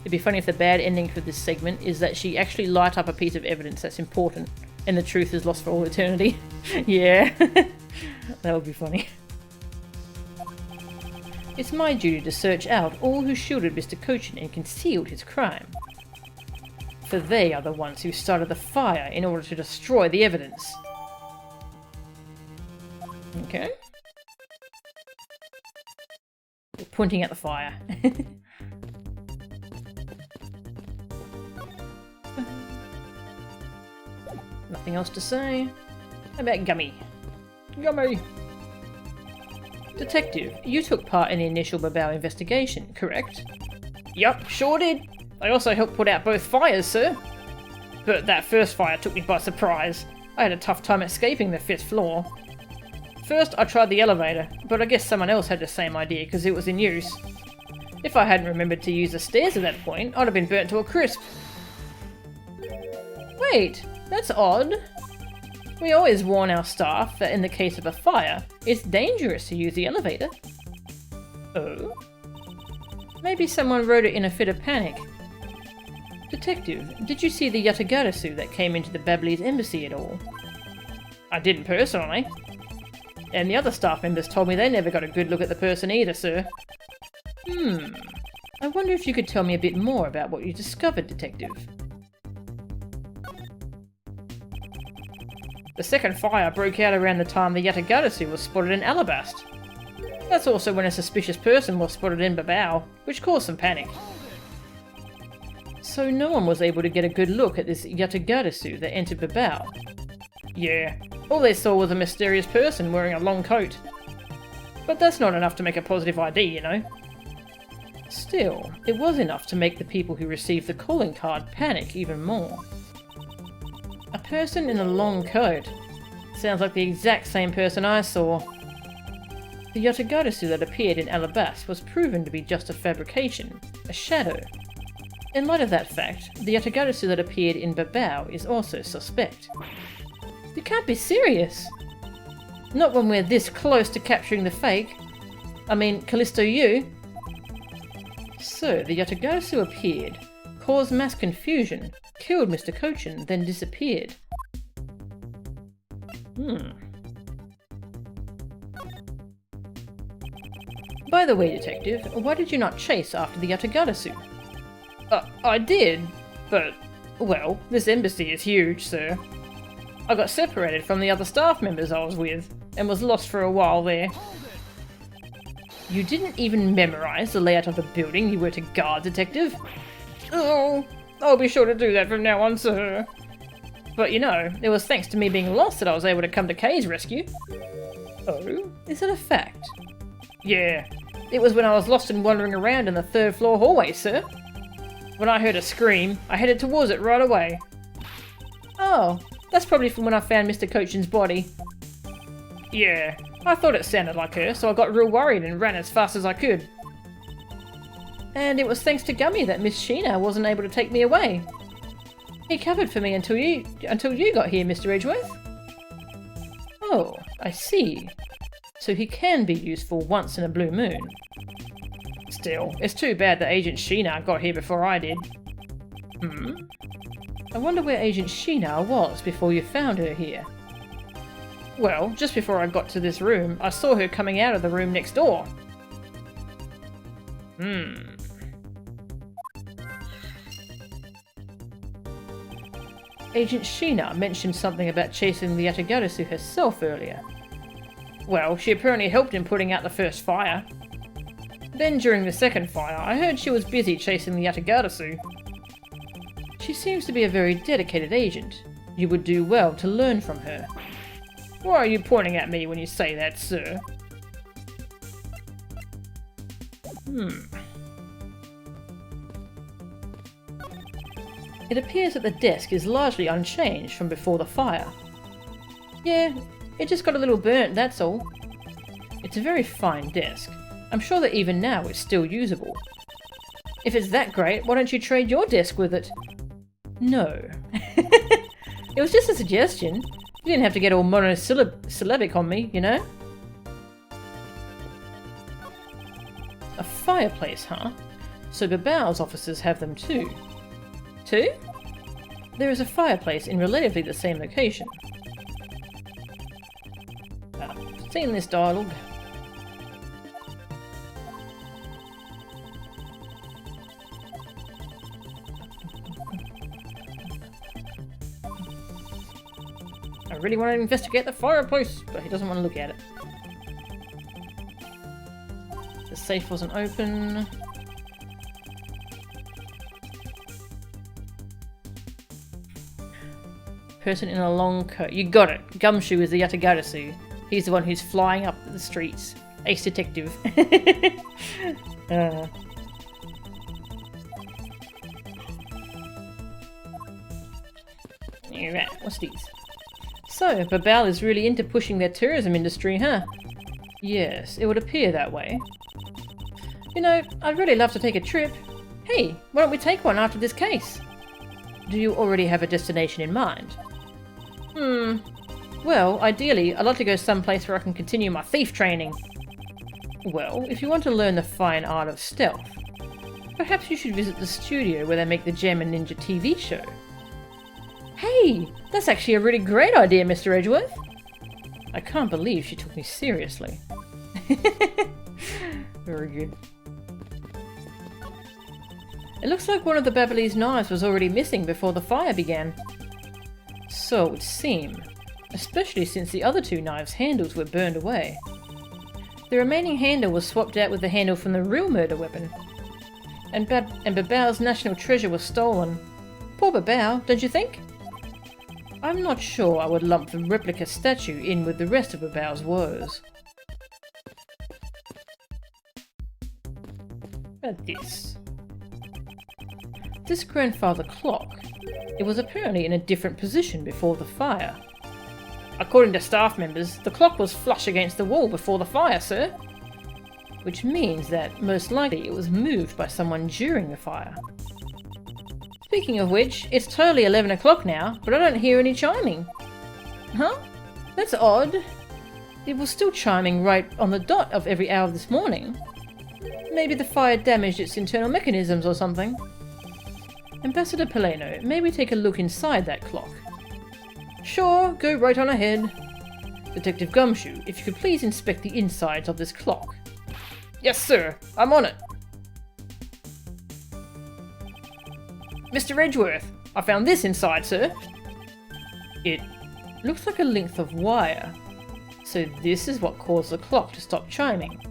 It'd be funny if the bad ending for this segment is that she actually light up a piece of evidence that's important and the truth is lost for all eternity. Yeah. That would be funny. It's my duty to search out all who shielded Mr. Cochin and concealed his crime. For they are the ones who started the fire in order to destroy the evidence. Okay. We're pointing at the fire. Nothing else to say. How about Gummy? Gummy! Detective, you took part in the initial Babao investigation, correct? Yup, sure did. I also helped put out both fires, sir. But that first fire took me by surprise. I had a tough time escaping the 5th floor. First, I tried the elevator, but I guess someone else had the same idea because it was in use. If I hadn't remembered to use the stairs at that point, I'd have been burnt to a crisp. Wait, that's odd. We always warn our staff that in the case of a fire, it's dangerous to use the elevator. Oh? Maybe someone wrote it in a fit of panic. Detective, did you see the Yatagarasu that came into the Babli's embassy at all? I didn't personally. And the other staff members told me they never got a good look at the person either, sir. I wonder if you could tell me a bit more about what you discovered, Detective. The second fire broke out around the time the Yatagarasu was spotted in Alabast. That's also when a suspicious person was spotted in Babao, which caused some panic. So no one was able to get a good look at this Yatagarasu that entered Babao. Yeah, all they saw was a mysterious person wearing a long coat. But that's not enough to make a positive ID, you know. Still, it was enough to make the people who received the calling card panic even more. A person in a long coat. Sounds like the exact same person I saw. The Yatagarasu that appeared in Alabast was proven to be just a fabrication, a shadow. In light of that fact, the Yatagarasu that appeared in Babao is also suspect. You can't be serious! Not when we're this close to capturing the fake. I mean, Callisto you. So, the Yatagarasu appeared, caused mass confusion, killed Mr. Cochin, then disappeared. By the way, Detective, why did you not chase after the Yatagarasu? I did, but, well, this embassy is huge, sir. I got separated from the other staff members I was with, and was lost for a while there. You didn't even memorize the layout of the building you were to guard, Detective? Oh, I'll be sure to do that from now on, sir. But you know, it was thanks to me being lost that I was able to come to Kay's rescue. Oh, is that a fact? Yeah, it was when I was lost and wandering around in the 3rd floor hallway, sir. When I heard a scream, I headed towards it right away. Oh, that's probably from when I found Mr. Cochin's body. Yeah, I thought it sounded like her, so I got real worried and ran as fast as I could. And it was thanks to Gummy that Miss Sheena wasn't able to take me away. He covered for me until you got here, Mr. Edgeworth. Oh, I see. So he can be useful once in a blue moon. Still, it's too bad that Agent Sheena got here before I did. I wonder where Agent Sheena was before you found her here. Well, just before I got to this room, I saw her coming out of the room next door. Agent Sheena mentioned something about chasing the Yatagarasu herself earlier. Well, she apparently helped in putting out the first fire. Then during the second fire, I heard she was busy chasing the Yatagarasu. She seems to be a very dedicated agent. You would do well to learn from her. Why are you pointing at me when you say that, sir? It appears that the desk is largely unchanged from before the fire. Yeah, it just got a little burnt, that's all. It's a very fine desk. I'm sure that even now it's still usable. If it's that great, why don't you trade your desk with it? No. It was just a suggestion. You didn't have to get all monosyllabic on me, you know? fireplace, huh? So Babao's officers have them too. Too? There is a fireplace in relatively the same location. Seen this dialogue. I really want to investigate the fireplace, but he doesn't want to look at it. The safe wasn't open. Person in a long coat. You got it. Gumshoe is the Yatagarasu. He's the one who's flying up the streets. Ace detective. Alright, what's these? So, Babao is really into pushing their tourism industry, huh? Yes, it would appear that way. You know, I'd really love to take a trip. Hey, why don't we take one after this case? Do you already have a destination in mind? Well, ideally, I'd like to go someplace where I can continue my thief training. Well, if you want to learn the fine art of stealth, perhaps you should visit the studio where they make the Gem and Ninja TV show. Hey, that's actually a really great idea, Mr. Edgeworth. I can't believe she took me seriously. Very good. It looks like one of the Babalese knives was already missing before the fire began. So it would seem, especially since the other two knives' handles were burned away. The remaining handle was swapped out with the handle from the real murder weapon. And Babao's national treasure was stolen. Poor Babao, don't you think? I'm not sure I would lump the replica statue in with the rest of Babao's woes. About this. This grandfather clock. It was apparently in a different position before the fire. According to staff members, the clock was flush against the wall before the fire, sir. Which means that, most likely, it was moved by someone during the fire. Speaking of which, it's totally 11 o'clock now, but I don't hear any chiming. Huh? That's odd. It was still chiming right on the dot of every hour this morning. Maybe the fire damaged its internal mechanisms or something. Ambassador Peleno, may we take a look inside that clock? Sure, go right on ahead. Detective Gumshoe, if you could please inspect the insides of this clock. Yes, sir. I'm on it. Mr. Edgeworth, I found this inside, sir. It looks like a length of wire. So this is what caused the clock to stop chiming.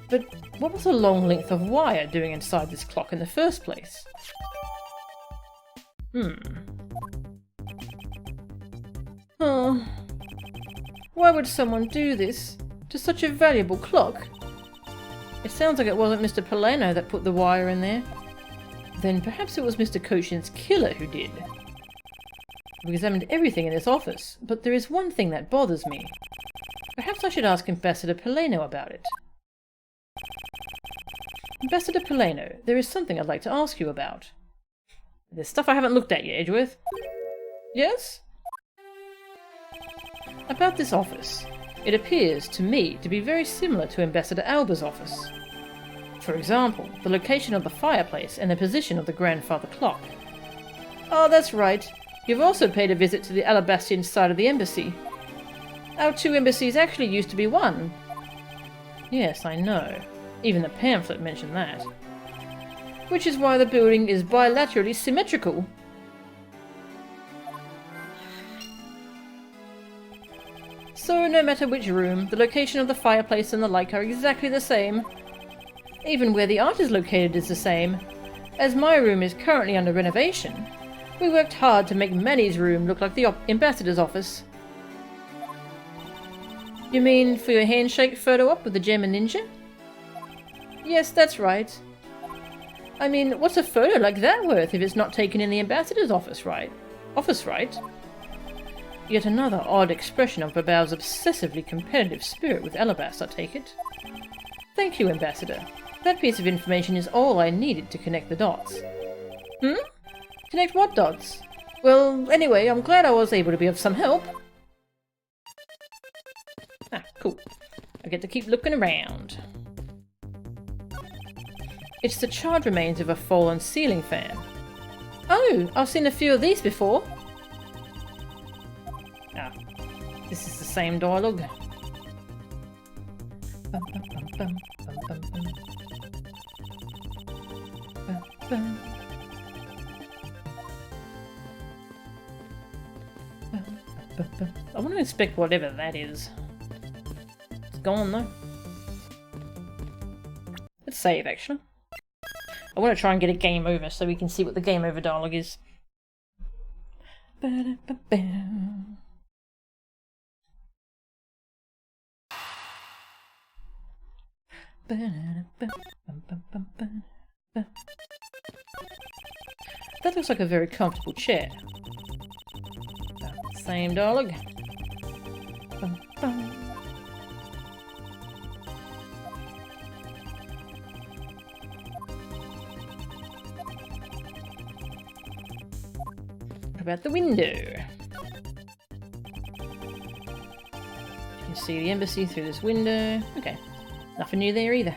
But what was a long length of wire doing inside this clock in the first place? Oh, why would someone do this to such a valuable clock? It sounds like it wasn't Mr. Peleno that put the wire in there. Then perhaps it was Mr. Koshin's killer who did. We've examined everything in this office, but there is one thing that bothers me. Perhaps I should ask Ambassador Peleno about it. Ambassador Peleno, there is something I'd like to ask you about. There's stuff I haven't looked at yet, Edgeworth. Yes? About this office. It appears to me to be very similar to Ambassador Alba's office. For example, the location of the fireplace and the position of the grandfather clock. Oh, that's right. You've also paid a visit to the Alabastian side of the embassy. Our two embassies actually used to be one. Yes, I know. Even the pamphlet mentioned that. Which is why the building is bilaterally symmetrical. So no matter which room, the location of the fireplace and the like are exactly the same. Even where the art is located is the same. As my room is currently under renovation, we worked hard to make Manny's room look like the ambassador's office. You mean for your handshake photo op with the Gem and Ninja? Yes, that's right. I mean, what's a photo like that worth if it's not taken in the ambassador's office, right? Yet another odd expression of Babao's obsessively competitive spirit with Elabas, I take it. Thank you, Ambassador. That piece of information is all I needed to connect the dots. Connect what dots? Well, anyway, I'm glad I was able to be of some help. Ah, cool. I get to keep looking around. It's the charred remains of a fallen ceiling fan. Oh, I've seen a few of these before. Ah, this is the same dialogue. Bum, bum, bum, bum, bum, bum, bum. Bum, bum. I want to inspect whatever that is. It's gone though. Let's save actually. I want to try and get a game over so we can see what the game over dialogue is. That looks like a very comfortable chair. Same dialogue. Bum, bum. What about the window? You can see the embassy through this window. Okay, nothing new there either.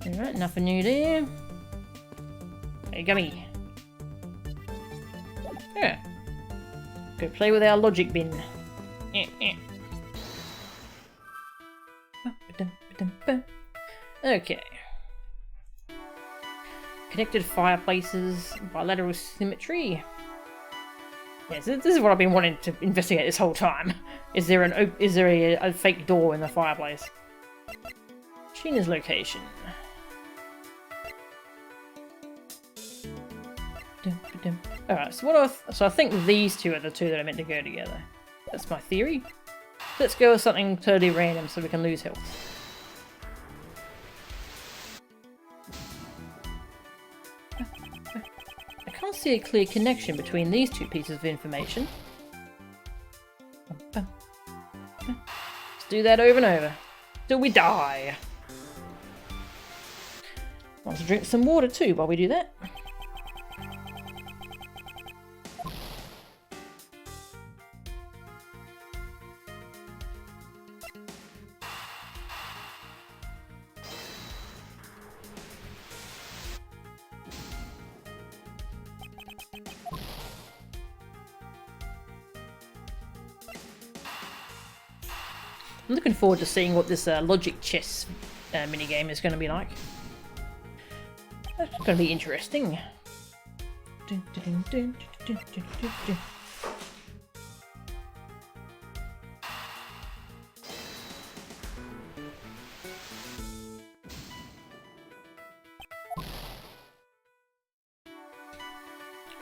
Alright, nothing new there. Hey, gummy. Yeah. Go play with our logic bin. Okay. Connected fireplaces, bilateral symmetry. Yes, this is what I've been wanting to investigate this whole time. Is there a fake door in the fireplace? Sheena's location. Alright, so I think these two are the two that are meant to go together. That's my theory. Let's go with something totally random so we can lose health. I can't see a clear connection between these two pieces of information. Let's do that over and over. Till we die. Want to drink some water too while we do that. I'm looking forward to seeing what this logic chess minigame is going to be like. That's going to be interesting.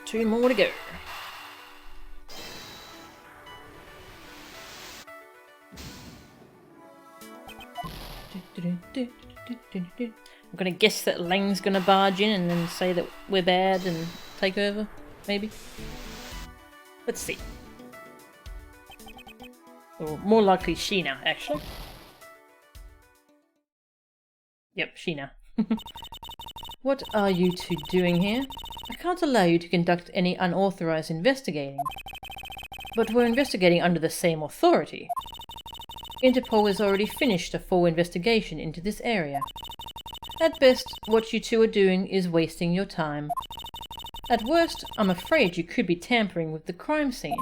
Two more to go. I'm gonna guess that Lang's gonna barge in and then say that we're bad and take over, maybe? Let's see. Or more likely Sheena, actually. Yep, Sheena. What are you two doing here? I can't allow you to conduct any unauthorized investigating. But we're investigating under the same authority. Interpol has already finished a full investigation into this area. At best, what you two are doing is wasting your time. At worst, I'm afraid you could be tampering with the crime scene.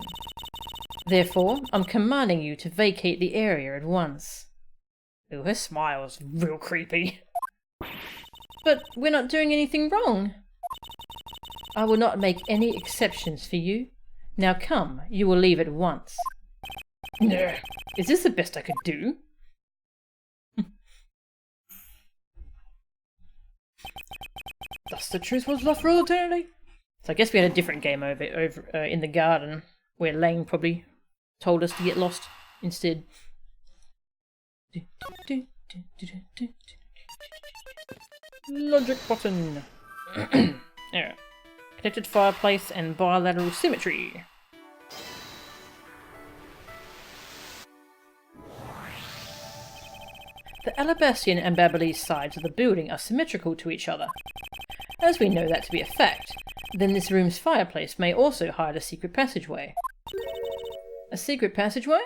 Therefore, I'm commanding you to vacate the area at once. Ooh, her smile is real creepy. But we're not doing anything wrong. I will not make any exceptions for you. Now come, you will leave at once. No. Is this the best I could do? Thus the truth was lost for all eternity. So I guess we had a different game over in the garden, where Lane probably told us to get lost instead. Logic button. Yeah. Connected fireplace and bilateral symmetry. The Alabastian and Babyliss sides of the building are symmetrical to each other. As we know that to be a fact, then this room's fireplace may also hide a secret passageway. A secret passageway?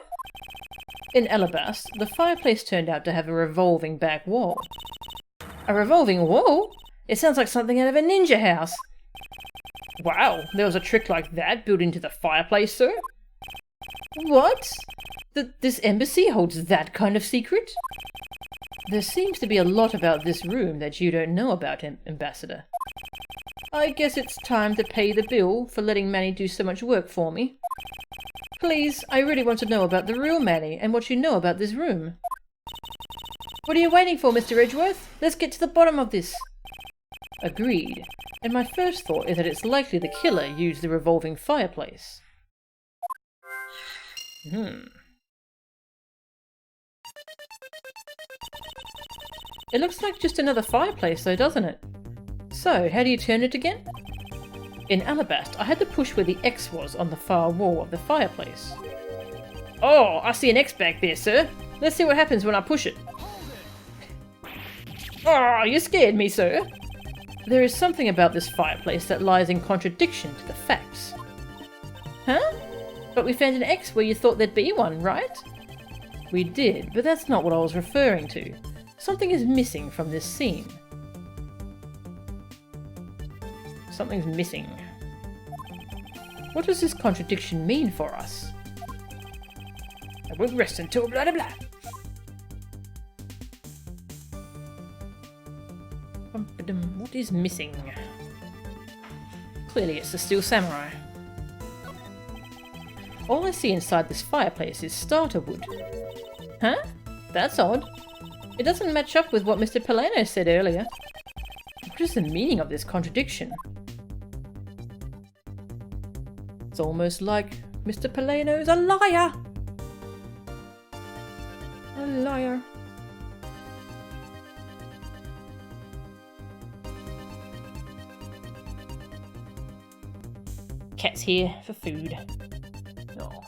In Alabast, the fireplace turned out to have a revolving back wall. A revolving wall? It sounds like something out of a ninja house. Wow, there was a trick like that built into the fireplace, sir? What? This embassy holds that kind of secret? There seems to be a lot about this room that you don't know about, Ambassador. I guess it's time to pay the bill for letting Manny do so much work for me. Please, I really want to know about the real Manny and what you know about this room. What are you waiting for, Mr. Edgeworth? Let's get to the bottom of this. Agreed. And my first thought is that it's likely the killer used the revolving fireplace. It looks like just another fireplace though, doesn't it? So, how do you turn it again? In Alabast, I had to push where the X was on the far wall of the fireplace. Oh, I see an X back there, sir. Let's see what happens when I push it. Oh, you scared me, sir. There is something about this fireplace that lies in contradiction to the facts. Huh? But we found an X where you thought there'd be one, right? We did, but that's not what I was referring to. Something is missing from this scene. Something's missing. What does this contradiction mean for us? I won't rest until blah blah blah. What is missing? Clearly it's the Steel Samurai. All I see inside this fireplace is starter wood. Huh? That's odd. It doesn't match up with what Mr. Polano said earlier. What is the meaning of this contradiction? It's almost like Mr. Polano's a liar! A liar. Cat's here for food. Oh.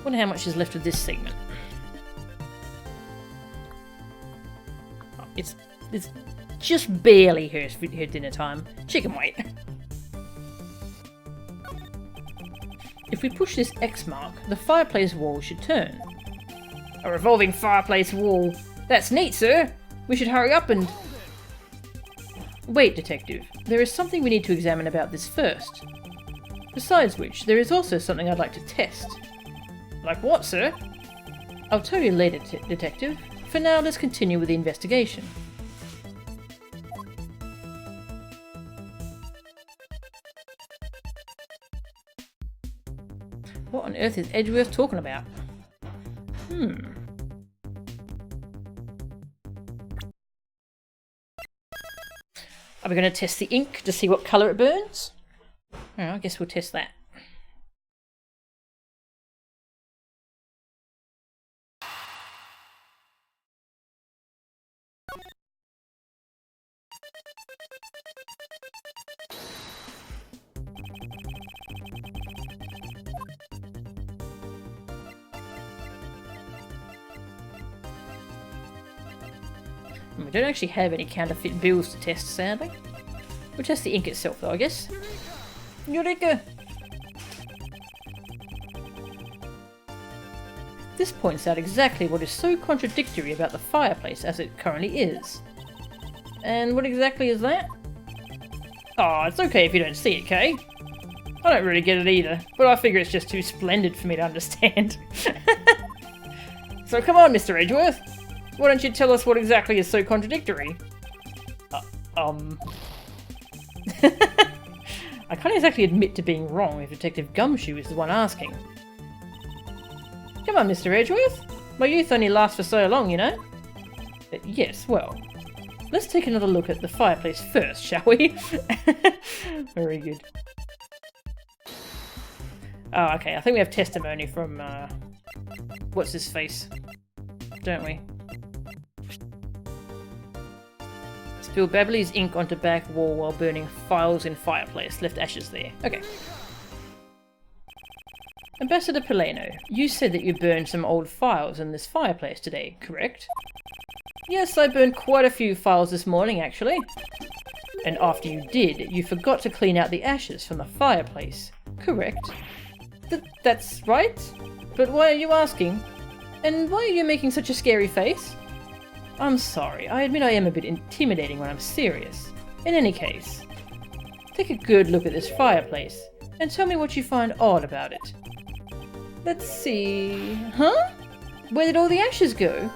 Wonder how much is left of this segment. Oh, it's just barely her dinner time. She can wait. If we push this X mark, the fireplace wall should turn. A revolving fireplace wall. That's neat, sir. We should hurry up and... Wait, Detective. There is something we need to examine about this first. Besides which, there is also something I'd like to test. Like what, sir? I'll tell you later, Detective. For now, let's continue with the investigation. What on earth is Edgeworth talking about? Are we going to test the ink to see what colour it burns? Oh, I guess we'll test that. We don't actually have any counterfeit bills to test, sadly. We'll test the ink itself though, I guess. Eureka! This points out exactly what is so contradictory about the fireplace as it currently is. And what exactly is that? Oh, it's okay if you don't see it, Kay. I don't really get it either, but I figure it's just too splendid for me to understand. So come on, Mr. Edgeworth. Why don't you tell us what exactly is so contradictory? I can't exactly admit to being wrong if Detective Gumshoe is the one asking. Come on, Mr. Edgeworth. My youth only lasts for so long, you know? Yes, well, let's take another look at the fireplace first, shall we? Very good. Oh, okay, I think we have testimony from, what's his face? Don't we? Spilled Babyliss ink onto back wall while burning files in fireplace. Left ashes there. Okay. Ambassador Polano, you said that you burned some old files in this fireplace today, correct? Yes, I burned quite a few files this morning, actually. And after you did, you forgot to clean out the ashes from the fireplace, correct? That's right. But why are you asking? And why are you making such a scary face? I'm sorry, I admit I am a bit intimidating when I'm serious. In any case, take a good look at this fireplace, and tell me what you find odd about it. Let's see... Huh? Where did all the ashes go?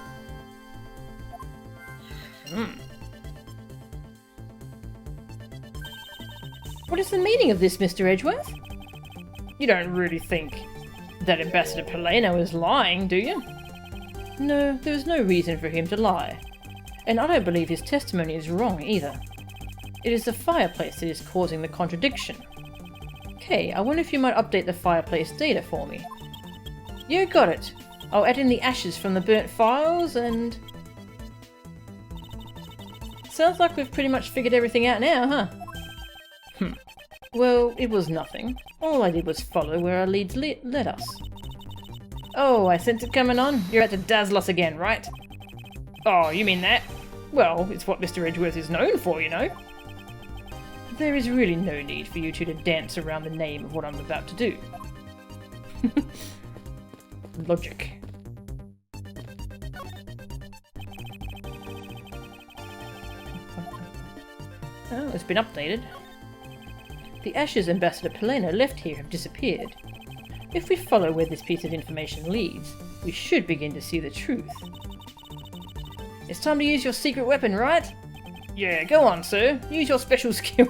What is the meaning of this, Mr. Edgeworth? You don't really think that Ambassador Polano is lying, do you? No, there is no reason for him to lie. And I don't believe his testimony is wrong either. It is the fireplace that is causing the contradiction. Okay, I wonder if you might update the fireplace data for me. You got it. I'll add in the ashes from the burnt files and... Sounds like we've pretty much figured everything out now, huh? Well, it was nothing. All I did was follow where our leads led us. Oh, I sense it coming on. You're about to dazzle us again, right? Oh, you mean that? Well, it's what Mr. Edgeworth is known for, you know. There is really no need for you two to dance around the name of what I'm about to do. Logic. Oh, it's been updated. The ashes Ambassador Polano left here have disappeared. If we follow where this piece of information leads, we should begin to see the truth. It's time to use your secret weapon, right? Yeah, go on, sir. Use your special skill.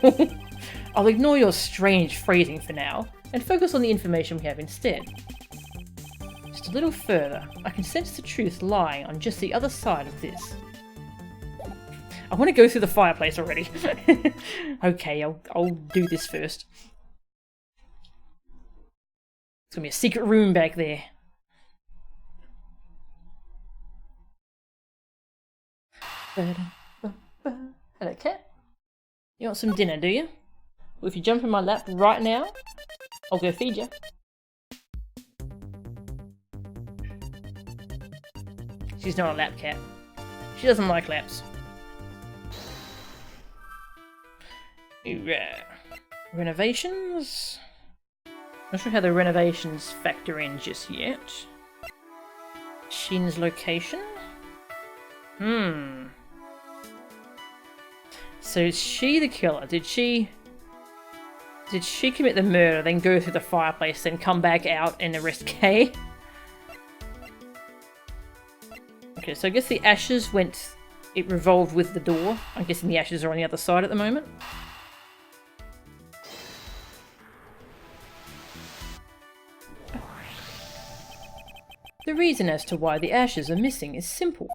I'll ignore your strange phrasing for now, and focus on the information we have instead. Just a little further, I can sense the truth lying on just the other side of this. I want to go through the fireplace already. Okay, I'll do this first. It's gonna be a secret room back there. Hello, cat. You want some dinner, do you? Well, if you jump in my lap right now, I'll go feed you. She's not a lap cat. She doesn't like laps. Renovations? Not sure how the renovations factor in just yet. Shin's location? So is she the killer? Did she commit the murder, then go through the fireplace, then come back out and arrest Kay? Okay, so I guess the ashes went... It revolved with the door. I'm guessing the ashes are on the other side at the moment. The reason as to why the ashes are missing is simple.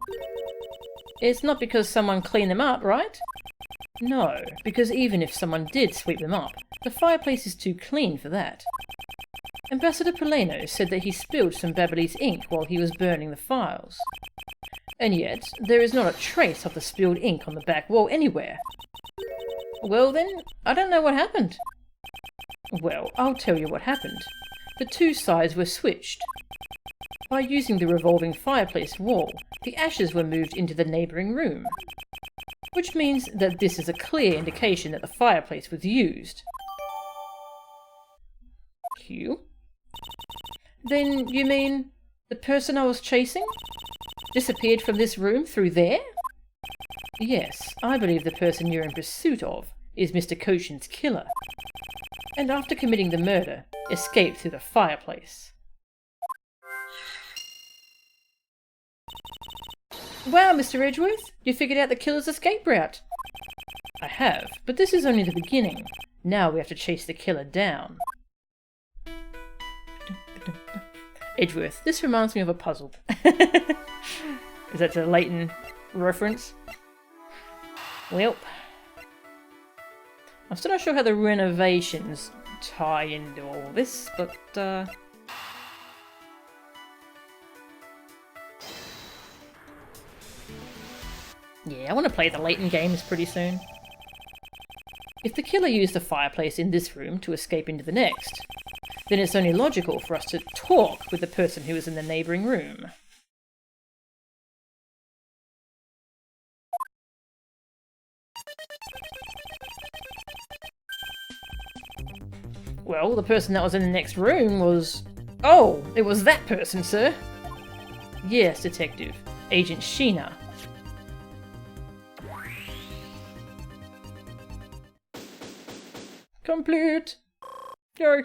It's not because someone cleaned them up, right? No, because even if someone did sweep them up, the fireplace is too clean for that. Ambassador Polano said that he spilled some Babyliss ink while he was burning the files. And yet, there is not a trace of the spilled ink on the back wall anywhere. Well then, I don't know what happened. Well, I'll tell you what happened. The two sides were switched. By using the revolving fireplace wall, the ashes were moved into the neighbouring room. Which means that this is a clear indication that the fireplace was used. Q? Then you mean the person I was chasing disappeared from this room through there? Yes, I believe the person you're in pursuit of is Mr. Koshin's killer. And after committing the murder, escaped through the fireplace. Wow, Mr. Edgeworth, you figured out the killer's escape route. I have, but this is only the beginning. Now we have to chase the killer down. Edgeworth, this reminds me of a puzzle. Is that a Leighton reference? Well, I'm still not sure how the renovations tie into all this, but yeah, I want to play the Leighton games pretty soon. If the killer used the fireplace in this room to escape into the next, then it's only logical for us to talk with the person who is in the neighbouring room. Well, the person that was in the next room was... Oh, it was that person, sir. Yes, Detective. Agent Sheena. Complete. Go.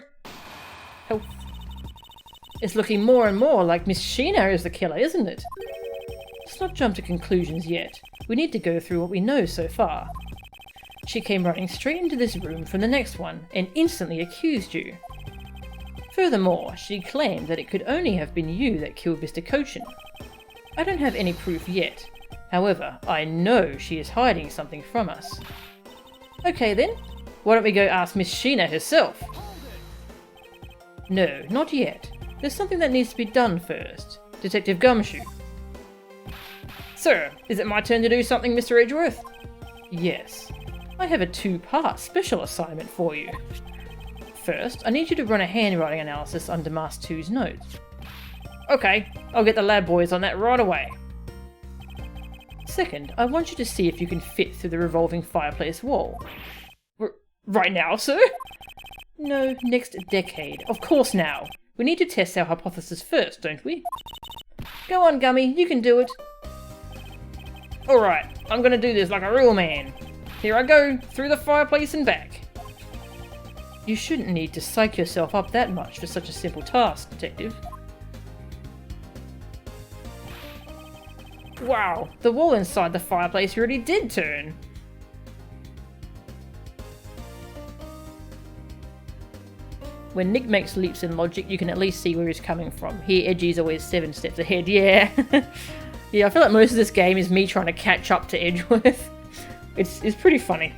Health. It's looking more and more like Miss Sheena is the killer, isn't it? Let's not jump to conclusions yet. We need to go through what we know so far. She came running straight into this room from the next one and instantly accused you. Furthermore, she claimed that it could only have been you that killed Mr. Cochin. I don't have any proof yet. However, I know she is hiding something from us. Okay then, why don't we go ask Miss Sheena herself? No, not yet. There's something that needs to be done first. Detective Gumshoe. Sir, is it my turn to do something, Mr. Edgeworth? Yes. I have a two-part special assignment for you. First, I need you to run a handwriting analysis under Master 2's notes. Okay, I'll get the lab boys on that right away. Second, I want you to see if you can fit through the revolving fireplace wall. Right now, sir? No, next decade. Of course now. We need to test our hypothesis first, don't we? Go on, Gummy, you can do it. Alright, I'm gonna do this like a real man. Here I go, through the fireplace and back. You shouldn't need to psych yourself up that much for such a simple task, Detective. Wow, the wall inside the fireplace really did turn. When Nick makes leaps in logic, you can at least see where he's coming from. Here, Edgy's always 7 steps ahead, yeah. Yeah, I feel like most of this game is me trying to catch up to Edgeworth. It's pretty funny.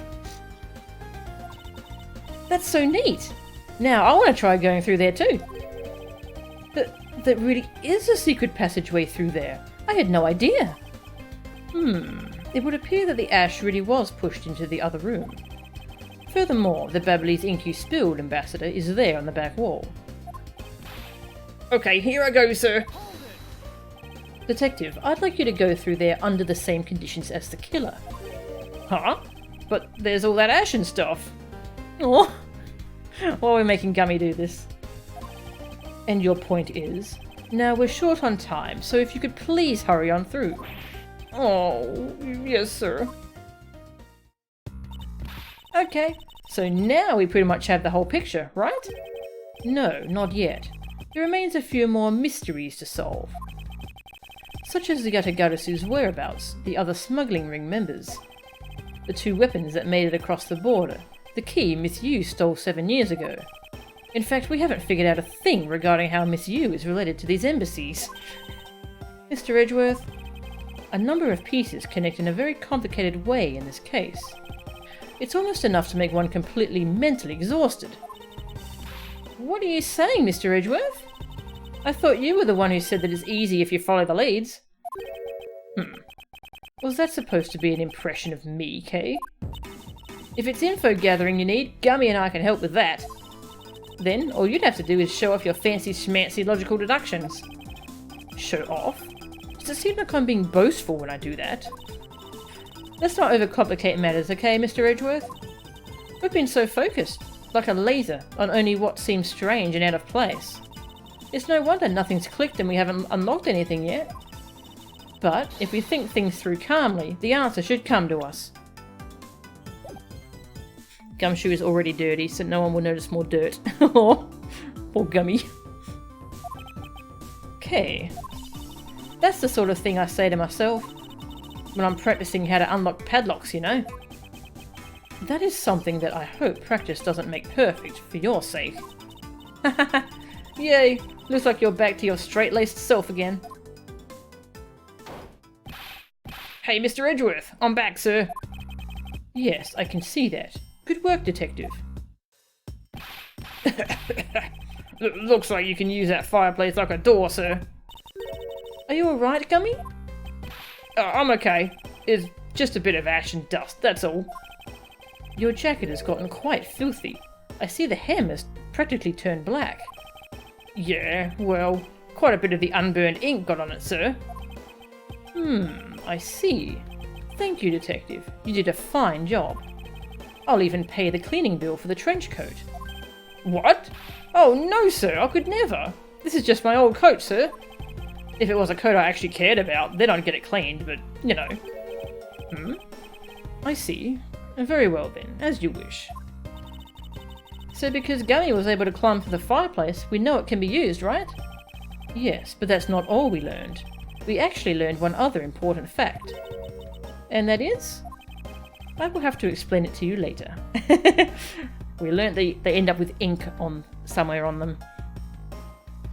That's so neat! Now, I want to try going through there too. That really is a secret passageway through there. I had no idea. It would appear that the ash really was pushed into the other room. Furthermore, the Babbly's ink you spilled, Ambassador, is there on the back wall. Okay, here I go, sir. Detective, I'd like you to go through there under the same conditions as the killer. Huh? But there's all that ash and stuff. Oh, why are we making Gummy do this? And your point is? Now we're short on time, so if you could please hurry on through. Oh, yes, sir. Okay, so now we pretty much have the whole picture, right? No, not yet. There remains a few more mysteries to solve. Such as the Yatagarasu's whereabouts, the other smuggling ring members, the 2 weapons that made it across the border, the key Miss Yu stole 7 years ago. In fact, we haven't figured out a thing regarding how Miss Yu is related to these embassies. Mr. Edgeworth, a number of pieces connect in a very complicated way in this case. It's almost enough to make one completely mentally exhausted. What are you saying, Mr. Edgeworth? I thought you were the one who said that it's easy if you follow the leads. Was that supposed to be an impression of me, Kay? If it's info gathering you need, Gummy and I can help with that. Then, all you'd have to do is show off your fancy schmancy logical deductions. Show off? Does it seem like I'm being boastful when I do that? Let's not overcomplicate matters, okay, Mr. Edgeworth? We've been so focused, like a laser, on only what seems strange and out of place. It's no wonder nothing's clicked and we haven't unlocked anything yet. But, if we think things through calmly, the answer should come to us. Gumshoe is already dirty, so no one will notice more dirt. Poor Gummy. Okay. That's the sort of thing I say to myself when I'm practicing how to unlock padlocks, you know. That is something that I hope practice doesn't make perfect for your sake. Yay! Looks like you're back to your straight-laced self again. Hey, Mr. Edgeworth, I'm back, sir. Yes, I can see that. Good work, Detective. Looks like you can use that fireplace like a door, sir. Are you alright, Gummy? I'm okay. It's just a bit of ash and dust, that's all. Your jacket has gotten quite filthy. I see the hem has practically turned black. Yeah, well, quite a bit of the unburned ink got on it, sir. I see. Thank you, Detective. You did a fine job. I'll even pay the cleaning bill for the trench coat. What? Oh, no, sir, I could never. This is just my old coat, sir. If it was a coat I actually cared about, then I'd get it cleaned, but, you know. I see. Very well then, as you wish. So because Gummy was able to climb through the fireplace, we know it can be used, right? Yes, but that's not all we learned. We actually learned one other important fact. And that is? I will have to explain it to you later. We learned they end up with ink on somewhere on them.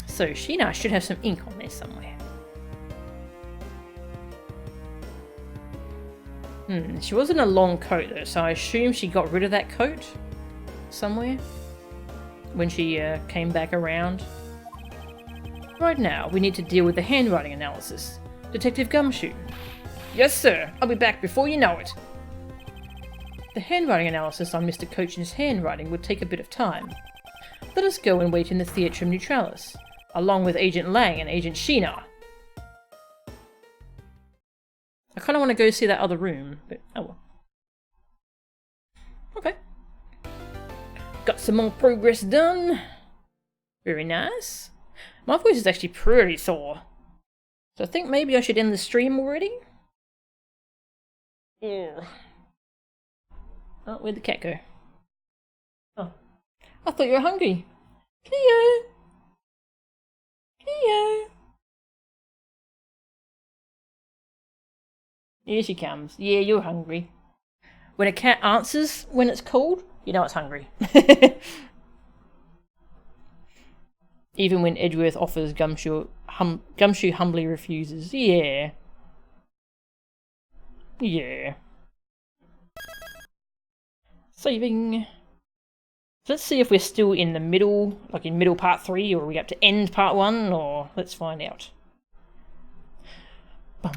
So Sheena should have some ink on there somewhere. She wasn't a long coat though, so I assume she got rid of that coat somewhere when she came back around. Right now, we need to deal with the handwriting analysis. Detective Gumshoe. Yes, sir. I'll be back before you know it. The handwriting analysis on Mr. Cochin's handwriting would take a bit of time. Let us go and wait in the Theatrum Neutralis, along with Agent Lang and Agent Sheena. I kind of want to go see that other room, but oh well. Okay. Got some more progress done. Very nice. My voice is actually pretty sore. So I think maybe I should end the stream already? Ugh. Oh, where'd the cat go? Oh. I thought you were hungry. Cleo! Cleo! Here she comes. Yeah, you're hungry. When a cat answers when it's called, you know it's hungry. Even when Edgeworth offers, Gumshoe humbly refuses. Yeah. Yeah. Saving. Let's see if we're still in the middle, like in middle part 3, or are we up to end part 1, or let's find out. Kind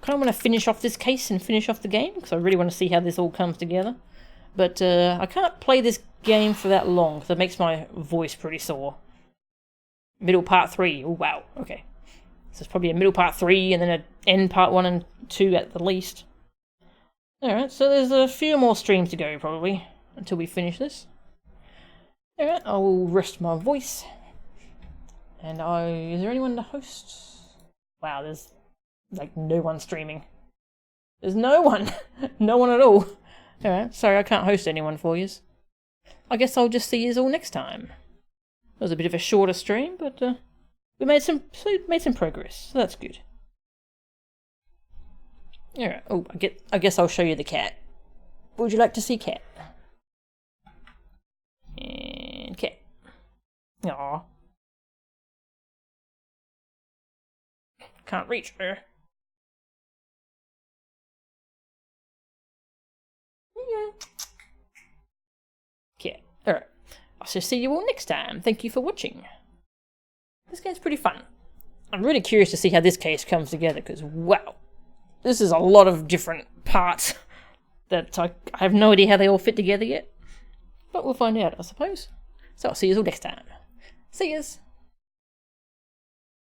of want to finish off this case and finish off the game, because I really want to see how this all comes together. But I can't play this game for that long, because it makes my voice pretty sore. Middle part 3, oh wow, okay. So it's probably a middle part 3, and then an end part 1 and 2 at the least. Alright, so there's a few more streams to go, probably, until we finish this. Alright, I will rest my voice. And is there anyone to host? Wow, there's like no one streaming. There's no one! No one at all. Alright, sorry I can't host anyone for you. I guess I'll just see you all next time. It was a bit of a shorter stream, but we made some progress, so that's good. Alright, oh, I guess I'll show you the cat. Would you like to see cat? And cat. Aww. Can't reach her. Yeah. Cat. Alright. I'll see you all next time. Thank you for watching. This game's pretty fun. I'm really curious to see how this case comes together, because wow. This is a lot of different parts that I have no idea how they all fit together yet. But we'll find out, I suppose. So I'll see you all next time. See yous!